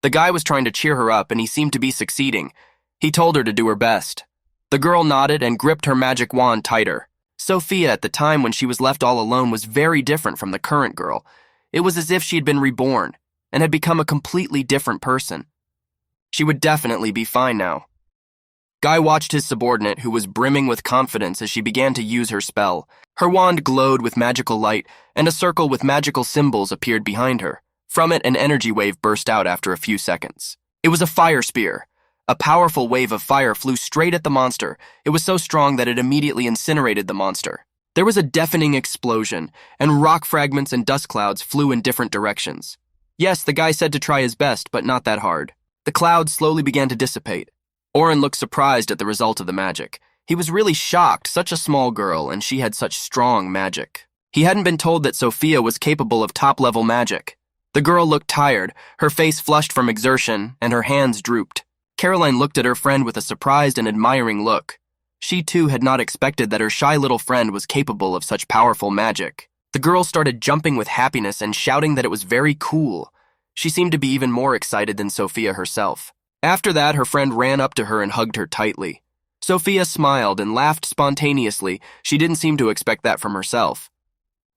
The guy was trying to cheer her up, and he seemed to be succeeding. He told her to do her best. The girl nodded and gripped her magic wand tighter. Sophia, at the time when she was left all alone, was very different from the current girl. It was as if she had been reborn and had become a completely different person. She would definitely be fine now. Guy watched his subordinate, who was brimming with confidence as she began to use her spell. Her wand glowed with magical light, and a circle with magical symbols appeared behind her. From it, an energy wave burst out after a few seconds. It was a fire spear. A powerful wave of fire flew straight at the monster. It was so strong that it immediately incinerated the monster. There was a deafening explosion, and rock fragments and dust clouds flew in different directions. Yes, the guy said to try his best, but not that hard. The clouds slowly began to dissipate. Oren looked surprised at the result of the magic. He was really shocked, such a small girl, and she had such strong magic. He hadn't been told that Sophia was capable of top-level magic. The girl looked tired, her face flushed from exertion, and her hands drooped. Caroline looked at her friend with a surprised and admiring look. She too had not expected that her shy little friend was capable of such powerful magic. The girl started jumping with happiness and shouting that it was very cool. She seemed to be even more excited than Sophia herself. After that, her friend ran up to her and hugged her tightly. Sophia smiled and laughed spontaneously. She didn't seem to expect that from herself.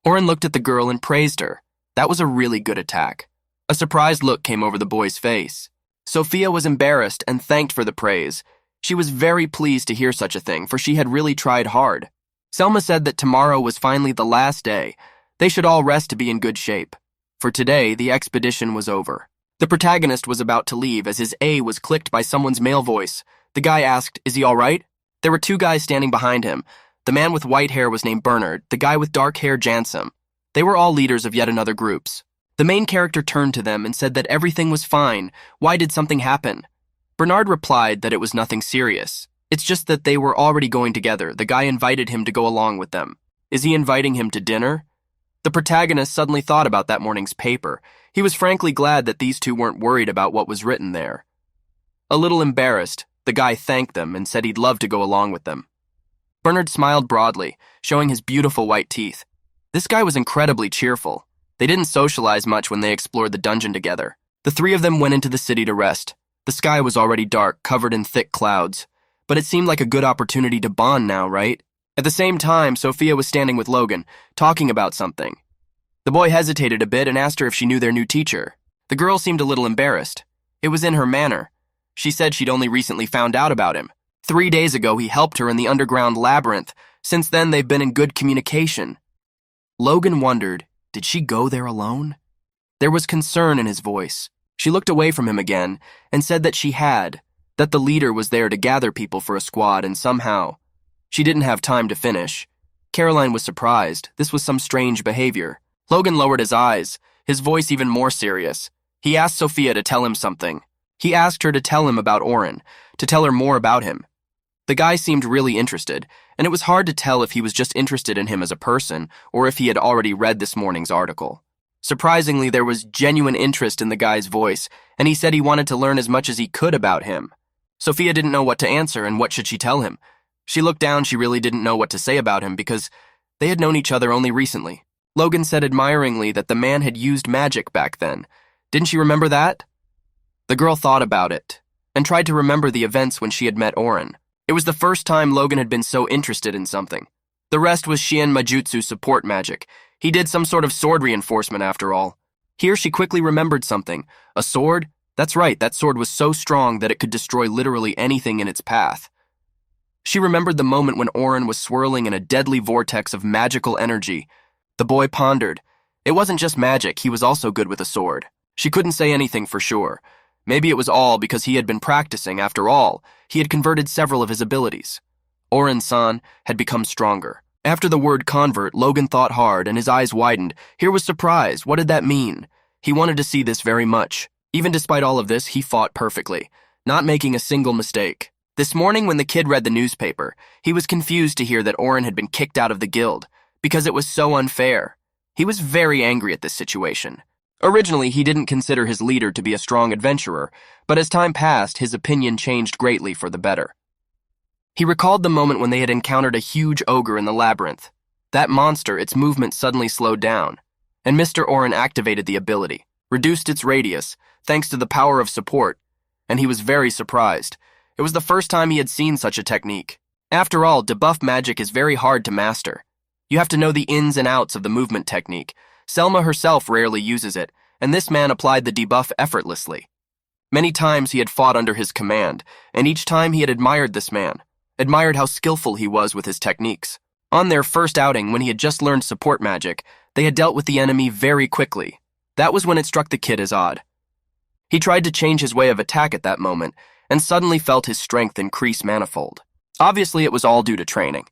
Oren looked at the girl and praised her. That was a really good attack. A surprised look came over the boy's face. Sophia was embarrassed and thanked for the praise. She was very pleased to hear such a thing, for she had really tried hard. Selma said that tomorrow was finally the last day. They should all rest to be in good shape. For today, the expedition was over. The protagonist was about to leave as his A was clicked by someone's male voice. The guy asked, "Is he all right?" There were two guys standing behind him. The man with white hair was named Bernard, the guy with dark hair Jansum. They were all leaders of yet another groups. The main character turned to them and said that everything was fine. Why did something happen? Bernard replied that it was nothing serious. It's just that they were already going together. The guy invited him to go along with them. Is he inviting him to dinner? The protagonist suddenly thought about that morning's paper. He was frankly glad that these two weren't worried about what was written there. A little embarrassed, the guy thanked them and said he'd love to go along with them. Bernard smiled broadly, showing his beautiful white teeth. This guy was incredibly cheerful. They didn't socialize much when they explored the dungeon together. The three of them went into the city to rest. The sky was already dark, covered in thick clouds. But it seemed like a good opportunity to bond now, right? At the same time, Sophia was standing with Logan, talking about something. The boy hesitated a bit and asked her if she knew their new teacher. The girl seemed a little embarrassed. It was in her manner. She said she'd only recently found out about him. 3 days ago, he helped her in the underground labyrinth. Since then, they've been in good communication. Logan wondered, did she go there alone? There was concern in his voice. She looked away from him again and said that she had, that the leader was there to gather people for a squad, and somehow. She didn't have time to finish. Caroline was surprised. This was some strange behavior. Logan lowered his eyes, his voice even more serious. He asked Sophia to tell him something. He asked her to tell him about Oren, to tell her more about him. The guy seemed really interested, and it was hard to tell if he was just interested in him as a person or if he had already read this morning's article. Surprisingly, there was genuine interest in the guy's voice, and he said he wanted to learn as much as he could about him. Sophia didn't know what to answer, and what should she tell him? She looked down. She really didn't know what to say about him because they had known each other only recently. Logan said admiringly that the man had used magic back then. Didn't she remember that? The girl thought about it and tried to remember the events when she had met Oren. It was the first time Logan had been so interested in something. The rest was Shien Majutsu support magic. He did some sort of sword reinforcement after all. Here she quickly remembered something. A sword? That's right, that sword was so strong that it could destroy literally anything in its path. She remembered the moment when Oren was swirling in a deadly vortex of magical energy. The boy pondered. It wasn't just magic, he was also good with a sword. She couldn't say anything for sure. Maybe it was all because he had been practicing. After all, he had converted several of his abilities. Oren-san had become stronger. After the word convert, Logan thought hard and his eyes widened. Here was surprise. What did that mean? He wanted to see this very much. Even despite all of this, he fought perfectly, not making a single mistake. This morning when the kid read the newspaper, he was confused to hear that Oren had been kicked out of the guild because it was so unfair. He was very angry at this situation. Originally, he didn't consider his leader to be a strong adventurer, but as time passed, his opinion changed greatly for the better. He recalled the moment when they had encountered a huge ogre in the labyrinth. That monster, its movement suddenly slowed down, and Mr. Oren activated the ability, reduced its radius, thanks to the power of support, and he was very surprised. It was the first time he had seen such a technique. After all, debuff magic is very hard to master. You have to know the ins and outs of the movement technique. Selma herself rarely uses it, and this man applied the debuff effortlessly. Many times he had fought under his command, and each time he had admired this man, admired how skillful he was with his techniques. On their first outing, when he had just learned support magic, they had dealt with the enemy very quickly. That was when it struck the kid as odd. He tried to change his way of attack at that moment, and suddenly felt his strength increase manifold. Obviously, it was all due to training.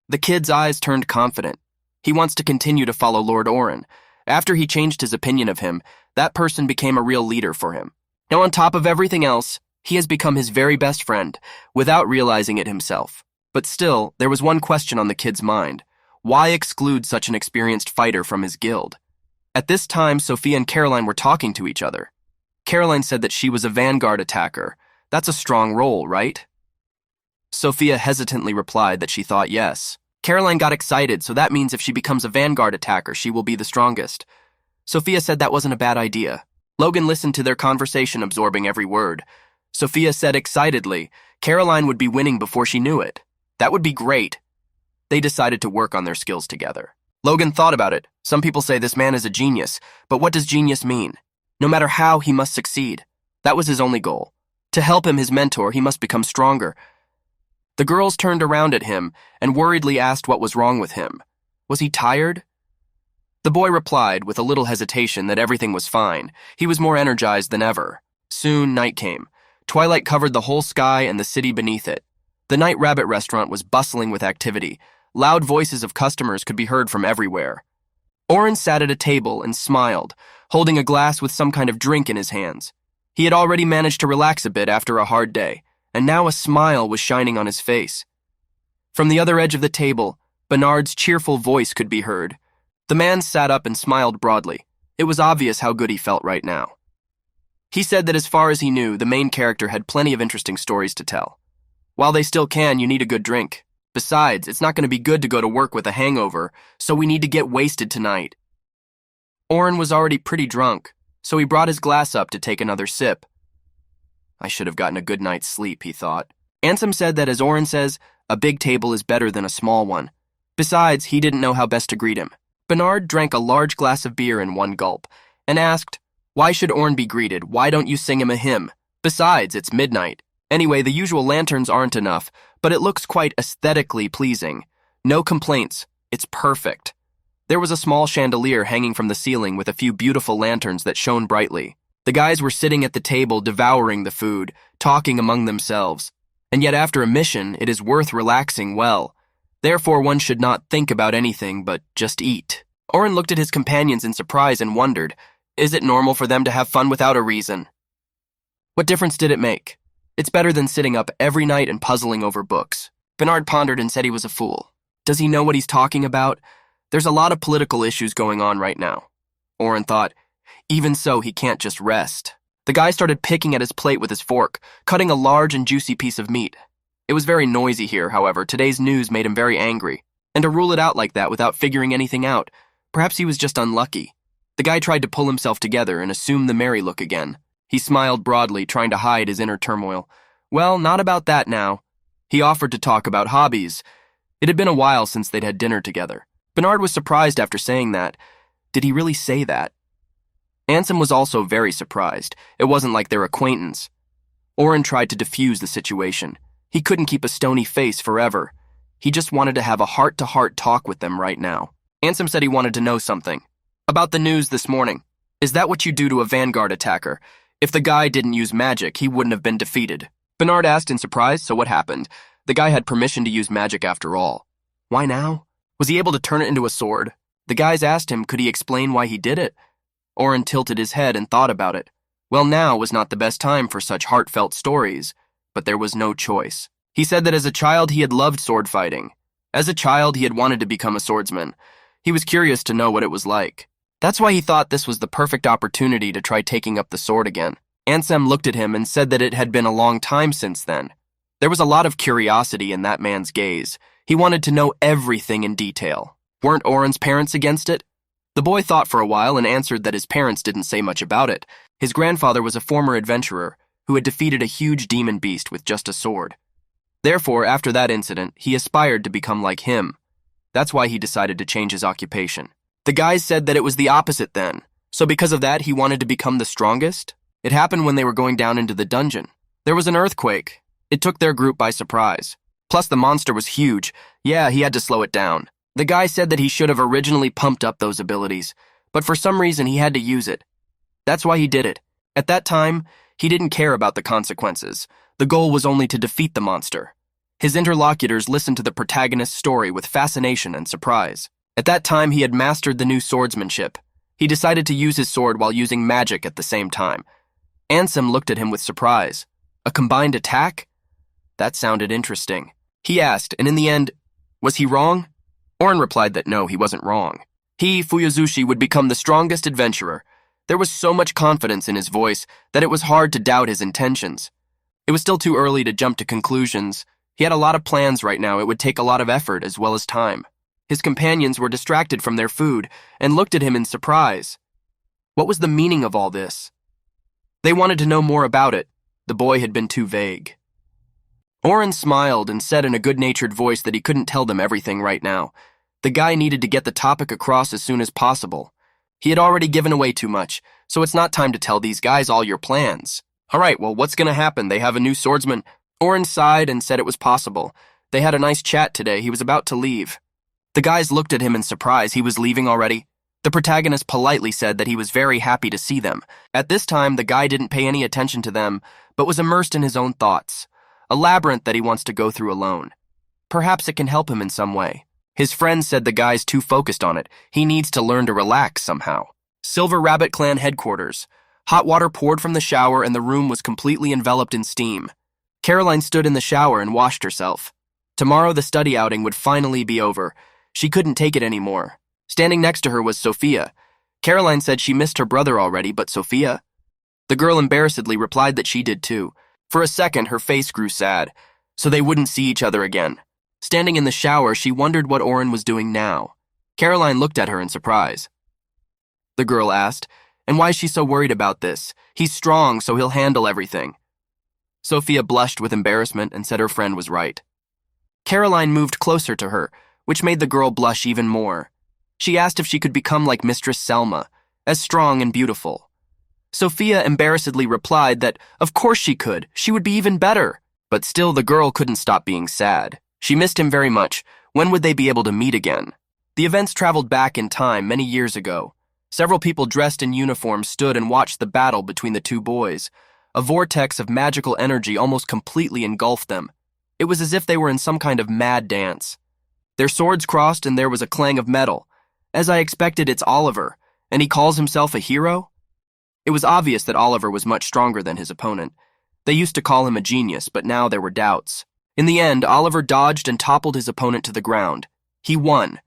The kid's eyes turned confident. He wants to continue to follow Lord Oren. After he changed his opinion of him, that person became a real leader for him. Now, on top of everything else, he has become his very best friend, without realizing it himself. But still, there was one question on the kid's mind. Why exclude such an experienced fighter from his guild? At this time, Sophia and Caroline were talking to each other. Caroline said that she was a vanguard attacker. That's a strong role, right? Sophia hesitantly replied that she thought yes. Caroline got excited, so that means if she becomes a vanguard attacker, she will be the strongest. Sophia said that wasn't a bad idea. Logan listened to their conversation, absorbing every word. Sophia said excitedly, Caroline would be winning before she knew it. That would be great. They decided to work on their skills together. Logan thought about it. Some people say this man is a genius, but what does genius mean? No matter how, he must succeed. That was his only goal. To help him, his mentor, he must become stronger. The girls turned around at him and worriedly asked what was wrong with him. Was he tired? The boy replied, with a little hesitation, that everything was fine. He was more energized than ever. Soon, night came. Twilight covered the whole sky and the city beneath it. The Night Rabbit restaurant was bustling with activity. Loud voices of customers could be heard from everywhere. Oren sat at a table and smiled, holding a glass with some kind of drink in his hands. He had already managed to relax a bit after a hard day, and now a smile was shining on his face. From the other edge of the table, Bernard's cheerful voice could be heard. The man sat up and smiled broadly. It was obvious how good he felt right now. He said that as far as he knew, the main character had plenty of interesting stories to tell. While they still can, you need a good drink. Besides, it's not going to be good to go to work with a hangover, so we need to get wasted tonight. Oren was already pretty drunk, so he brought his glass up to take another sip. I should have gotten a good night's sleep, he thought. Ansem said that, as Oren says, a big table is better than a small one. Besides, he didn't know how best to greet him. Bernard drank a large glass of beer in one gulp and asked, why should Oren be greeted? Why don't you sing him a hymn? Besides, it's midnight. Anyway, the usual lanterns aren't enough, but it looks quite aesthetically pleasing. No complaints. It's perfect. There was a small chandelier hanging from the ceiling with a few beautiful lanterns that shone brightly. The guys were sitting at the table devouring the food, talking among themselves. And yet after a mission, it is worth relaxing well. Therefore, one should not think about anything but just eat. Oren looked at his companions in surprise and wondered, is it normal for them to have fun without a reason? What difference did it make? It's better than sitting up every night and puzzling over books. Bernard pondered and said he was a fool. Does he know what he's talking about? There's a lot of political issues going on right now. Oren thought. Even so, he can't just rest. The guy started picking at his plate with his fork, cutting a large and juicy piece of meat. It was very noisy here, however. Today's news made him very angry. And to rule it out like that without figuring anything out, perhaps he was just unlucky. The guy tried to pull himself together and assume the merry look again. He smiled broadly, trying to hide his inner turmoil. Well, not about that now. He offered to talk about hobbies. It had been a while since they'd had dinner together. Bernard was surprised after saying that. Did he really say that? Ansem was also very surprised. It wasn't like their acquaintance. Oren tried to defuse the situation. He couldn't keep a stony face forever. He just wanted to have a heart-to-heart talk with them right now. Ansem said he wanted to know something. About the news this morning. Is that what you do to a vanguard attacker? If the guy didn't use magic, he wouldn't have been defeated. Bernard asked in surprise, so what happened? The guy had permission to use magic after all. Why now? Was he able to turn it into a sword? The guys asked him, could he explain why he did it? Oren tilted his head and thought about it. Well, now was not the best time for such heartfelt stories, but there was no choice. He said that as a child he had loved sword fighting. As a child he had wanted to become a swordsman. He was curious to know what it was like. That's why he thought this was the perfect opportunity to try taking up the sword again. Ansem looked at him and said that it had been a long time since then. There was a lot of curiosity in that man's gaze. He wanted to know everything in detail. Weren't Oren's parents against it? The boy thought for a while and answered that his parents didn't say much about it. His grandfather was a former adventurer who had defeated a huge demon beast with just a sword. Therefore, after that incident, he aspired to become like him. That's why he decided to change his occupation. The guys said that it was the opposite then. So because of that, he wanted to become the strongest? It happened when they were going down into the dungeon. There was an earthquake. It took their group by surprise. Plus, the monster was huge. Yeah, he had to slow it down. The guy said that he should have originally pumped up those abilities, but for some reason he had to use it. That's why he did it. At that time, he didn't care about the consequences. The goal was only to defeat the monster. His interlocutors listened to the protagonist's story with fascination and surprise. At that time, he had mastered the new swordsmanship. He decided to use his sword while using magic at the same time. Ansem looked at him with surprise. A combined attack? That sounded interesting. He asked, and in the end, was he wrong? Oren replied that no, he wasn't wrong. He, Fuyozushi, would become the strongest adventurer. There was so much confidence in his voice that it was hard to doubt his intentions. It was still too early to jump to conclusions. He had a lot of plans right now. It would take a lot of effort as well as time. His companions were distracted from their food and looked at him in surprise. What was the meaning of all this? They wanted to know more about it. The boy had been too vague. Oren smiled and said in a good-natured voice that he couldn't tell them everything right now. The guy needed to get the topic across as soon as possible. He had already given away too much, so it's not time to tell these guys all your plans. All right, well, what's going to happen? They have a new swordsman. Oren sighed and said it was possible. They had a nice chat today. He was about to leave. The guys looked at him in surprise. He was leaving already? The protagonist politely said that he was very happy to see them. At this time, the guy didn't pay any attention to them, but was immersed in his own thoughts. A labyrinth that he wants to go through alone. Perhaps it can help him in some way. His friends said the guy's too focused on it. He needs to learn to relax somehow. Silver Rabbit Clan headquarters. Hot water poured from the shower and the room was completely enveloped in steam. Caroline stood in the shower and washed herself. Tomorrow the study outing would finally be over. She couldn't take it anymore. Standing next to her was Sophia. Caroline said she missed her brother already, but Sophia? The girl embarrassedly replied that she did too. For a second, her face grew sad, so they wouldn't see each other again. Standing in the shower, she wondered what Oren was doing now. Caroline looked at her in surprise. The girl asked, and why is she so worried about this? He's strong, so he'll handle everything. Sophia blushed with embarrassment and said her friend was right. Caroline moved closer to her, which made the girl blush even more. She asked if she could become like Mistress Selma, as strong and beautiful. Sophia embarrassedly replied that, of course she could, she would be even better. But still, the girl couldn't stop being sad. She missed him very much. When would they be able to meet again? The events traveled back in time many years ago. Several people dressed in uniform stood and watched the battle between the two boys. A vortex of magical energy almost completely engulfed them. It was as if they were in some kind of mad dance. Their swords crossed and there was a clang of metal. As I expected, it's Oliver, and he calls himself a hero? It was obvious that Oliver was much stronger than his opponent. They used to call him a genius, but now there were doubts. In the end, Oliver dodged and toppled his opponent to the ground. He won.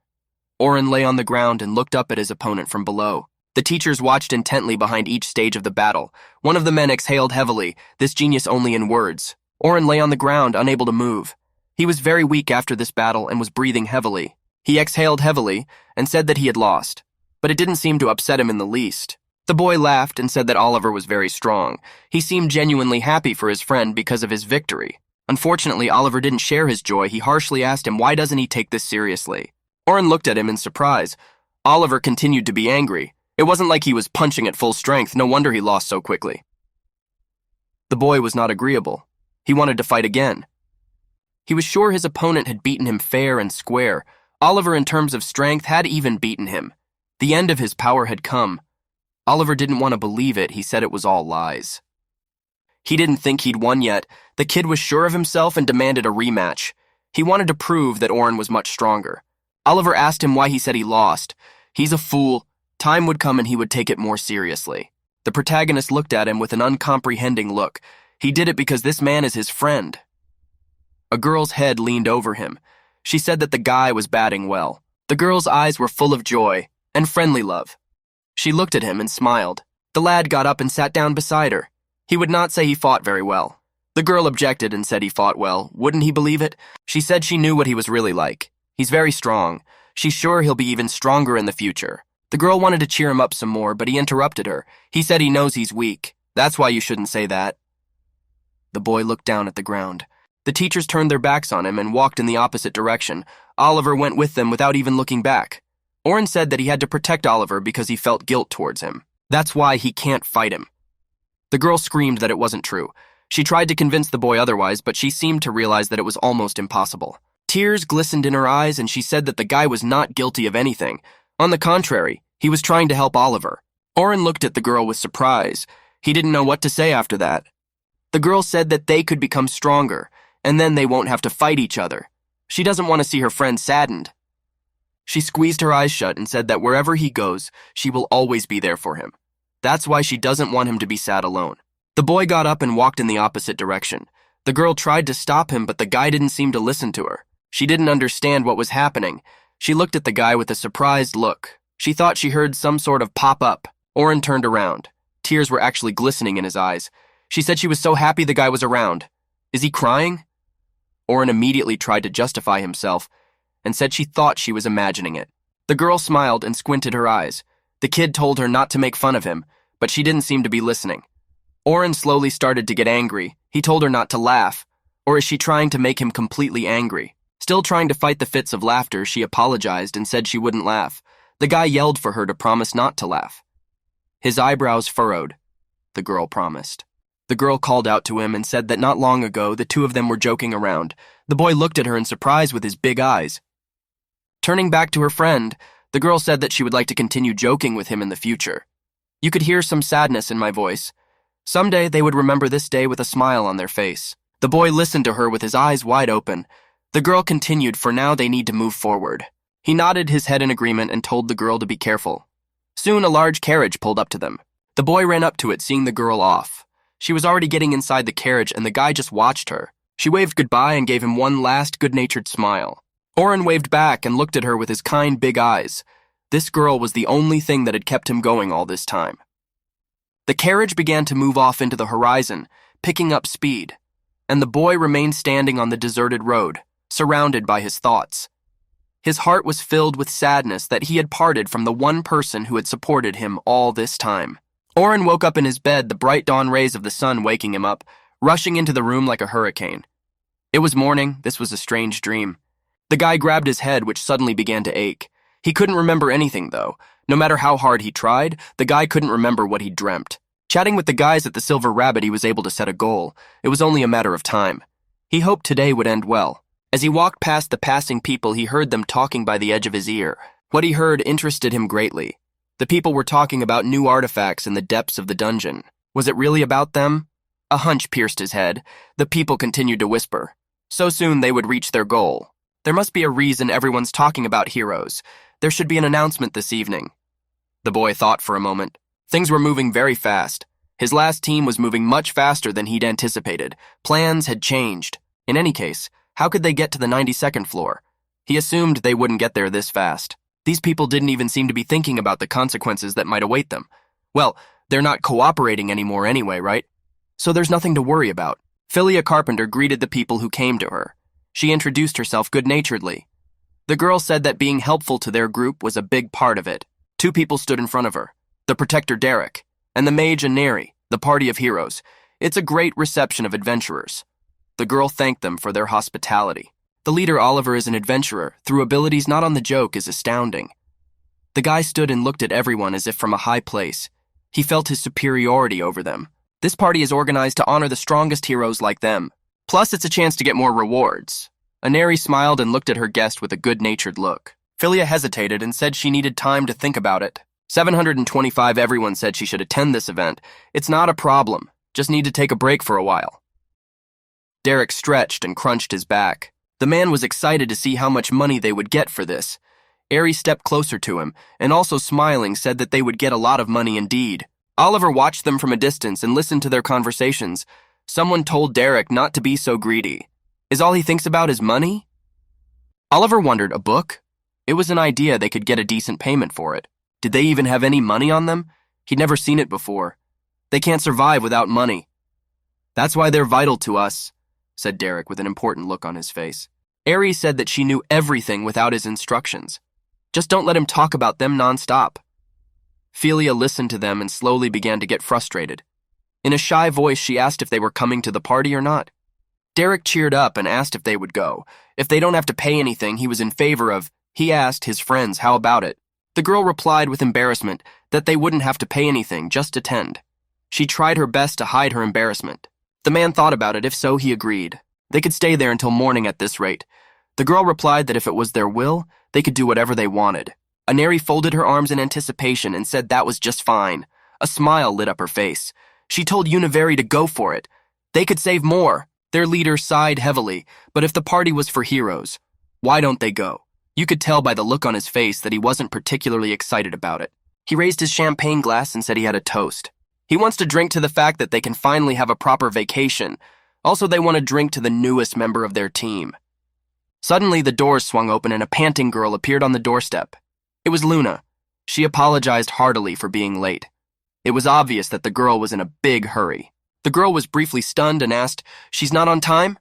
Oren lay on the ground and looked up at his opponent from below. The teachers watched intently behind each stage of the battle. One of the men exhaled heavily, this genius only in words. Oren lay on the ground, unable to move. He was very weak after this battle and was breathing heavily. He exhaled heavily and said that he had lost, but it didn't seem to upset him in the least. The boy laughed and said that Oliver was very strong. He seemed genuinely happy for his friend because of his victory. Unfortunately, Oliver didn't share his joy. He harshly asked him, why doesn't he take this seriously? Oren looked at him in surprise. Oliver continued to be angry. It wasn't like he was punching at full strength. No wonder he lost so quickly. The boy was not agreeable. He wanted to fight again. He was sure his opponent had beaten him fair and square. Oliver, in terms of strength, had even beaten him. The end of his power had come. Oliver didn't want to believe it. He said it was all lies. He didn't think he'd won yet. The kid was sure of himself and demanded a rematch. He wanted to prove that Oren was much stronger. Oliver asked him why he said he lost. He's a fool. Time would come and he would take it more seriously. The protagonist looked at him with an uncomprehending look. He did it because this man is his friend. A girl's head leaned over him. She said that the guy was batting well. The girl's eyes were full of joy and friendly love. She looked at him and smiled. The lad got up and sat down beside her. He would not say he fought very well. The girl objected and said he fought well. Wouldn't he believe it? She said she knew what he was really like. He's very strong. She's sure he'll be even stronger in the future. The girl wanted to cheer him up some more, but he interrupted her. He said he knows he's weak. That's why you shouldn't say that. The boy looked down at the ground. The teachers turned their backs on him and walked in the opposite direction. Oliver went with them without even looking back. Oren said that he had to protect Oliver because he felt guilt towards him. That's why he can't fight him. The girl screamed that it wasn't true. She tried to convince the boy otherwise, but she seemed to realize that it was almost impossible. Tears glistened in her eyes, and she said that the guy was not guilty of anything. On the contrary, he was trying to help Oliver. Oren looked at the girl with surprise. He didn't know what to say after that. The girl said that they could become stronger, and then they won't have to fight each other. She doesn't want to see her friend saddened. She squeezed her eyes shut and said that wherever he goes, she will always be there for him. That's why she doesn't want him to be sad alone. The boy got up and walked in the opposite direction. The girl tried to stop him, but the guy didn't seem to listen to her. She didn't understand what was happening. She looked at the guy with a surprised look. She thought she heard some sort of pop-up. Oren turned around. Tears were actually glistening in his eyes. She said she was so happy the guy was around. Is he crying? Oren immediately tried to justify himself and said she thought she was imagining it. The girl smiled and squinted her eyes. The kid told her not to make fun of him, but she didn't seem to be listening. Oren slowly started to get angry. He told her not to laugh. Or is she trying to make him completely angry? Still trying to fight the fits of laughter, she apologized and said she wouldn't laugh. The guy yelled for her to promise not to laugh. His eyebrows furrowed. The girl promised. The girl called out to him and said that not long ago the two of them were joking around. The boy looked at her in surprise with his big eyes. Turning back to her friend, the girl said that she would like to continue joking with him in the future. You could hear some sadness in my voice. Someday they would remember this day with a smile on their face. The boy listened to her with his eyes wide open. The girl continued, for now they need to move forward. He nodded his head in agreement and told the girl to be careful. Soon a large carriage pulled up to them. The boy ran up to it, seeing the girl off. She was already getting inside the carriage and the guy just watched her. She waved goodbye and gave him one last good-natured smile. Oren waved back and looked at her with his kind big eyes. This girl was the only thing that had kept him going all this time. The carriage began to move off into the horizon, picking up speed, and the boy remained standing on the deserted road, surrounded by his thoughts. His heart was filled with sadness that he had parted from the one person who had supported him all this time. Oren woke up in his bed, the bright dawn rays of the sun waking him up, rushing into the room like a hurricane. It was morning. This was a strange dream. The guy grabbed his head, which suddenly began to ache. He couldn't remember anything, though. No matter how hard he tried, the guy couldn't remember what he'd dreamt. Chatting with the guys at the Silver Rabbit, he was able to set a goal. It was only a matter of time. He hoped today would end well. As he walked past the passing people, he heard them talking by the edge of his ear. What he heard interested him greatly. The people were talking about new artifacts in the depths of the dungeon. Was it really about them? A hunch pierced his head. The people continued to whisper. So soon they would reach their goal. There must be a reason everyone's talking about heroes. There should be an announcement this evening. The boy thought for a moment. Things were moving very fast. His last team was moving much faster than he'd anticipated. Plans had changed. In any case, how could they get to the 92nd floor? He assumed they wouldn't get there this fast. These people didn't even seem to be thinking about the consequences that might await them. Well, they're not cooperating anymore anyway, right? So there's nothing to worry about. Philia Carpenter greeted the people who came to her. She introduced herself good-naturedly. The girl said that being helpful to their group was a big part of it. Two people stood in front of her, the protector Derek, and the mage Neri, the party of heroes. It's a great reception of adventurers. The girl thanked them for their hospitality. The leader, Oliver, is an adventurer, through abilities not on the joke, is astounding. The guy stood and looked at everyone as if from a high place. He felt his superiority over them. This party is organized to honor the strongest heroes like them. Plus, it's a chance to get more rewards. Aneri smiled and looked at her guest with a good-natured look. Philia hesitated and said she needed time to think about it. 725 everyone said she should attend this event. It's not a problem. Just need to take a break for a while. Derek stretched and crunched his back. The man was excited to see how much money they would get for this. Ari stepped closer to him, and also smiling said that they would get a lot of money indeed. Oliver watched them from a distance and listened to their conversations. Someone told Derek not to be so greedy. Is all he thinks about is money? Oliver wondered, a book? It was an idea they could get a decent payment for it. Did they even have any money on them? He'd never seen it before. They can't survive without money. That's why they're vital to us, said Derek with an important look on his face. Ari said that she knew everything without his instructions. Just don't let him talk about them nonstop. Philia listened to them and slowly began to get frustrated. In a shy voice, she asked if they were coming to the party or not. Derek cheered up and asked if they would go. If they don't have to pay anything, he was in favor of. He asked his friends how about it. The girl replied with embarrassment that they wouldn't have to pay anything, just attend. She tried her best to hide her embarrassment. The man thought about it. If so, he agreed. They could stay there until morning at this rate. The girl replied that if it was their will, they could do whatever they wanted. Aneri folded her arms in anticipation and said that was just fine. A smile lit up her face. She told Univari to go for it. They could save more. Their leader sighed heavily, but if the party was for heroes, why don't they go? You could tell by the look on his face that he wasn't particularly excited about it. He raised his champagne glass and said he had a toast. He wants to drink to the fact that they can finally have a proper vacation. Also, they want to drink to the newest member of their team. Suddenly, the doors swung open and a panting girl appeared on the doorstep. It was Luna. She apologized heartily for being late. It was obvious that the girl was in a big hurry. The girl was briefly stunned and asked, "She's not on time?"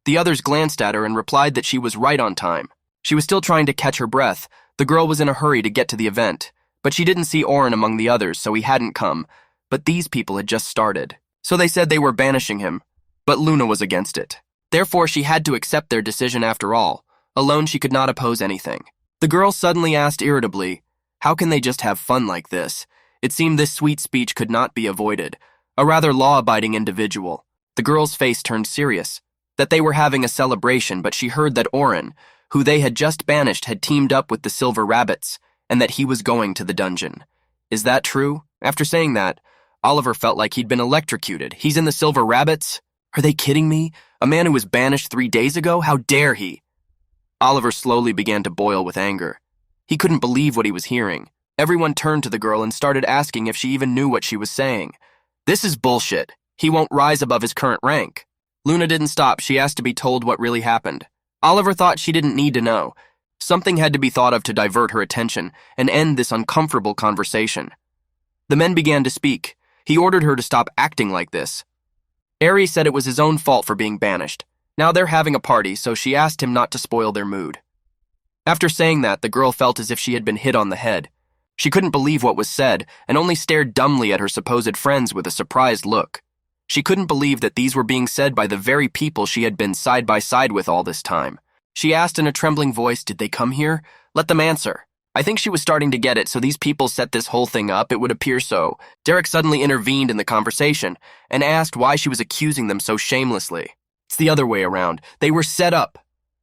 The others glanced at her and replied that she was right on time. She was still trying to catch her breath. The girl was in a hurry to get to the event, but she didn't see Oren among the others, so he hadn't come. But these people had just started. So they said they were banishing him, but Luna was against it. Therefore, she had to accept their decision after all. Alone, she could not oppose anything. The girl suddenly asked irritably, how can they just have fun like this? It seemed this sweet speech could not be avoided. A rather law-abiding individual. The girl's face turned serious. That they were having a celebration, but she heard that Oren, who they had just banished, had teamed up with the Silver Rabbits, and that he was going to the dungeon. Is that true? After saying that, Oliver felt like he'd been electrocuted. He's in the Silver Rabbits? Are they kidding me? A man who was banished 3 days ago? How dare he? Oliver slowly began to boil with anger. He couldn't believe what he was hearing. Everyone turned to the girl and started asking if she even knew what she was saying. This is bullshit. He won't rise above his current rank. Luna didn't stop. She asked to be told what really happened. Oliver thought she didn't need to know. Something had to be thought of to divert her attention and end this uncomfortable conversation. The men began to speak. He ordered her to stop acting like this. Ari said it was his own fault for being banished. Now they're having a party, so she asked him not to spoil their mood. After saying that, the girl felt as if she had been hit on the head. She couldn't believe what was said and only stared dumbly at her supposed friends with a surprised look. She couldn't believe that these were being said by the very people she had been side by side with all this time. She asked in a trembling voice, did they come here? Let them answer. I think she was starting to get it, so these people set this whole thing up. It would appear so. Derek suddenly intervened in the conversation and asked why she was accusing them so shamelessly. It's the other way around. They were set up.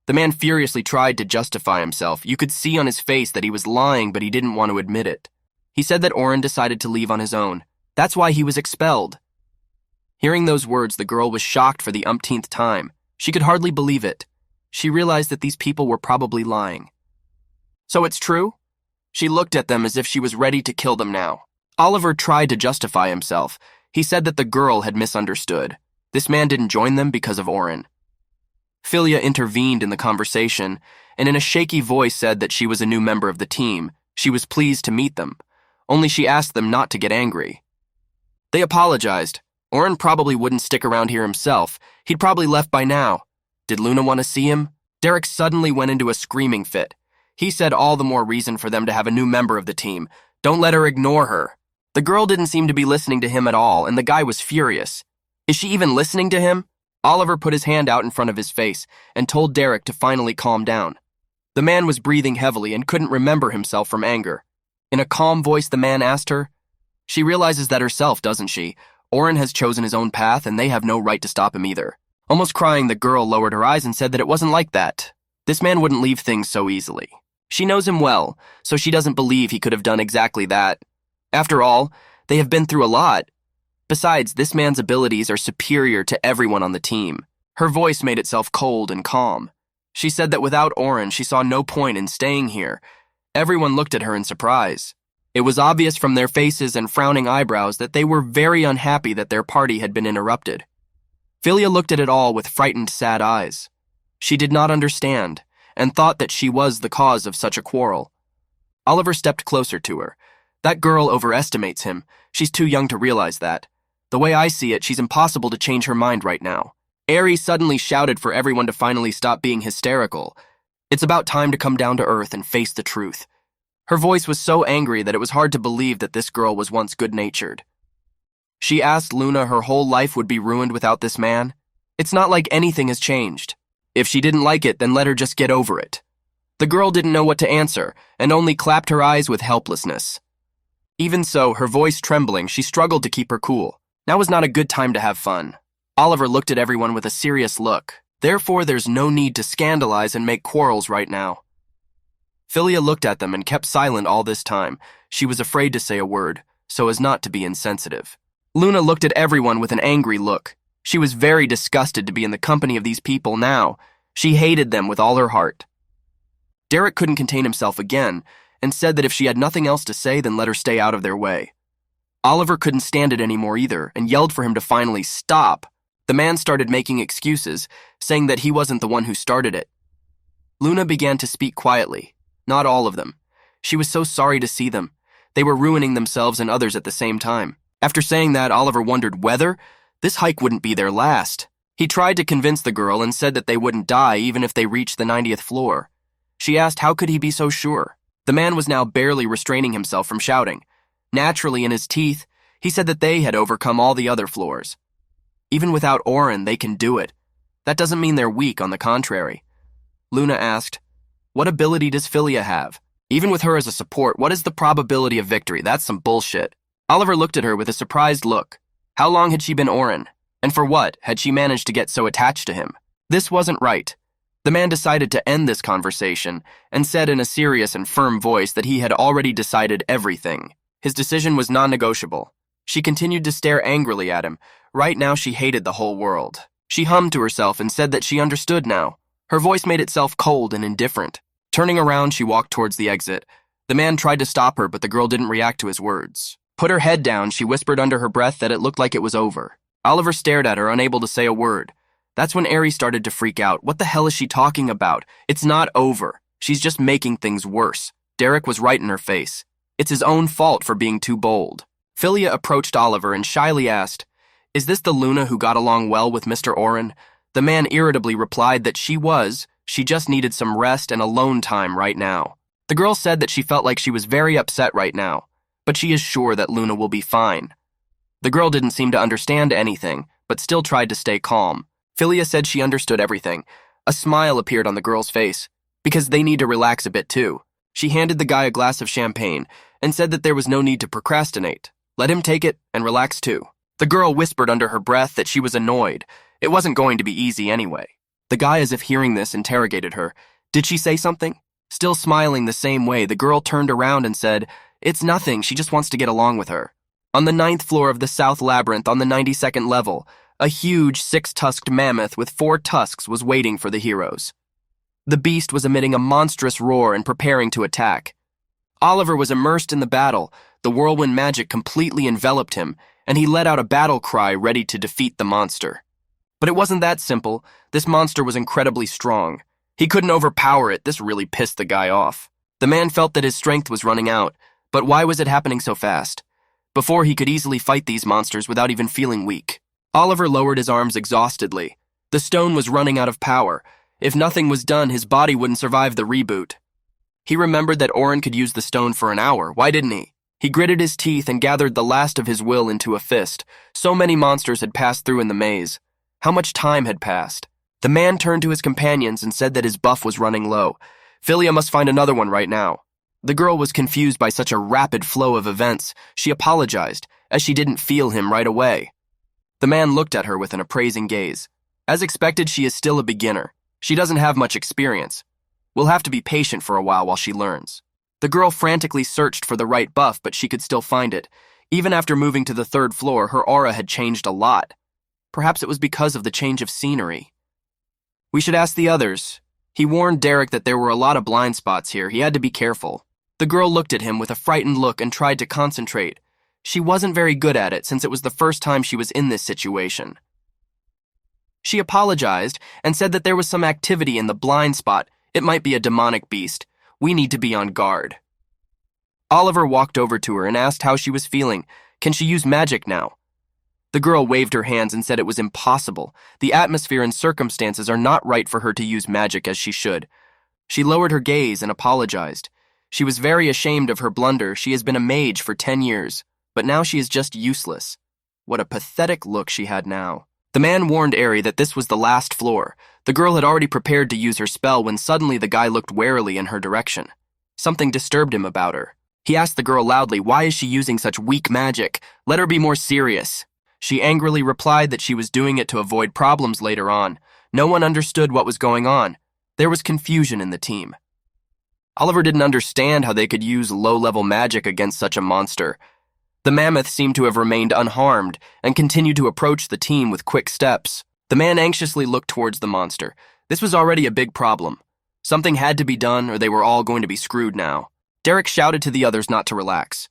The man furiously tried to justify himself. You could see on his face that he was lying, but he didn't want to admit it. He said that Oren decided to leave on his own. That's why he was expelled. Hearing those words, the girl was shocked for the umpteenth time. She could hardly believe it. She realized that these people were probably lying. So it's true? She looked at them as if she was ready to kill them now. Oliver tried to justify himself. He said that the girl had misunderstood. This man didn't join them because of Oren. Philia intervened in the conversation, and in a shaky voice said that she was a new member of the team. She was pleased to meet them, only she asked them not to get angry. They apologized. Oren probably wouldn't stick around here himself. He'd probably left by now. Did Luna want to see him? Derek suddenly went into a screaming fit. He said all the more reason for them to have a new member of the team. Don't let her ignore her. The girl didn't seem to be listening to him at all, and the guy was furious. Is she even listening to him? Oliver put his hand out in front of his face and told Derek to finally calm down. The man was breathing heavily and couldn't remember himself from anger. In a calm voice, the man asked her, "She realizes that herself, doesn't she? Oren has chosen his own path, and they have no right to stop him either." Almost crying, the girl lowered her eyes and said that it wasn't like that. This man wouldn't leave things so easily. She knows him well, so she doesn't believe he could have done exactly that. After all, they have been through a lot. Besides, this man's abilities are superior to everyone on the team. Her voice made itself cold and calm. She said that without Oren, she saw no point in staying here. Everyone looked at her in surprise. It was obvious from their faces and frowning eyebrows that they were very unhappy that their party had been interrupted. Philia looked at it all with frightened, sad eyes. She did not understand, and thought that she was the cause of such a quarrel. Oliver stepped closer to her. That girl overestimates him. She's too young to realize that. The way I see it, she's impossible to change her mind right now. Aerie suddenly shouted for everyone to finally stop being hysterical. It's about time to come down to earth and face the truth. Her voice was so angry that it was hard to believe that this girl was once good-natured. She asked Luna her whole life would be ruined without this man. It's not like anything has changed. If she didn't like it, then let her just get over it. The girl didn't know what to answer, and only clapped her eyes with helplessness. Even so, her voice trembling, she struggled to keep her cool. Now was not a good time to have fun. Oliver looked at everyone with a serious look. Therefore, there's no need to scandalize and make quarrels right now. Philia looked at them and kept silent all this time. She was afraid to say a word, so as not to be insensitive. Luna looked at everyone with an angry look. She was very disgusted to be in the company of these people now. She hated them with all her heart. Derek couldn't contain himself again, and said that if she had nothing else to say, then let her stay out of their way. Oliver couldn't stand it anymore either, and yelled for him to finally stop. The man started making excuses, saying that he wasn't the one who started it. Luna began to speak quietly. Not all of them. She was so sorry to see them. They were ruining themselves and others at the same time. After saying that, Oliver wondered whether this hike wouldn't be their last. He tried to convince the girl and said that they wouldn't die even if they reached the 90th floor. She asked how could he be so sure. The man was now barely restraining himself from shouting. Naturally, in his teeth, he said that they had overcome all the other floors. Even without Oren, they can do it. That doesn't mean they're weak, on the contrary. Luna asked, "What ability does Philia have? Even with her as a support, what is the probability of victory? That's some bullshit." Oliver looked at her with a surprised look. How long had she been Oren? And for what had she managed to get so attached to him? This wasn't right. The man decided to end this conversation and said in a serious and firm voice that he had already decided everything. His decision was non-negotiable. She continued to stare angrily at him. Right now she hated the whole world. She hummed to herself and said that she understood now. Her voice made itself cold and indifferent. Turning around, she walked towards the exit. The man tried to stop her, but the girl didn't react to his words. Put her head down, she whispered under her breath that it looked like it was over. Oliver stared at her, unable to say a word. That's when Aerie started to freak out. What the hell is she talking about? It's not over. She's just making things worse. Derek was right in her face. It's his own fault for being too bold. Philia approached Oliver and shyly asked, "Is this the Luna who got along well with Mr. Oren?" The man irritably replied that she was. She just needed some rest and alone time right now. The girl said that she felt like she was very upset right now, but she is sure that Luna will be fine. The girl didn't seem to understand anything, but still tried to stay calm. Philia said she understood everything. A smile appeared on the girl's face, because they need to relax a bit too. She handed the guy a glass of champagne and said that there was no need to procrastinate. Let him take it and relax too. The girl whispered under her breath that she was annoyed. It wasn't going to be easy anyway. The guy, as if hearing this, interrogated her. Did she say something? Still smiling the same way, the girl turned around and said, "It's nothing, she just wants to get along with her." On the 9th floor of the South Labyrinth on the 92nd level, a huge 6-tusked mammoth with 4 tusks was waiting for the heroes. The beast was emitting a monstrous roar and preparing to attack. Oliver was immersed in the battle. The whirlwind magic completely enveloped him, and he let out a battle cry ready to defeat the monster. But it wasn't that simple. This monster was incredibly strong. He couldn't overpower it. This really pissed the guy off. The man felt that his strength was running out, but why was it happening so fast? Before, he could easily fight these monsters without even feeling weak. Oliver lowered his arms exhaustedly. The stone was running out of power. If nothing was done, his body wouldn't survive the reboot. He remembered that Oren could use the stone for an hour. Why didn't he? He gritted his teeth and gathered the last of his will into a fist. So many monsters had passed through in the maze. How much time had passed? The man turned to his companions and said that his buff was running low. Philia must find another one right now. The girl was confused by such a rapid flow of events. She apologized, as she didn't feel him right away. The man looked at her with an appraising gaze. As expected, she is still a beginner. She doesn't have much experience. We'll have to be patient for a while she learns. The girl frantically searched for the right buff, but she could still find it. Even after moving to the 3rd floor, her aura had changed a lot. Perhaps it was because of the change of scenery. We should ask the others. He warned Derek that there were a lot of blind spots here. He had to be careful. The girl looked at him with a frightened look and tried to concentrate. She wasn't very good at it since it was the first time she was in this situation. She apologized and said that there was some activity in the blind spot. It might be a demonic beast. We need to be on guard. Oliver walked over to her and asked how she was feeling. Can she use magic now? The girl waved her hands and said it was impossible. The atmosphere and circumstances are not right for her to use magic as she should. She lowered her gaze and apologized. She was very ashamed of her blunder. She has been a mage for 10 years, but now she is just useless. What a pathetic look she had now. The man warned Ari that this was the last floor. The girl had already prepared to use her spell when suddenly the guy looked warily in her direction. Something disturbed him about her. He asked the girl loudly, why is she using such weak magic? Let her be more serious. She angrily replied that she was doing it to avoid problems later on. No one understood what was going on. There was confusion in the team. Oliver didn't understand how they could use low-level magic against such a monster. The mammoth seemed to have remained unharmed and continued to approach the team with quick steps. The man anxiously looked towards the monster. This was already a big problem. Something had to be done or they were all going to be screwed now. Derek shouted to the others not to relax.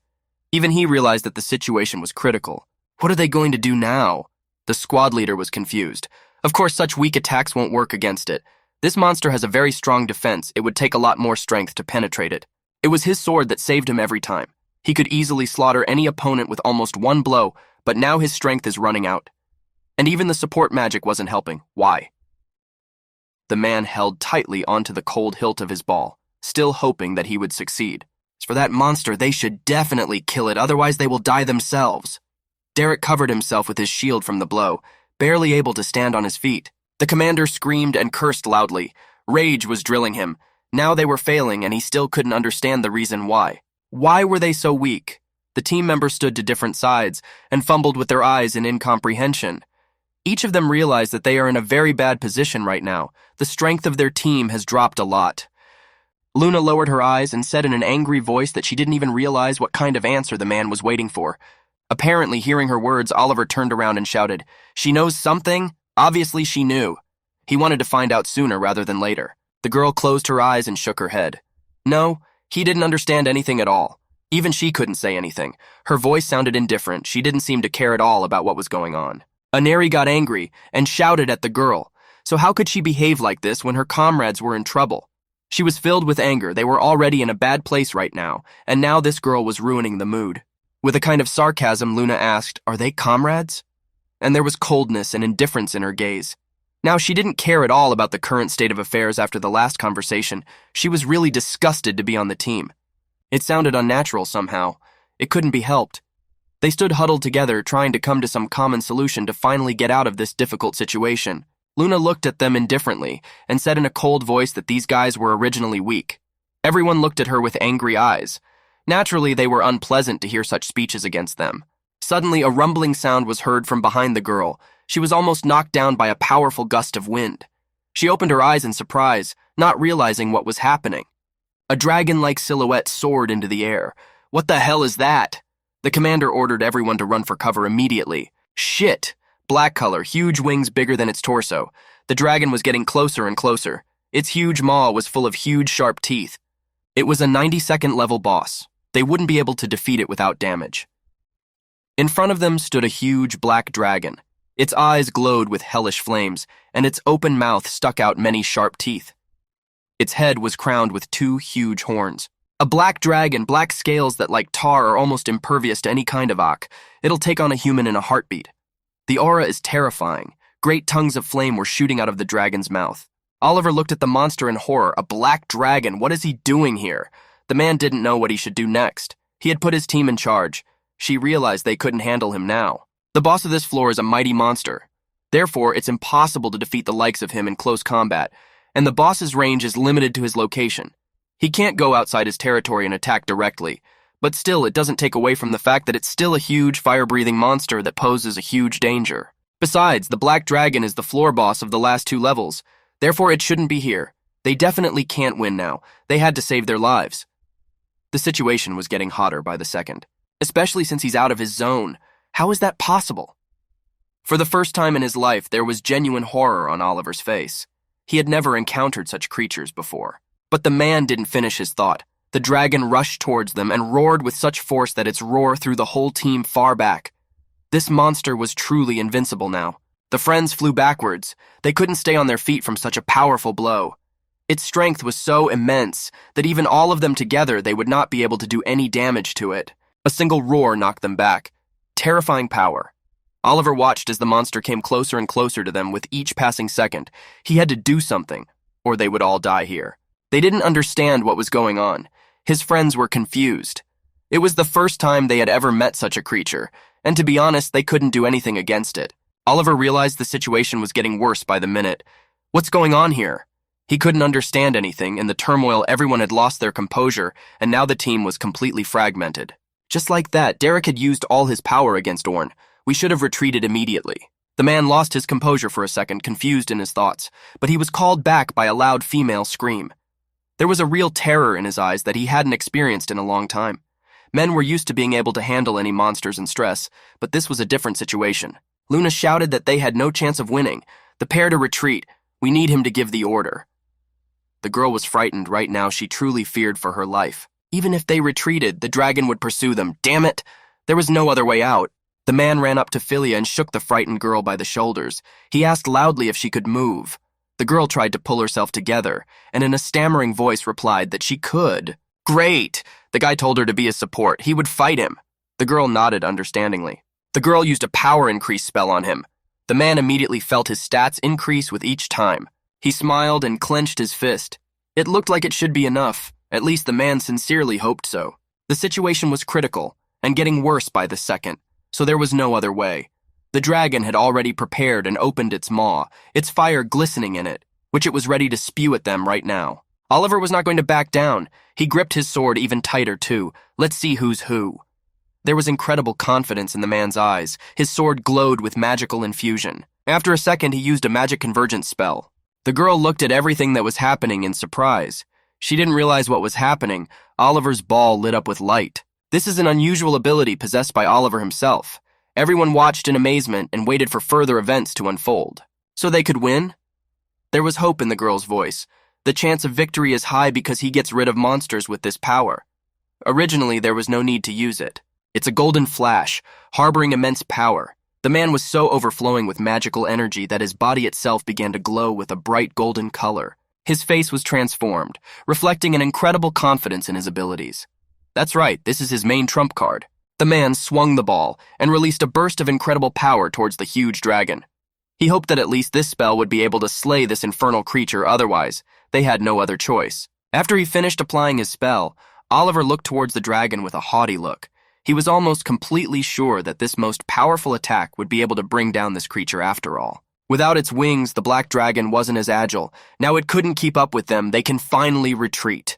Even he realized that the situation was critical. What are they going to do now? The squad leader was confused. Of course, such weak attacks won't work against it. This monster has a very strong defense. It would take a lot more strength to penetrate it. It was his sword that saved him every time. He could easily slaughter any opponent with almost one blow, but now his strength is running out. And even the support magic wasn't helping. Why? The man held tightly onto the cold hilt of his ball, still hoping that he would succeed. As for that monster, they should definitely kill it, otherwise they will die themselves. Derek covered himself with his shield from the blow, barely able to stand on his feet. The commander screamed and cursed loudly. Rage was drilling him. Now they were failing, and he still couldn't understand the reason why. Why were they so weak? The team members stood to different sides and fumbled with their eyes in incomprehension. Each of them realized that they are in a very bad position right now. The strength of their team has dropped a lot. Luna lowered her eyes and said in an angry voice that she didn't even realize what kind of answer the man was waiting for. Apparently, hearing her words, Oliver turned around and shouted, "She knows something? Obviously she knew." He wanted to find out sooner rather than later. The girl closed her eyes and shook her head. No, he didn't understand anything at all. Even she couldn't say anything. Her voice sounded indifferent. She didn't seem to care at all about what was going on. Aneri got angry and shouted at the girl. So how could she behave like this when her comrades were in trouble? She was filled with anger. They were already in a bad place right now, and now this girl was ruining the mood. With a kind of sarcasm, Luna asked, "Are they comrades?" And there was coldness and indifference in her gaze. Now, she didn't care at all about the current state of affairs after the last conversation. She was really disgusted to be on the team. It sounded unnatural somehow. It couldn't be helped. They stood huddled together, trying to come to some common solution to finally get out of this difficult situation. Luna looked at them indifferently and said in a cold voice that these guys were originally weak. Everyone looked at her with angry eyes. Naturally, they were unpleasant to hear such speeches against them. Suddenly, a rumbling sound was heard from behind the girl. She was almost knocked down by a powerful gust of wind. She opened her eyes in surprise, not realizing what was happening. A dragon-like silhouette soared into the air. What the hell is that? The commander ordered everyone to run for cover immediately. Shit! Black color, huge wings bigger than its torso. The dragon was getting closer and closer. Its huge maw was full of huge, sharp teeth. It was a 92nd level boss. They wouldn't be able to defeat it without damage. In front of them stood a huge black dragon. Its eyes glowed with hellish flames, and its open mouth stuck out many sharp teeth. Its head was crowned with 2 huge horns. A black dragon, black scales that like tar are almost impervious to any kind of ache. It'll take on a human in a heartbeat. The aura is terrifying. Great tongues of flame were shooting out of the dragon's mouth. Oliver looked at the monster in horror. A black dragon, what is he doing here? The man didn't know what he should do next. He had put his team in charge. She realized they couldn't handle him now. The boss of this floor is a mighty monster. Therefore, it's impossible to defeat the likes of him in close combat, and the boss's range is limited to his location. He can't go outside his territory and attack directly, but still it doesn't take away from the fact that it's still a huge fire-breathing monster that poses a huge danger. Besides, the black dragon is the floor boss of the last 2 levels, therefore it shouldn't be here. They definitely can't win now. They had to save their lives. The situation was getting hotter by the second, especially since he's out of his zone. How is that possible? For the first time in his life, there was genuine horror on Oliver's face. He had never encountered such creatures before. But the man didn't finish his thought. The dragon rushed towards them and roared with such force that its roar threw the whole team far back. This monster was truly invincible now. The friends flew backwards. They couldn't stay on their feet from such a powerful blow. Its strength was so immense that even all of them together, they would not be able to do any damage to it. A single roar knocked them back. Terrifying power. Oliver watched as the monster came closer and closer to them with each passing second. He had to do something, or they would all die here. They didn't understand what was going on. His friends were confused. It was the first time they had ever met such a creature, and to be honest, they couldn't do anything against it. Oliver realized the situation was getting worse by the minute. What's going on here? He couldn't understand anything. In the turmoil, everyone had lost their composure, and now the team was completely fragmented. Just like that, Derek had used all his power against Orn. We should have retreated immediately. The man lost his composure for a second, confused in his thoughts, but he was called back by a loud female scream. There was a real terror in his eyes that he hadn't experienced in a long time. Men were used to being able to handle any monsters in stress, but this was a different situation. Luna shouted that they had no chance of winning. The pair to retreat. We need him to give the order. The girl was frightened right now. She truly feared for her life. Even if they retreated, the dragon would pursue them. Damn it! There was no other way out. The man ran up to Philia and shook the frightened girl by the shoulders. He asked loudly if she could move. The girl tried to pull herself together, and in a stammering voice replied that she could. Great! The guy told her to be his support. He would fight him. The girl nodded understandingly. The girl used a power increase spell on him. The man immediately felt his stats increase with each time. He smiled and clenched his fist. It looked like it should be enough. At least the man sincerely hoped so. The situation was critical, and getting worse by the second, so there was no other way. The dragon had already prepared and opened its maw, its fire glistening in it, which it was ready to spew at them right now. Oliver was not going to back down. He gripped his sword even tighter, too. Let's see who's who. There was incredible confidence in the man's eyes. His sword glowed with magical infusion. After a second, he used a magic convergence spell. The girl looked at everything that was happening in surprise. She didn't realize what was happening. Oliver's ball lit up with light. This is an unusual ability possessed by Oliver himself. Everyone watched in amazement and waited for further events to unfold. So they could win? There was hope in the girl's voice. The chance of victory is high because he gets rid of monsters with this power. Originally, there was no need to use it. It's a golden flash, harboring immense power. The man was so overflowing with magical energy that his body itself began to glow with a bright golden color. His face was transformed, reflecting an incredible confidence in his abilities. That's right, this is his main trump card. The man swung the ball and released a burst of incredible power towards the huge dragon. He hoped that at least this spell would be able to slay this infernal creature, otherwise, they had no other choice. After he finished applying his spell, Oliver looked towards the dragon with a haughty look. He was almost completely sure that this most powerful attack would be able to bring down this creature after all. Without its wings, the black dragon wasn't as agile. Now it couldn't keep up with them. They can finally retreat.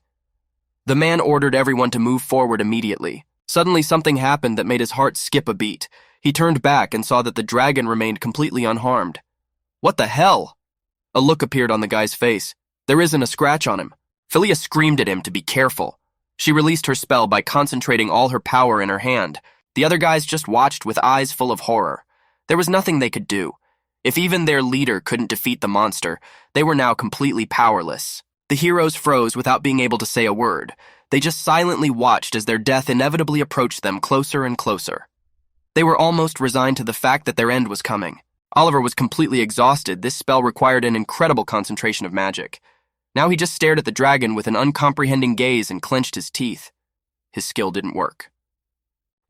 The man ordered everyone to move forward immediately. Suddenly something happened that made his heart skip a beat. He turned back and saw that the dragon remained completely unharmed. What the hell? A look appeared on the guy's face. There isn't a scratch on him. Philia screamed at him to be careful. She released her spell by concentrating all her power in her hand. The other guys just watched with eyes full of horror. There was nothing they could do. If even their leader couldn't defeat the monster, they were now completely powerless. The heroes froze without being able to say a word. They just silently watched as their death inevitably approached them closer and closer. They were almost resigned to the fact that their end was coming. Oliver was completely exhausted. This spell required an incredible concentration of magic. Now he just stared at the dragon with an uncomprehending gaze and clenched his teeth. His skill didn't work.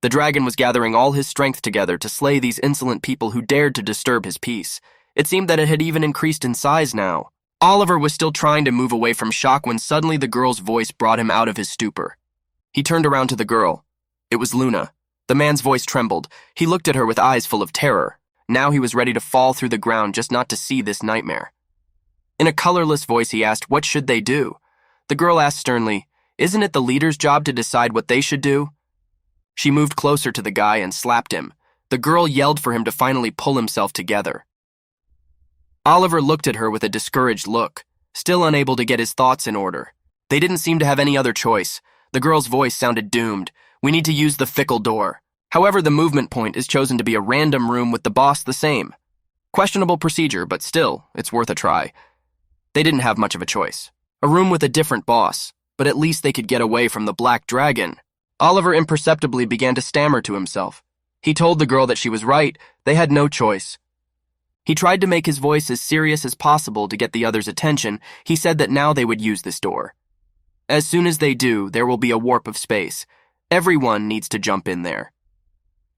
The dragon was gathering all his strength together to slay these insolent people who dared to disturb his peace. It seemed that it had even increased in size now. Oliver was still trying to move away from shock when suddenly the girl's voice brought him out of his stupor. He turned around to the girl. It was Luna. The man's voice trembled. He looked at her with eyes full of terror. Now he was ready to fall through the ground just not to see this nightmare. In a colorless voice, he asked, "What should they do?" The girl asked sternly, "Isn't it the leader's job to decide what they should do?" She moved closer to the guy and slapped him. The girl yelled for him to finally pull himself together. Oliver looked at her with a discouraged look, still unable to get his thoughts in order. They didn't seem to have any other choice. The girl's voice sounded doomed. "We need to use the fickle door." However, the movement point is chosen to be a random room with the boss the same. Questionable procedure, but still, it's worth a try. They didn't have much of a choice. A room with a different boss, but at least they could get away from the black dragon. Oliver imperceptibly began to stammer to himself. He told the girl that she was right. They had no choice. He tried to make his voice as serious as possible to get the others' attention. He said that now they would use this door. As soon as they do, there will be a warp of space. Everyone needs to jump in there.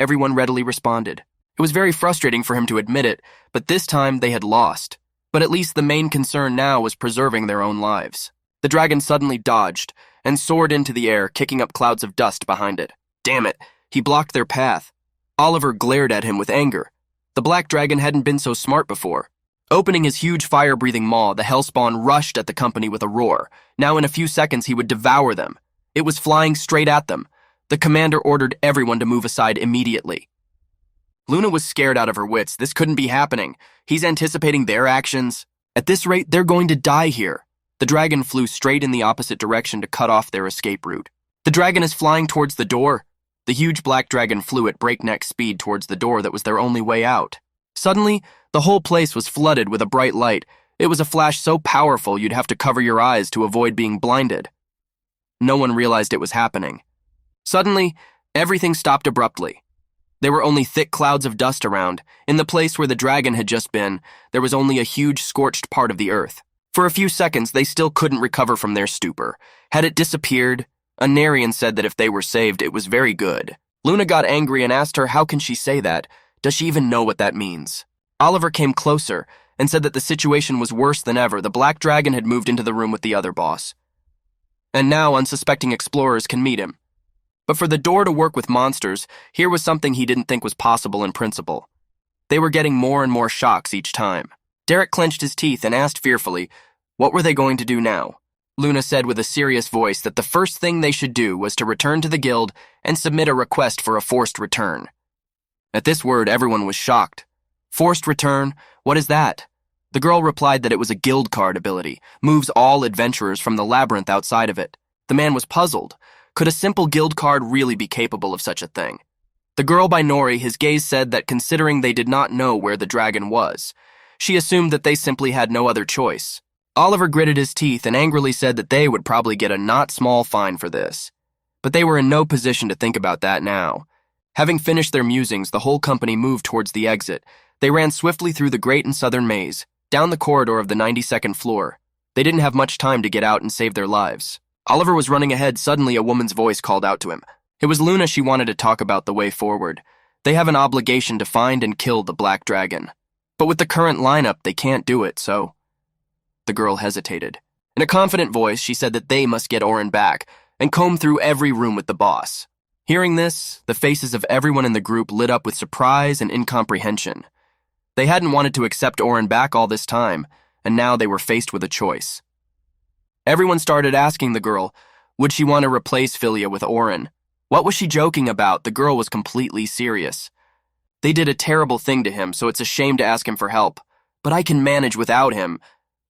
Everyone readily responded. It was very frustrating for him to admit it, but this time they had lost. But at least the main concern now was preserving their own lives. The dragon suddenly dodged and soared into the air, kicking up clouds of dust behind it. Damn it, he blocked their path. Oliver glared at him with anger. The black dragon hadn't been so smart before. Opening his huge fire-breathing maw, the hellspawn rushed at the company with a roar. Now in a few seconds he would devour them. It was flying straight at them. The commander ordered everyone to move aside immediately. Luna was scared out of her wits. This couldn't be happening. He's anticipating their actions. At this rate, they're going to die here. The dragon flew straight in the opposite direction to cut off their escape route. The dragon is flying towards the door. The huge black dragon flew at breakneck speed towards the door that was their only way out. Suddenly, the whole place was flooded with a bright light. It was a flash so powerful you'd have to cover your eyes to avoid being blinded. No one realized it was happening. Suddenly, everything stopped abruptly. There were only thick clouds of dust around. In the place where the dragon had just been, there was only a huge scorched part of the earth. For a few seconds, they still couldn't recover from their stupor. Had it disappeared? A Narian said that if they were saved, it was very good. Luna got angry and asked her, how can she say that? Does she even know what that means? Oliver came closer and said that the situation was worse than ever. The black dragon had moved into the room with the other boss. And now unsuspecting explorers can meet him. But for the door to work with monsters, here was something he didn't think was possible in principle. They were getting more and more shocks each time. Derek clenched his teeth and asked fearfully, what were they going to do now? Luna said with a serious voice that the first thing they should do was to return to the guild and submit a request for a forced return. At this word, everyone was shocked. Forced return? What is that? The girl replied that it was a guild card ability, moves all adventurers from the labyrinth outside of it. The man was puzzled. Could a simple guild card really be capable of such a thing? The girl by Nori, his gaze said that considering they did not know where the dragon was, she assumed that they simply had no other choice. Oliver gritted his teeth and angrily said that they would probably get a not small fine for this. But they were in no position to think about that now. Having finished their musings, the whole company moved towards the exit. They ran swiftly through the great and southern maze, down the corridor of the 92nd floor. They didn't have much time to get out and save their lives. Oliver was running ahead. Suddenly, a woman's voice called out to him. It was Luna. She wanted to talk about the way forward. They have an obligation to find and kill the Black Dragon. But with the current lineup, they can't do it, so... The girl hesitated. In a confident voice, she said that they must get Orin back and comb through every room with the boss. Hearing this, the faces of everyone in the group lit up with surprise and incomprehension. They hadn't wanted to accept Orin back all this time, and now they were faced with a choice. Everyone started asking the girl, would she want to replace Philia with Orin? What was she joking about? The girl was completely serious. They did a terrible thing to him, so it's a shame to ask him for help. But I can manage without him.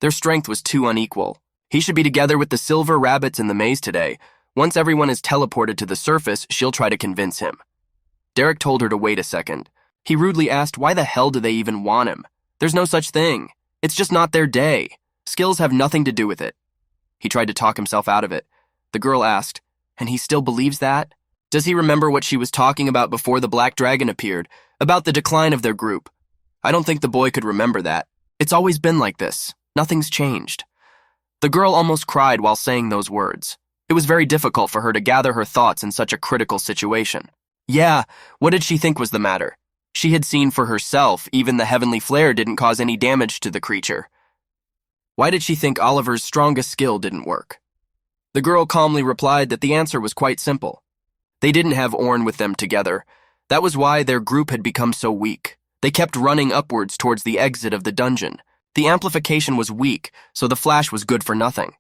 Their strength was too unequal. He should be together with the silver rabbits in the maze today. Once everyone is teleported to the surface, she'll try to convince him. Derek told her to wait a second. He rudely asked, why the hell do they even want him? There's no such thing. It's just not their day. Skills have nothing to do with it. He tried to talk himself out of it. The girl asked, and he still believes that? Does he remember what she was talking about before the Black Dragon appeared, about the decline of their group? I don't think the boy could remember that. It's always been like this. Nothing's changed. The girl almost cried while saying those words. It was very difficult for her to gather her thoughts in such a critical situation. Yeah, what did she think was the matter? She had seen for herself even the heavenly flare didn't cause any damage to the creature. Why did she think Oliver's strongest skill didn't work? The girl calmly replied that the answer was quite simple. They didn't have Orn with them together. That was why their group had become so weak. They kept running upwards towards the exit of the dungeon. The amplification was weak, so the flash was good for nothing.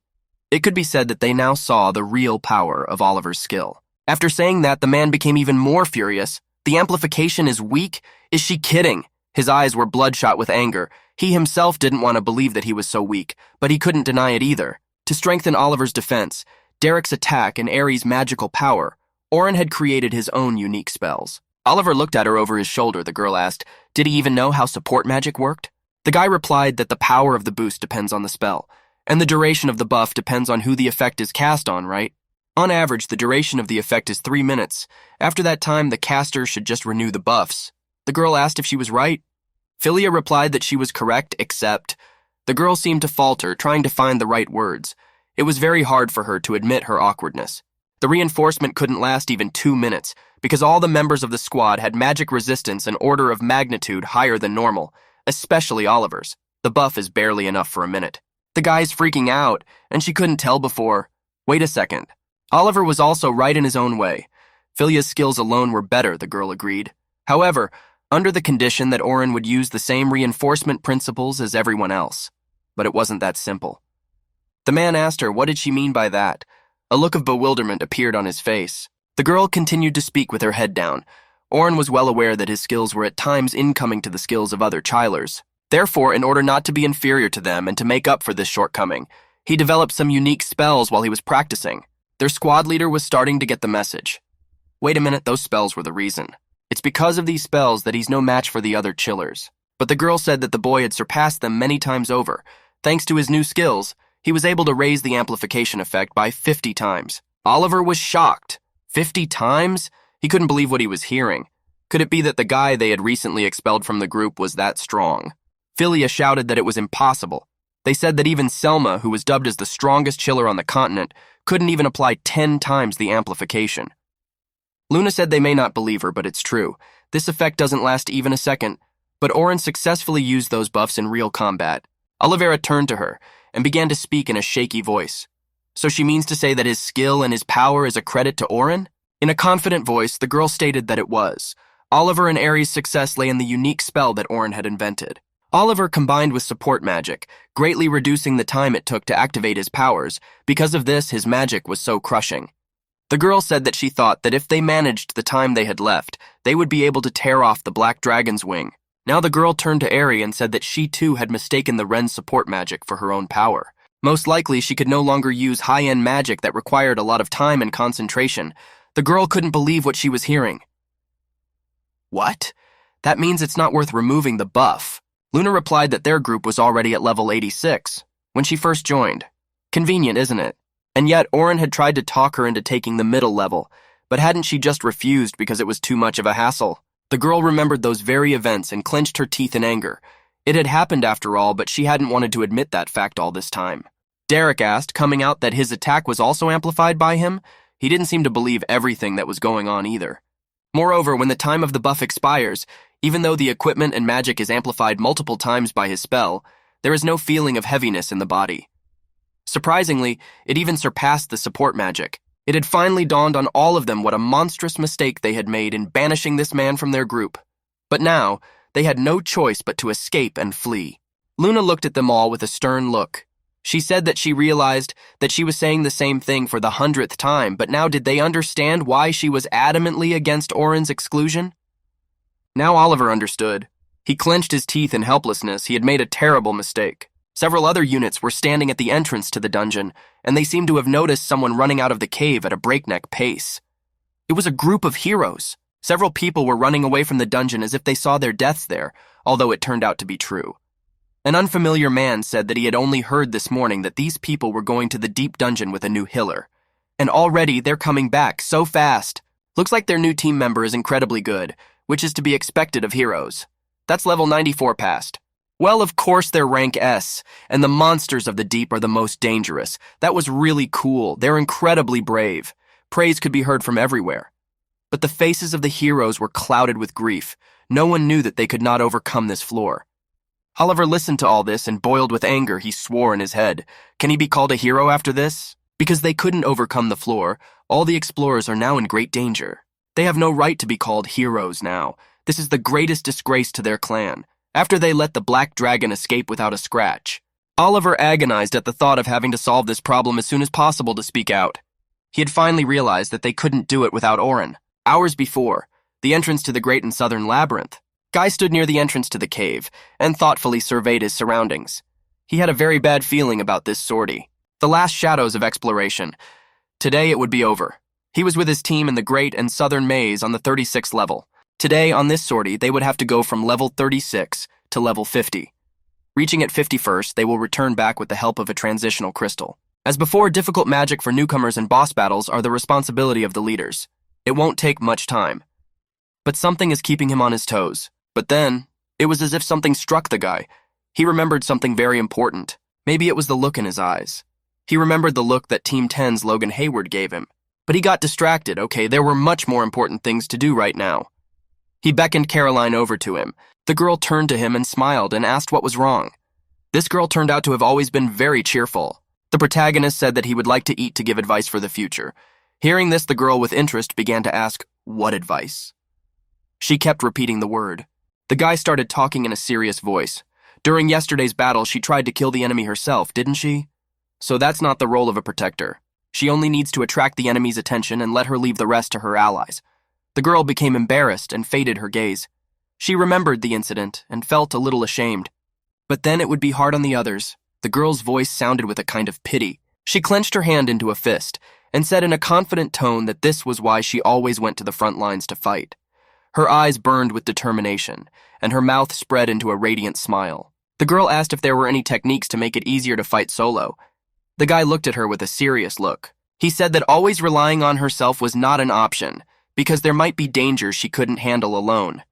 It could be said that they now saw the real power of Oliver's skill. After saying that, the man became even more furious. The amplification is weak? Is she kidding? His eyes were bloodshot with anger. He himself didn't want to believe that he was so weak, but he couldn't deny it either. To strengthen Oliver's defense, Derek's attack, and Ares' magical power, Oren had created his own unique spells. Oliver looked at her over his shoulder. The girl asked, did he even know how support magic worked? The guy replied that the power of the boost depends on the spell, and the duration of the buff depends on who the effect is cast on, right? On average, the duration of the effect is 3 minutes. After that time, the caster should just renew the buffs. The girl asked if she was right. Philia replied that she was correct, except... The girl seemed to falter, trying to find the right words. It was very hard for her to admit her awkwardness. The reinforcement couldn't last even 2 minutes, because all the members of the squad had magic resistance an order of magnitude higher than normal, especially Oliver's. The buff is barely enough for a minute. The guy's freaking out, and she couldn't tell before. Wait a second. Oliver was also right in his own way. Philia's skills alone were better, the girl agreed. However, under the condition that Oren would use the same reinforcement principles as everyone else. But it wasn't that simple. The man asked her what did she mean by that. A look of bewilderment appeared on his face. The girl continued to speak with her head down. Oren was well aware that his skills were at times incoming to the skills of other Chilers. Therefore, in order not to be inferior to them and to make up for this shortcoming, he developed some unique spells while he was practicing. Their squad leader was starting to get the message. Wait a minute, those spells were the reason. It's because of these spells that he's no match for the other Chillers. But the girl said that the boy had surpassed them many times over. Thanks to his new skills, he was able to raise the amplification effect by 50 times. Oliver was shocked. 50 times? He couldn't believe what he was hearing. Could it be that the guy they had recently expelled from the group was that strong? Philia shouted that it was impossible. They said that even Selma, who was dubbed as the strongest chiller on the continent, couldn't even apply 10 times the amplification. Luna said they may not believe her, but it's true. This effect doesn't last even a second, but Oren successfully used those buffs in real combat. Olivera turned to her and began to speak in a shaky voice. So she means to say that his skill and his power is a credit to Oren? In a confident voice, the girl stated that it was. Oliver and Ares' success lay in the unique spell that Oren had invented. Oliver combined with support magic, greatly reducing the time it took to activate his powers. Because of this, his magic was so crushing. The girl said that she thought that if they managed the time they had left, they would be able to tear off the Black Dragon's wing. Now the girl turned to Ari and said that she too had mistaken the Wren's support magic for her own power. Most likely, she could no longer use high-end magic that required a lot of time and concentration. The girl couldn't believe what she was hearing. What? That means it's not worth removing the buff. Luna replied that their group was already at level 86 when she first joined. Convenient, isn't it? And yet, Oren had tried to talk her into taking the middle level, but hadn't she just refused because it was too much of a hassle? The girl remembered those very events and clenched her teeth in anger. It had happened after all, but she hadn't wanted to admit that fact all this time. Derek asked, coming out that his attack was also amplified by him. He didn't seem to believe everything that was going on either. Moreover, when the time of the buff expires, even though the equipment and magic is amplified multiple times by his spell, there is no feeling of heaviness in the body. Surprisingly, it even surpassed the support magic. It had finally dawned on all of them what a monstrous mistake they had made in banishing this man from their group. But now, they had no choice but to escape and flee. Luna looked at them all with a stern look. She said that she realized that she was saying the same thing for the 100th time, but now did they understand why she was adamantly against Oren's exclusion? Now Oliver understood. He clenched his teeth in helplessness. He had made a terrible mistake. Several other units were standing at the entrance to the dungeon, and they seemed to have noticed someone running out of the cave at a breakneck pace. It was a group of heroes. Several people were running away from the dungeon as if they saw their deaths there, although it turned out to be true. An unfamiliar man said that he had only heard this morning that these people were going to the deep dungeon with a new healer. And already they're coming back so fast. Looks like their new team member is incredibly good, which is to be expected of heroes. That's level 94 passed. Well, of course they're rank S, and the monsters of the deep are the most dangerous. That was really cool. They're incredibly brave. Praise could be heard from everywhere. But the faces of the heroes were clouded with grief. No one knew that they could not overcome this floor. Oliver listened to all this, and boiled with anger, he swore in his head. Can he be called a hero after this? Because they couldn't overcome the floor, all the explorers are now in great danger. They have no right to be called heroes now. This is the greatest disgrace to their clan, after they let the black dragon escape without a scratch. Oliver agonized at the thought of having to solve this problem as soon as possible to speak out. He had finally realized that they couldn't do it without Orin. Hours before, the entrance to the Great and Southern Labyrinth, Guy stood near the entrance to the cave and thoughtfully surveyed his surroundings. He had a very bad feeling about this sortie. The last shadows of exploration. Today it would be over. He was with his team in the Great and Southern Maze on the 36th level. Today, on this sortie, they would have to go from level 36 to level 50. Reaching at 51st, they will return back with the help of a transitional crystal. As before, difficult magic for newcomers and boss battles are the responsibility of the leaders. It won't take much time. But something is keeping him on his toes. But then, it was as if something struck the guy. He remembered something very important. Maybe it was the look in his eyes. He remembered the look that Team 10's Logan Hayward gave him. But he got distracted. Okay, there were much more important things to do right now. He beckoned Caroline over to him. The girl turned to him and smiled and asked what was wrong. This girl turned out to have always been very cheerful. The protagonist said that he would like to eat to give advice for the future. Hearing this, the girl with interest began to ask, what advice? She kept repeating the word. The guy started talking in a serious voice. During yesterday's battle, she tried to kill the enemy herself, didn't she? So that's not the role of a protector. She only needs to attract the enemy's attention and let her leave the rest to her allies. The girl became embarrassed and faded her gaze. She remembered the incident and felt a little ashamed. But then it would be hard on the others. The girl's voice sounded with a kind of pity. She clenched her hand into a fist and said in a confident tone that this was why she always went to the front lines to fight. Her eyes burned with determination, and her mouth spread into a radiant smile. The girl asked if there were any techniques to make it easier to fight solo. The guy looked at her with a serious look. He said that always relying on herself was not an option, because there might be dangers she couldn't handle alone.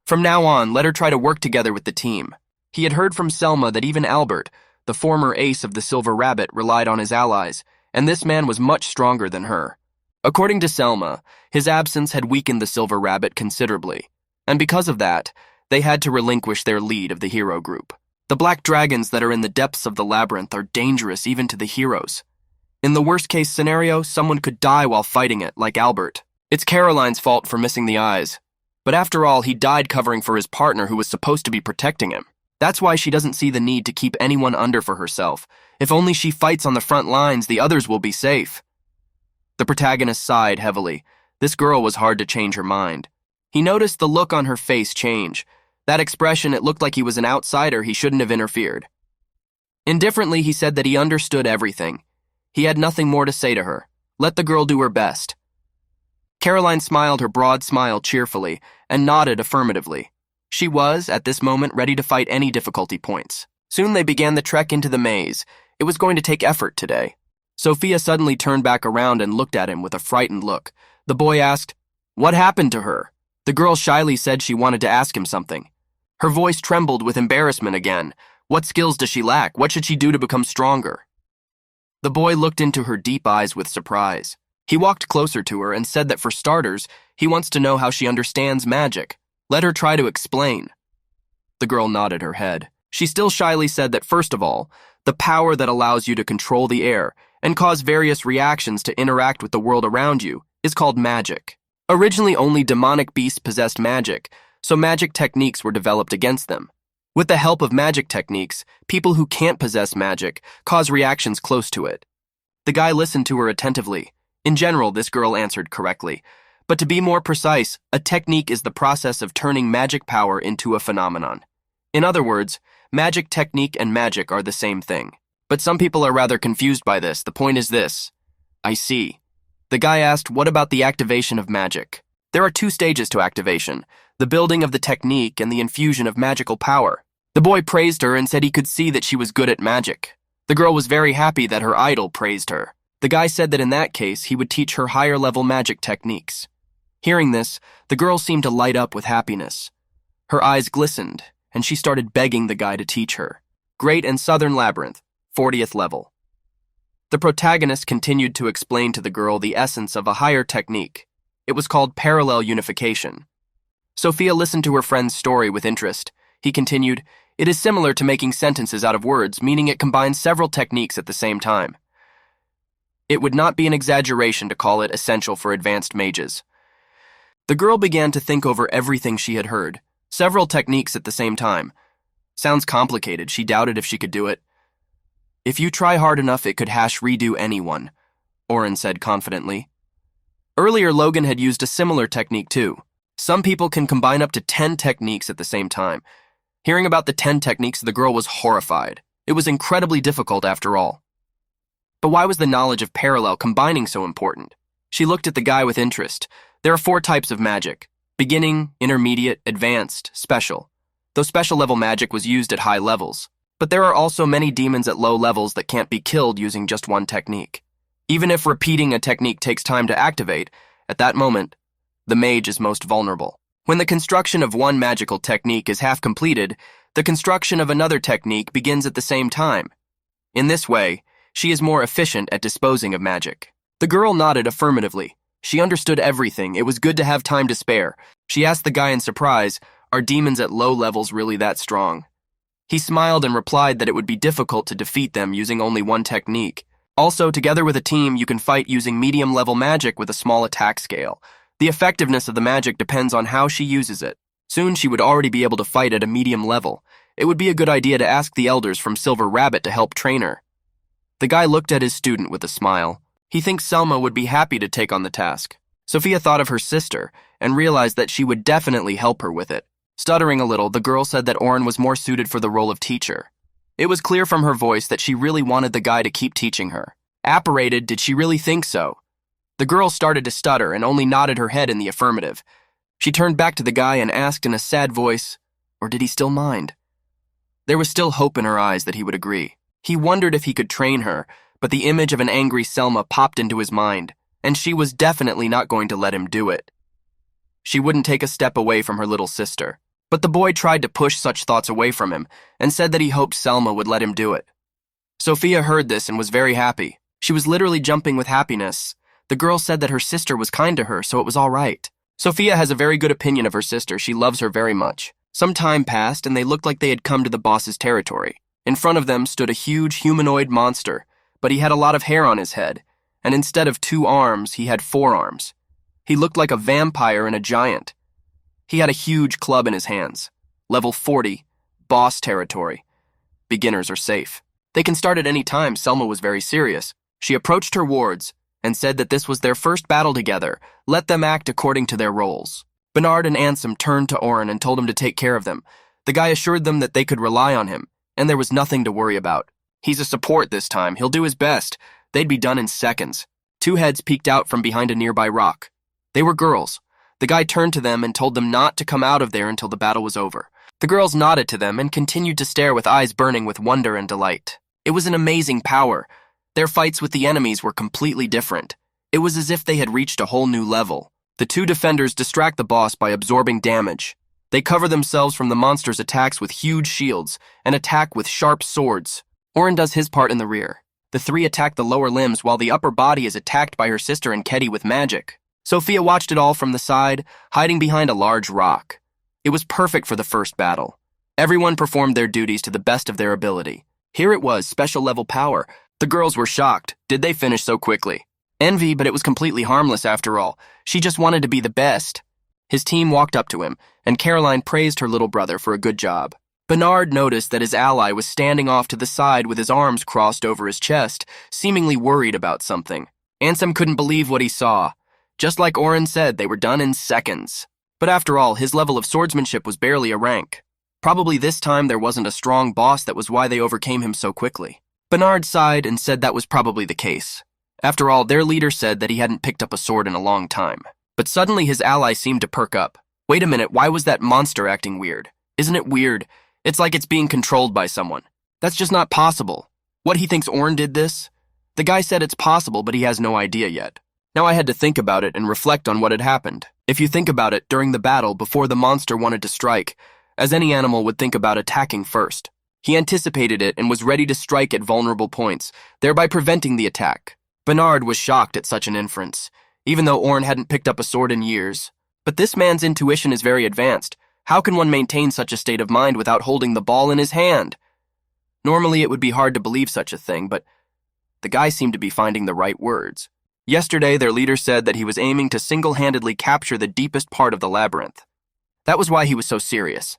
From now on, let her try to work together with the team. He had heard from Selma that even Albert, the former ace of the Silver Rabbit, relied on his allies, and this man was much stronger than her. According to Selma, his absence had weakened the Silver Rabbit considerably, and because of that, they had to relinquish their lead of the hero group. The black dragons that are in the depths of the labyrinth are dangerous even to the heroes. In the worst-case scenario, someone could die while fighting it, like Albert. It's Caroline's fault for missing the eyes. But after all, he died covering for his partner who was supposed to be protecting him. That's why she doesn't see the need to keep anyone under for herself. If only she fights on the front lines, the others will be safe. The protagonist sighed heavily. This girl was hard to change her mind. He noticed the look on her face change. That expression, it looked like he was an outsider, he shouldn't have interfered. Indifferently, he said that he understood everything. He had nothing more to say to her. Let the girl do her best. Caroline smiled her broad smile cheerfully and nodded affirmatively. She was, at this moment, ready to fight any difficulty points. Soon they began the trek into the maze. It was going to take effort today. Sophia suddenly turned back around and looked at him with a frightened look. The boy asked, "What happened to her?" The girl shyly said she wanted to ask him something. Her voice trembled with embarrassment again. What skills does she lack? What should she do to become stronger? The boy looked into her deep eyes with surprise. He walked closer to her and said that for starters, he wants to know how she understands magic. Let her try to explain. The girl nodded her head. She still shyly said that first of all, the power that allows you to control the air and cause various reactions to interact with the world around you is called magic. Originally, only demonic beasts possessed magic, so magic techniques were developed against them. With the help of magic techniques, people who can't possess magic cause reactions close to it. The guy listened to her attentively. In general, this girl answered correctly. But to be more precise, a technique is the process of turning magic power into a phenomenon. In other words, magic technique and magic are the same thing. But some people are rather confused by this. The point is this. I see. The guy asked, what about the activation of magic? There are 2 stages to activation, the building of the technique and the infusion of magical power. The boy praised her and said he could see that she was good at magic. The girl was very happy that her idol praised her. The guy said that in that case, he would teach her higher-level magic techniques. Hearing this, the girl seemed to light up with happiness. Her eyes glistened, and she started begging the guy to teach her. Great and Southern Labyrinth, 40th level. The protagonist continued to explain to the girl the essence of a higher technique. It was called parallel unification. Sophia listened to her friend's story with interest. He continued, "It is similar to making sentences out of words, meaning it combines several techniques at the same time. It would not be an exaggeration to call it essential for advanced mages." The girl began to think over everything she had heard. Several techniques at the same time. Sounds complicated. She doubted if she could do it. "If you try hard enough, it could redo anyone," Oren said confidently. Earlier, Logan had used a similar technique too. Some people can combine up to 10 techniques at the same time. Hearing about the 10 techniques, the girl was horrified. It was incredibly difficult after all. But why was the knowledge of parallel combining so important? She looked at the guy with interest. There are 4 types of magic: beginning, intermediate, advanced, special. Though special level magic was used at high levels. But there are also many demons at low levels that can't be killed using just one technique. Even if repeating a technique takes time to activate, at that moment, the mage is most vulnerable. When the construction of one magical technique is half completed, the construction of another technique begins at the same time. In this way, she is more efficient at disposing of magic. The girl nodded affirmatively. She understood everything. It was good to have time to spare. She asked the guy in surprise, "Are demons at low levels really that strong?" He smiled and replied that it would be difficult to defeat them using only one technique. Also, together with a team, you can fight using medium-level magic with a small attack scale. The effectiveness of the magic depends on how she uses it. Soon she would already be able to fight at a medium level. It would be a good idea to ask the elders from Silver Rabbit to help train her. The guy looked at his student with a smile. He thinks Selma would be happy to take on the task. Sophia thought of her sister and realized that she would definitely help her with it. Stuttering a little, the girl said that Oren was more suited for the role of teacher. It was clear from her voice that she really wanted the guy to keep teaching her. Apparated, did she really think so? The girl started to stutter and only nodded her head in the affirmative. She turned back to the guy and asked in a sad voice, or did he still mind? There was still hope in her eyes that he would agree. He wondered if he could train her, but the image of an angry Selma popped into his mind, and she was definitely not going to let him do it. She wouldn't take a step away from her little sister. But the boy tried to push such thoughts away from him and said that he hoped Selma would let him do it. Sophia heard this and was very happy. She was literally jumping with happiness. The girl said that her sister was kind to her, so it was all right. Sophia has a very good opinion of her sister. She loves her very much. Some time passed and they looked like they had come to the boss's territory. In front of them stood a huge humanoid monster, but he had a lot of hair on his head, and instead of 2 arms, he had 4 arms. He looked like a vampire and a giant. He had a huge club in his hands. Level 40, boss territory. Beginners are safe. They can start at any time. Selma was very serious. She approached her wards and said that this was their first battle together. Let them act according to their roles. Bernard and Ansem turned to Oren and told him to take care of them. The guy assured them that they could rely on him, and there was nothing to worry about. He's a support this time. He'll do his best. They'd be done in seconds. 2 heads peeked out from behind a nearby rock. They were girls. The guy turned to them and told them not to come out of there until the battle was over. The girls nodded to them and continued to stare with eyes burning with wonder and delight. It was an amazing power. Their fights with the enemies were completely different. It was as if they had reached a whole new level. The 2 defenders distract the boss by absorbing damage. They cover themselves from the monster's attacks with huge shields and attack with sharp swords. Oren does his part in the rear. The 3 attack the lower limbs while the upper body is attacked by her sister and Ketty with magic. Sophia watched it all from the side, hiding behind a large rock. It was perfect for the first battle. Everyone performed their duties to the best of their ability. Here it was, special level power. The girls were shocked. Did they finish so quickly? Envy, but it was completely harmless after all. She just wanted to be the best. His team walked up to him, and Caroline praised her little brother for a good job. Bernard noticed that his ally was standing off to the side with his arms crossed over his chest, seemingly worried about something. Ansem couldn't believe what he saw. Just like Oren said, they were done in seconds. But after all, his level of swordsmanship was barely a rank. Probably this time there wasn't a strong boss, that was why they overcame him so quickly. Bernard sighed and said that was probably the case. After all, their leader said that he hadn't picked up a sword in a long time. But suddenly his ally seemed to perk up. Wait a minute, why was that monster acting weird? Isn't it weird? It's like it's being controlled by someone. That's just not possible. What, he thinks Oren did this? The guy said it's possible, but he has no idea yet. Now I had to think about it and reflect on what had happened. If you think about it, during the battle, before the monster wanted to strike, as any animal would think about attacking first. He anticipated it and was ready to strike at vulnerable points, thereby preventing the attack. Bernard was shocked at such an inference, even though Orrin hadn't picked up a sword in years. But this man's intuition is very advanced. How can one maintain such a state of mind without holding the ball in his hand? Normally, it would be hard to believe such a thing, but the guy seemed to be finding the right words. Yesterday, their leader said that he was aiming to single-handedly capture the deepest part of the labyrinth. That was why he was so serious.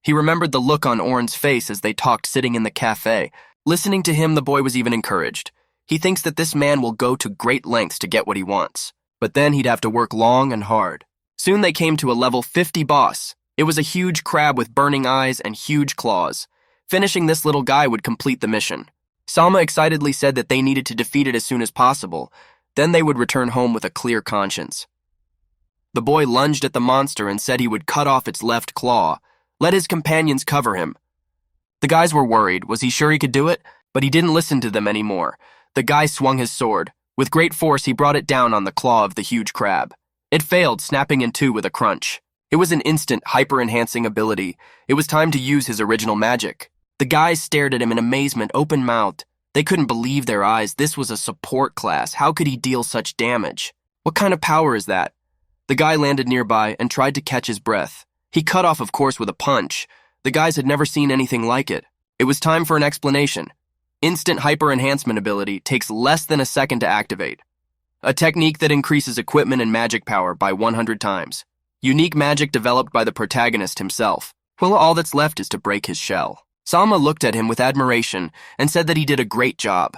He remembered the look on Orrin's face as they talked sitting in the cafe. Listening to him, the boy was even encouraged. He thinks that this man will go to great lengths to get what he wants, but then he'd have to work long and hard. Soon they came to a level 50 boss. It was a huge crab with burning eyes and huge claws. Finishing this little guy would complete the mission. Salma excitedly said that they needed to defeat it as soon as possible. Then they would return home with a clear conscience. The boy lunged at the monster and said he would cut off its left claw. Let his companions cover him. The guys were worried. Was he sure he could do it? But he didn't listen to them anymore. The guy swung his sword. With great force, he brought it down on the claw of the huge crab. It failed, snapping in two with a crunch. It was an instant, hyper-enhancing ability. It was time to use his original magic. The guys stared at him in amazement, open-mouthed. They couldn't believe their eyes. This was a support class. How could he deal such damage? What kind of power is that? The guy landed nearby and tried to catch his breath. He cut off, of course, with a punch. The guys had never seen anything like it. It was time for an explanation. Instant hyper-enhancement ability takes less than a second to activate. A technique that increases equipment and magic power by 100 times. Unique magic developed by the protagonist himself. Well, all that's left is to break his shell. Salma looked at him with admiration and said that he did a great job.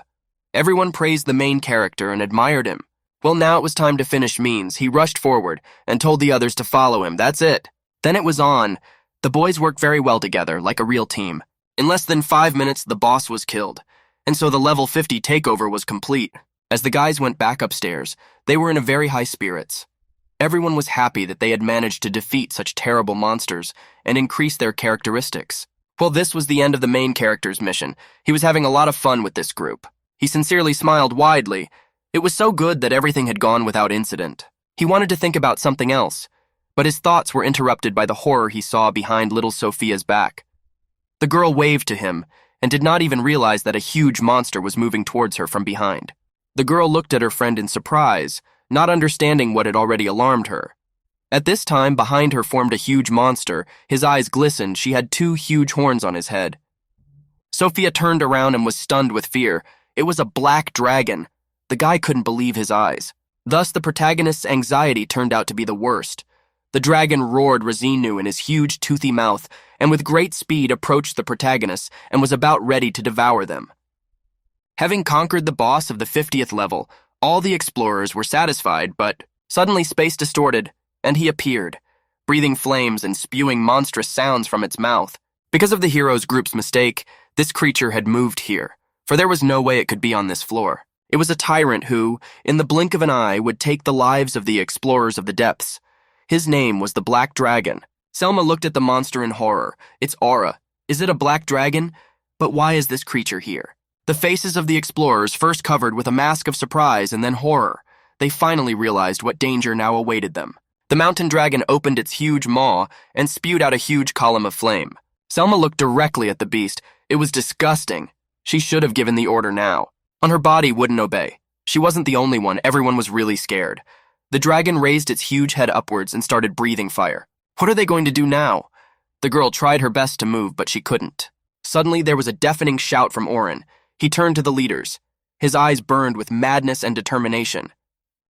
Everyone praised the main character and admired him. Well, now it was time to finish means. He rushed forward and told the others to follow him. That's it. Then it was on. The boys worked very well together, like a real team. In less than 5 minutes, the boss was killed, and so the level 50 takeover was complete. As the guys went back upstairs, they were in a very high spirits. Everyone was happy that they had managed to defeat such terrible monsters and increase their characteristics. Well, this was the end of the main character's mission. He was having a lot of fun with this group. He sincerely smiled widely. It was so good that everything had gone without incident. He wanted to think about something else, but his thoughts were interrupted by the horror he saw behind little Sophia's back. The girl waved to him and did not even realize that a huge monster was moving towards her from behind. The girl looked at her friend in surprise, not understanding what had already alarmed her. At this time, behind her formed a huge monster. His eyes glistened. She had 2 huge horns on his head. Sophia turned around and was stunned with fear. It was a black dragon. The guy couldn't believe his eyes. Thus, the protagonist's anxiety turned out to be the worst. The dragon roared Razinu in his huge, toothy mouth, and with great speed approached the protagonists and was about ready to devour them. Having conquered the boss of the 50th level, all the explorers were satisfied, but suddenly space distorted, and he appeared, breathing flames and spewing monstrous sounds from its mouth. Because of the heroes' group's mistake, this creature had moved here, for there was no way it could be on this floor. It was a tyrant who, in the blink of an eye, would take the lives of the explorers of the depths. His name was the Black Dragon. Selma looked at the monster in horror. Its aura. Is it a black dragon? But why is this creature here? The faces of the explorers first covered with a mask of surprise and then horror. They finally realized what danger now awaited them. The mountain dragon opened its huge maw and spewed out a huge column of flame. Selma looked directly at the beast. It was disgusting. She should have given the order now. Her body wouldn't obey. She wasn't the only one. Everyone was really scared. The dragon raised its huge head upwards and started breathing fire. What are they going to do now? The girl tried her best to move, but she couldn't. Suddenly, there was a deafening shout from Orrin. He turned to the leaders. His eyes burned with madness and determination.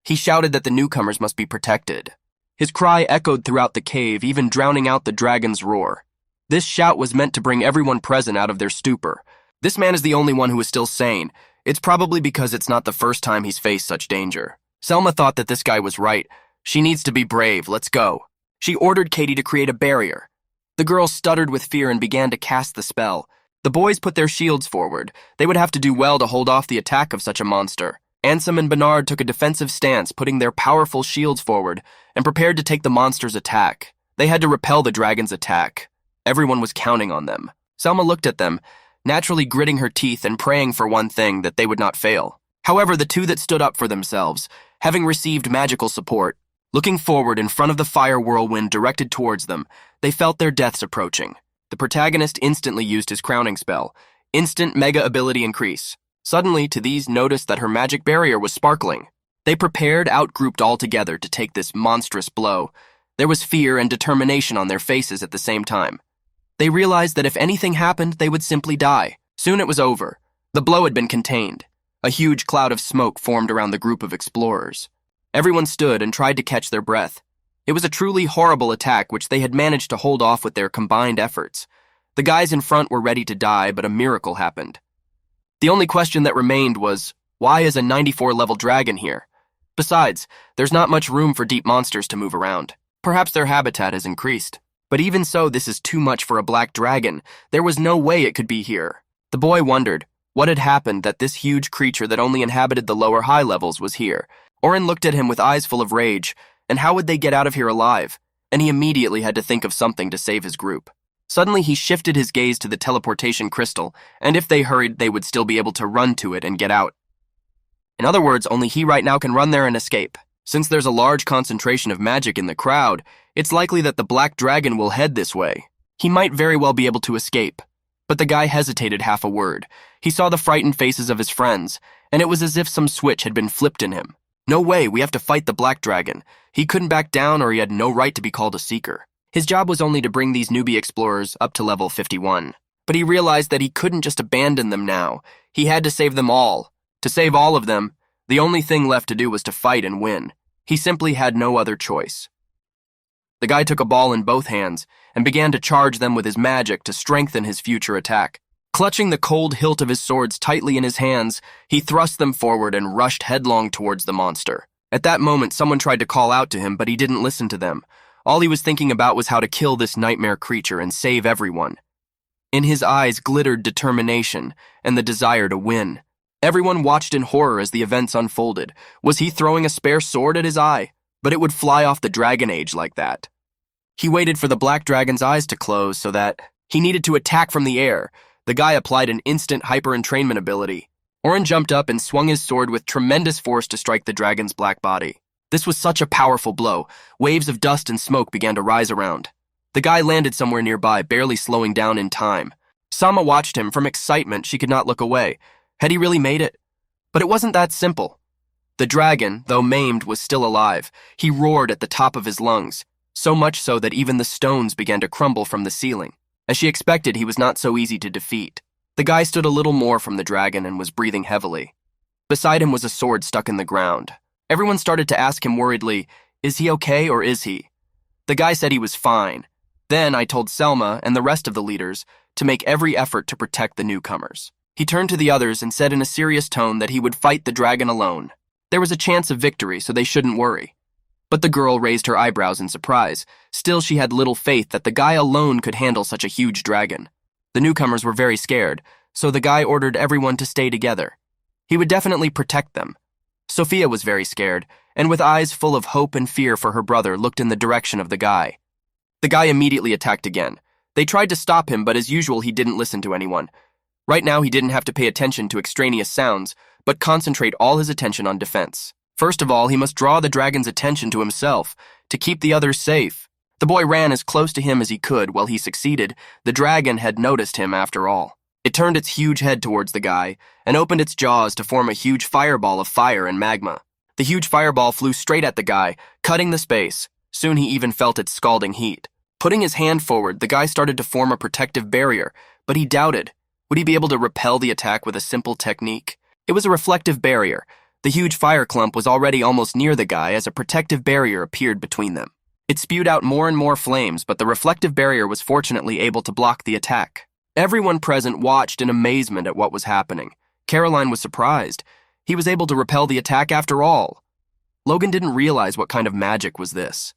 He shouted that the newcomers must be protected. His cry echoed throughout the cave, even drowning out the dragon's roar. This shout was meant to bring everyone present out of their stupor. This man is the only one who is still sane. It's probably because it's not the first time he's faced such danger. Selma thought that this guy was right. She needs to be brave. Let's go. She ordered Katie to create a barrier. The girl stuttered with fear and began to cast the spell. The boys put their shields forward. They would have to do well to hold off the attack of such a monster. Ansem and Bernard took a defensive stance, putting their powerful shields forward and prepared to take the monster's attack. They had to repel the dragon's attack. Everyone was counting on them. Selma looked at them, naturally gritting her teeth and praying for one thing, that they would not fail. However, the two that stood up for themselves, having received magical support, Looking forward in front of the fire whirlwind directed towards them, they felt their deaths approaching. The protagonist instantly used his crowning spell, instant mega ability increase. Suddenly, These noticed that her magic barrier was sparkling. They prepared, outgrouped all together to take this monstrous blow. There was fear and determination on their faces at the same time. They realized that if anything happened, they would simply die. Soon it was over. The blow had been contained. A huge cloud of smoke formed around the group of explorers. Everyone stood and tried to catch their breath. It was a truly horrible attack which they had managed to hold off with their combined efforts. The guys in front were ready to die, but a miracle happened. The only question that remained was, why is a 94-level dragon here? Besides, there's not much room for deep monsters to move around. Perhaps their habitat has increased. But even so, this is too much for a black dragon. There was no way it could be here. The boy wondered what had happened that this huge creature that only inhabited the lower high levels was here. Orin looked at him with eyes full of rage, and how would they get out of here alive? And he immediately had to think of something to save his group. Suddenly he shifted his gaze to the teleportation crystal, and if they hurried, they would still be able to run to it and get out. In other words, only he right now can run there and escape. Since there's a large concentration of magic in the crowd, it's likely that the black dragon will head this way. He might very well be able to escape. But the guy hesitated half a word. He saw the frightened faces of his friends, and it was as if some switch had been flipped in him. No way, we have to fight the black dragon. He couldn't back down, or he had no right to be called a seeker. His job was only to bring these newbie explorers up to level 51. But he realized that he couldn't just abandon them now. He had to save them all. To save all of them, the only thing left to do was to fight and win. He simply had no other choice. The guy took a ball in both hands and began to charge them with his magic to strengthen his future attack. Clutching the cold hilt of his swords tightly in his hands, he thrust them forward and rushed headlong towards the monster. At that moment, someone tried to call out to him, but he didn't listen to them. All he was thinking about was how to kill this nightmare creature and save everyone. In his eyes glittered determination and the desire to win. Everyone watched in horror as the events unfolded. Was he throwing a spare sword at his eye? But it would fly off the Dragon Age like that. He waited for the black dragon's eyes to close so that he needed to attack from the air. The guy applied an instant hyper-entrainment ability. Orin jumped up and swung his sword with tremendous force to strike the dragon's black body. This was such a powerful blow. Waves of dust and smoke began to rise around. The guy landed somewhere nearby, barely slowing down in time. Sama watched him. From excitement, she could not look away. Had he really made it? But it wasn't that simple. The dragon, though maimed, was still alive. He roared at the top of his lungs, so much so that even the stones began to crumble from the ceiling. As she expected, he was not so easy to defeat. The guy stood a little more from the dragon and was breathing heavily. Beside him was a sword stuck in the ground. Everyone started to ask him worriedly, is he okay or is he? The guy said he was fine. Then I told Selma and the rest of the leaders to make every effort to protect the newcomers. He turned to the others and said in a serious tone that he would fight the dragon alone. There was a chance of victory, so they shouldn't worry. But the girl raised her eyebrows in surprise. Still, she had little faith that the guy alone could handle such a huge dragon. The newcomers were very scared, so the guy ordered everyone to stay together. He would definitely protect them. Sophia was very scared, and with eyes full of hope and fear for her brother, looked in the direction of the guy. The guy immediately attacked again. They tried to stop him, but as usual, he didn't listen to anyone. Right now, he didn't have to pay attention to extraneous sounds, but concentrate all his attention on defense. First of all, he must draw the dragon's attention to himself, to keep the others safe. The boy ran as close to him as he could. While he succeeded, the dragon had noticed him after all. It turned its huge head towards the guy and opened its jaws to form a huge fireball of fire and magma. The huge fireball flew straight at the guy, cutting the space. Soon he even felt its scalding heat. Putting his hand forward, the guy started to form a protective barrier, but he doubted. Would he be able to repel the attack with a simple technique? It was a reflective barrier. The huge fire clump was already almost near the guy as a protective barrier appeared between them. It spewed out more and more flames, but the reflective barrier was fortunately able to block the attack. Everyone present watched in amazement at what was happening. Caroline was surprised. He was able to repel the attack after all. Logan didn't realize what kind of magic was this.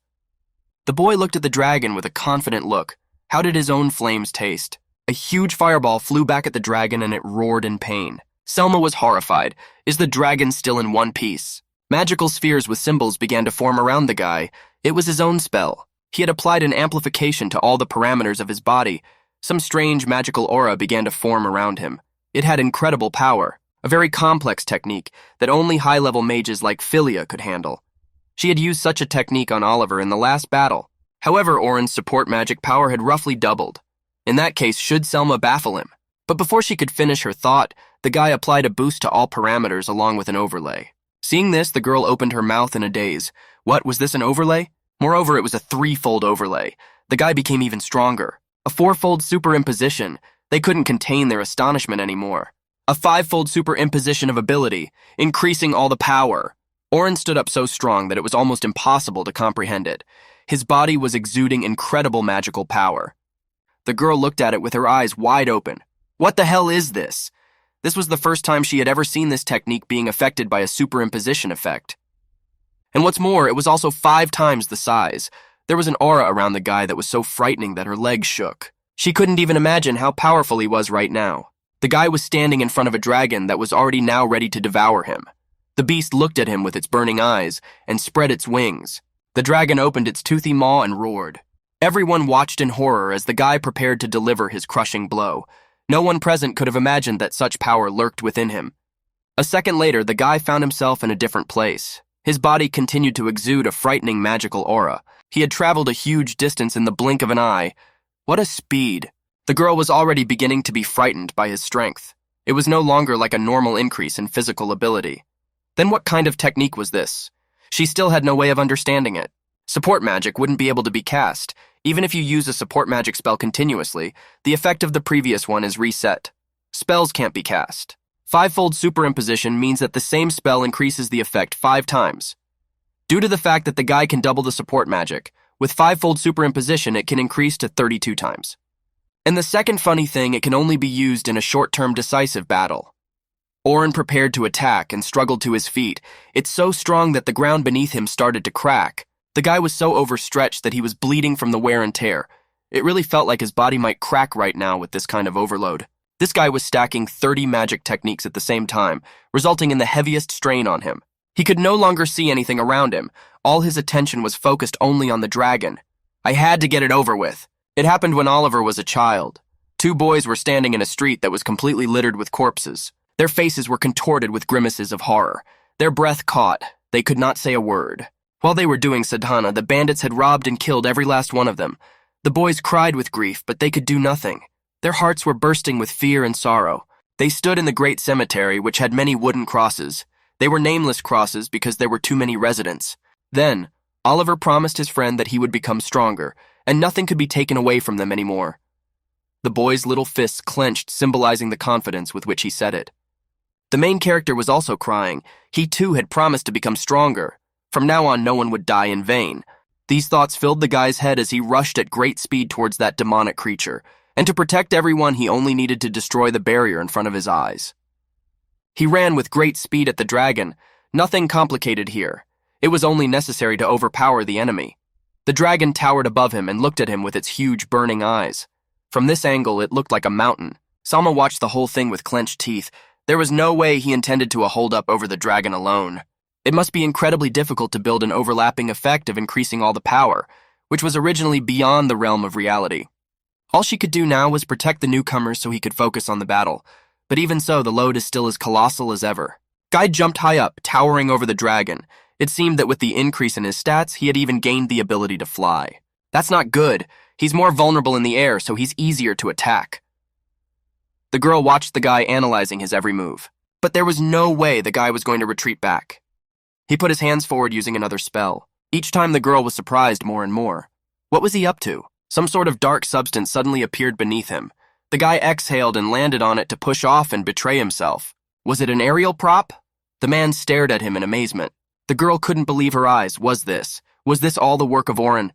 The boy looked at the dragon with a confident look. How did his own flames taste? A huge fireball flew back at the dragon and it roared in pain. Selma was horrified. Is the dragon still in one piece? Magical spheres with symbols began to form around the guy. It was his own spell. He had applied an amplification to all the parameters of his body. Some strange magical aura began to form around him. It had incredible power, a very complex technique that only high-level mages like Philia could handle. She had used such a technique on Oliver in the last battle. However, Oren's support magic power had roughly doubled. In that case, should Selma baffle him? But before she could finish her thought, the guy applied a boost to all parameters along with an overlay. Seeing this, the girl opened her mouth in a daze. What, was this an overlay? Moreover, it was a threefold overlay. The guy became even stronger. A fourfold superimposition. They couldn't contain their astonishment anymore. A fivefold superimposition of ability, increasing all the power. Oren stood up so strong that it was almost impossible to comprehend it. His body was exuding incredible magical power. The girl looked at it with her eyes wide open. What the hell is this? This was the first time she had ever seen this technique being affected by a superimposition effect. And what's more, it was also 5 times the size. There was an aura around the guy that was so frightening that her legs shook. She couldn't even imagine how powerful he was right now. The guy was standing in front of a dragon that was already now ready to devour him. The beast looked at him with its burning eyes and spread its wings. The dragon opened its toothy maw and roared. Everyone watched in horror as the guy prepared to deliver his crushing blow. No one present could have imagined that such power lurked within him. A second later, the guy found himself in a different place. His body continued to exude a frightening magical aura. He had traveled a huge distance in the blink of an eye. What a speed! The girl was already beginning to be frightened by his strength. It was no longer like a normal increase in physical ability. Then what kind of technique was this? She still had no way of understanding it. Support magic wouldn't be able to be cast. Even if you use a support magic spell continuously, the effect of the previous one is reset. Spells can't be cast. Fivefold superimposition means that the same spell increases the effect 5 times. Due to the fact that the guy can double the support magic, with fivefold superimposition it can increase to 32 times. And the second funny thing, it can only be used in a short-term decisive battle. Oren prepared to attack and struggled to his feet. It's so strong that the ground beneath him started to crack. The guy was so overstretched that he was bleeding from the wear and tear. It really felt like his body might crack right now with this kind of overload. This guy was stacking 30 magic techniques at the same time, resulting in the heaviest strain on him. He could no longer see anything around him. All his attention was focused only on the dragon. I had to get it over with. It happened when Oliver was a child. 2 boys were standing in a street that was completely littered with corpses. Their faces were contorted with grimaces of horror. Their breath caught. They could not say a word. While they were doing sadhana, the bandits had robbed and killed every last one of them. The boys cried with grief, but they could do nothing. Their hearts were bursting with fear and sorrow. They stood in the great cemetery, which had many wooden crosses. They were nameless crosses because there were too many residents. Then, Oliver promised his friend that he would become stronger, and nothing could be taken away from them anymore. The boy's little fists clenched, symbolizing the confidence with which he said it. The main character was also crying. He too had promised to become stronger. From now on, no one would die in vain. These thoughts filled the guy's head as he rushed at great speed towards that demonic creature, and to protect everyone, he only needed to destroy the barrier in front of his eyes. He ran with great speed at the dragon. Nothing complicated here. It was only necessary to overpower the enemy. The dragon towered above him and looked at him with its huge burning eyes. From this angle, it looked like a mountain. Salma watched the whole thing with clenched teeth. There was no way he intended to hold up over the dragon alone. It must be incredibly difficult to build an overlapping effect of increasing all the power, which was originally beyond the realm of reality. All she could do now was protect the newcomers so he could focus on the battle, but even so, the load is still as colossal as ever. Guy jumped high up, towering over the dragon. It seemed that with the increase in his stats, he had even gained the ability to fly. That's not good. He's more vulnerable in the air, so he's easier to attack. The girl watched the guy analyzing his every move, but there was no way the guy was going to retreat back. He put his hands forward using another spell. Each time the girl was surprised more and more. What was he up to? Some sort of dark substance suddenly appeared beneath him. The guy exhaled and landed on it to push off and betray himself. Was it an aerial prop? The man stared at him in amazement. The girl couldn't believe her eyes. Was this all the work of Oren?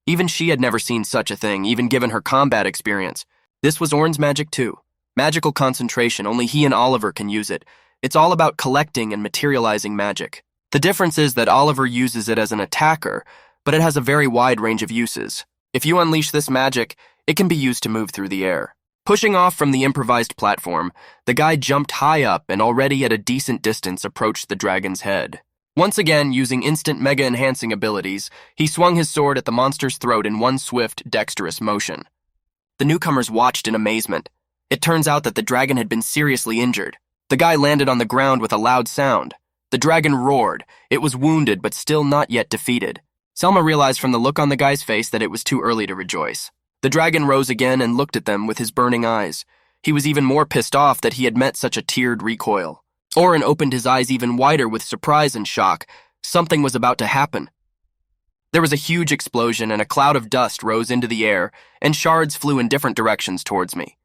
Even she had never seen such a thing, even given her combat experience. This was Oren's magic too. Magical concentration, only he and Oliver can use it. It's all about collecting and materializing magic. The difference is that Oliver uses it as an attacker, but it has a very wide range of uses. If you unleash this magic, it can be used to move through the air. Pushing off from the improvised platform, the guy jumped high up and already at a decent distance approached the dragon's head. Once again, using instant mega-enhancing abilities, he swung his sword at the monster's throat in one swift, dexterous motion. The newcomers watched in amazement. It turns out that the dragon had been seriously injured. The guy landed on the ground with a loud sound. The dragon roared. It was wounded, but still not yet defeated. Selma realized from the look on the guy's face that it was too early to rejoice. The dragon rose again and looked at them with his burning eyes. He was even more pissed off that he had met such a tiered recoil. Oren opened his eyes even wider with surprise and shock. Something was about to happen. There was a huge explosion and a cloud of dust rose into the air, and shards flew in different directions towards me.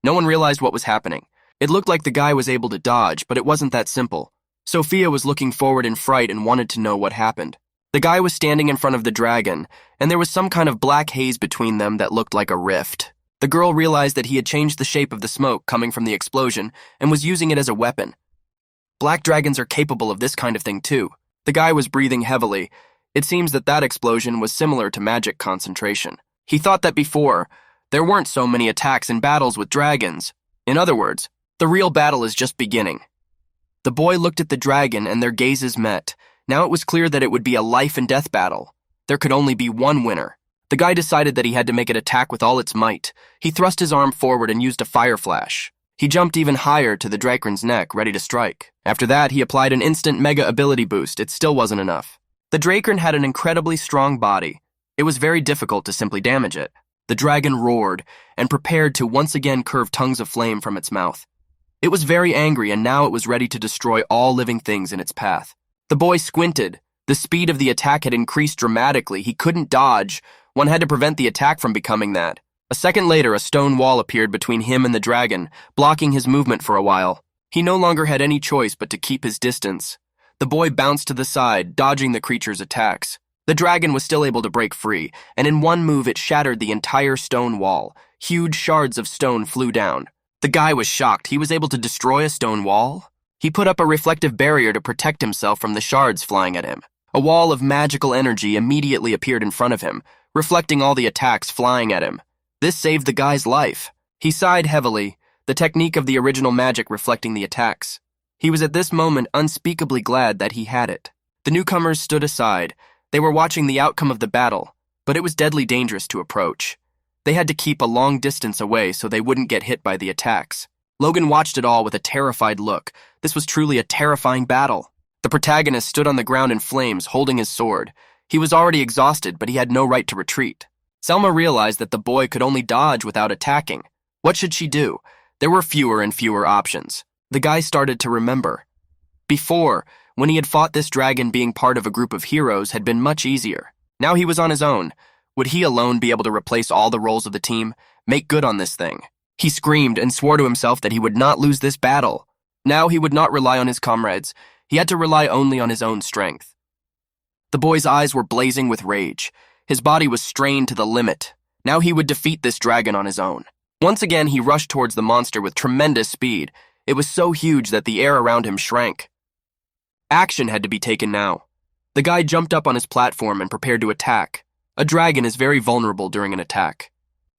No one realized what was happening. It looked like the guy was able to dodge, but it wasn't that simple. Sophia was looking forward in fright and wanted to know what happened. The guy was standing in front of the dragon, and there was some kind of black haze between them that looked like a rift. The girl realized that he had changed the shape of the smoke coming from the explosion and was using it as a weapon. Black dragons are capable of this kind of thing too. The guy was breathing heavily. It seems that explosion was similar to magic concentration. He thought that before, there weren't so many attacks and battles with dragons. In other words, the real battle is just beginning. The boy looked at the dragon and their gazes met. Now it was clear that it would be a life and death battle. There could only be one winner. The guy decided that he had to make it attack with all its might. He thrust his arm forward and used a fire flash. He jumped even higher to the dragon's neck, ready to strike. After that, he applied an instant mega ability boost. It still wasn't enough. The dragon had an incredibly strong body. It was very difficult to simply damage it. The dragon roared and prepared to once again curve tongues of flame from its mouth. It was very angry, and now it was ready to destroy all living things in its path. The boy squinted. The speed of the attack had increased dramatically. He couldn't dodge. One had to prevent the attack from becoming that. A second later, a stone wall appeared between him and the dragon, blocking his movement for a while. He no longer had any choice but to keep his distance. The boy bounced to the side, dodging the creature's attacks. The dragon was still able to break free, and in one move it shattered the entire stone wall. Huge shards of stone flew down. The guy was shocked. He was able to destroy a stone wall? He put up a reflective barrier to protect himself from the shards flying at him. A wall of magical energy immediately appeared in front of him, reflecting all the attacks flying at him. This saved the guy's life. He sighed heavily, the technique of the original magic reflecting the attacks. He was at this moment unspeakably glad that he had it. The newcomers stood aside. They were watching the outcome of the battle, but it was deadly dangerous to approach. They had to keep a long distance away so they wouldn't get hit by the attacks. Logan watched it all with a terrified look. This was truly a terrifying battle. The protagonist stood on the ground in flames, holding his sword. He was already exhausted, but he had no right to retreat. Selma realized that the boy could only dodge without attacking. What should she do? There were fewer and fewer options. The guy started to remember. Before, when he had fought this dragon, being part of a group of heroes had been much easier. Now he was on his own. Would he alone be able to replace all the roles of the team, make good on this thing? He screamed and swore to himself that he would not lose this battle. Now he would not rely on his comrades. He had to rely only on his own strength. The boy's eyes were blazing with rage. His body was strained to the limit. Now he would defeat this dragon on his own. Once again, he rushed towards the monster with tremendous speed. It was so huge that the air around him shrank. Action had to be taken now. The guy jumped up on his platform and prepared to attack. A dragon is very vulnerable during an attack.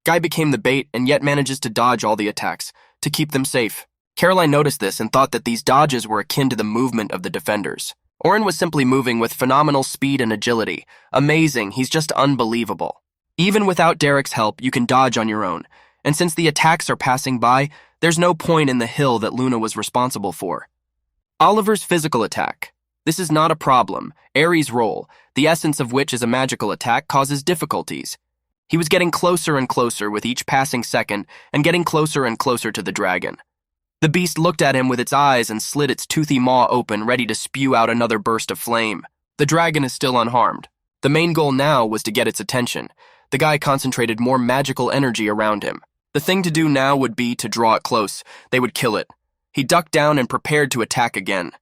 Guy became the bait and yet manages to dodge all the attacks, to keep them safe. Caroline noticed this and thought that these dodges were akin to the movement of the defenders. Oren was simply moving with phenomenal speed and agility. Amazing, he's just unbelievable. Even without Derek's help, you can dodge on your own. And since the attacks are passing by, there's no point in the hill that Luna was responsible for. Oliver's physical attack. This is not a problem. Ares' role, the essence of which is a magical attack, causes difficulties. He was getting closer and closer with each passing second and getting closer and closer to the dragon. The beast looked at him with its eyes and slid its toothy maw open, ready to spew out another burst of flame. The dragon is still unharmed. The main goal now was to get its attention. The guy concentrated more magical energy around him. The thing to do now would be to draw it close. They would kill it. He ducked down and prepared to attack again.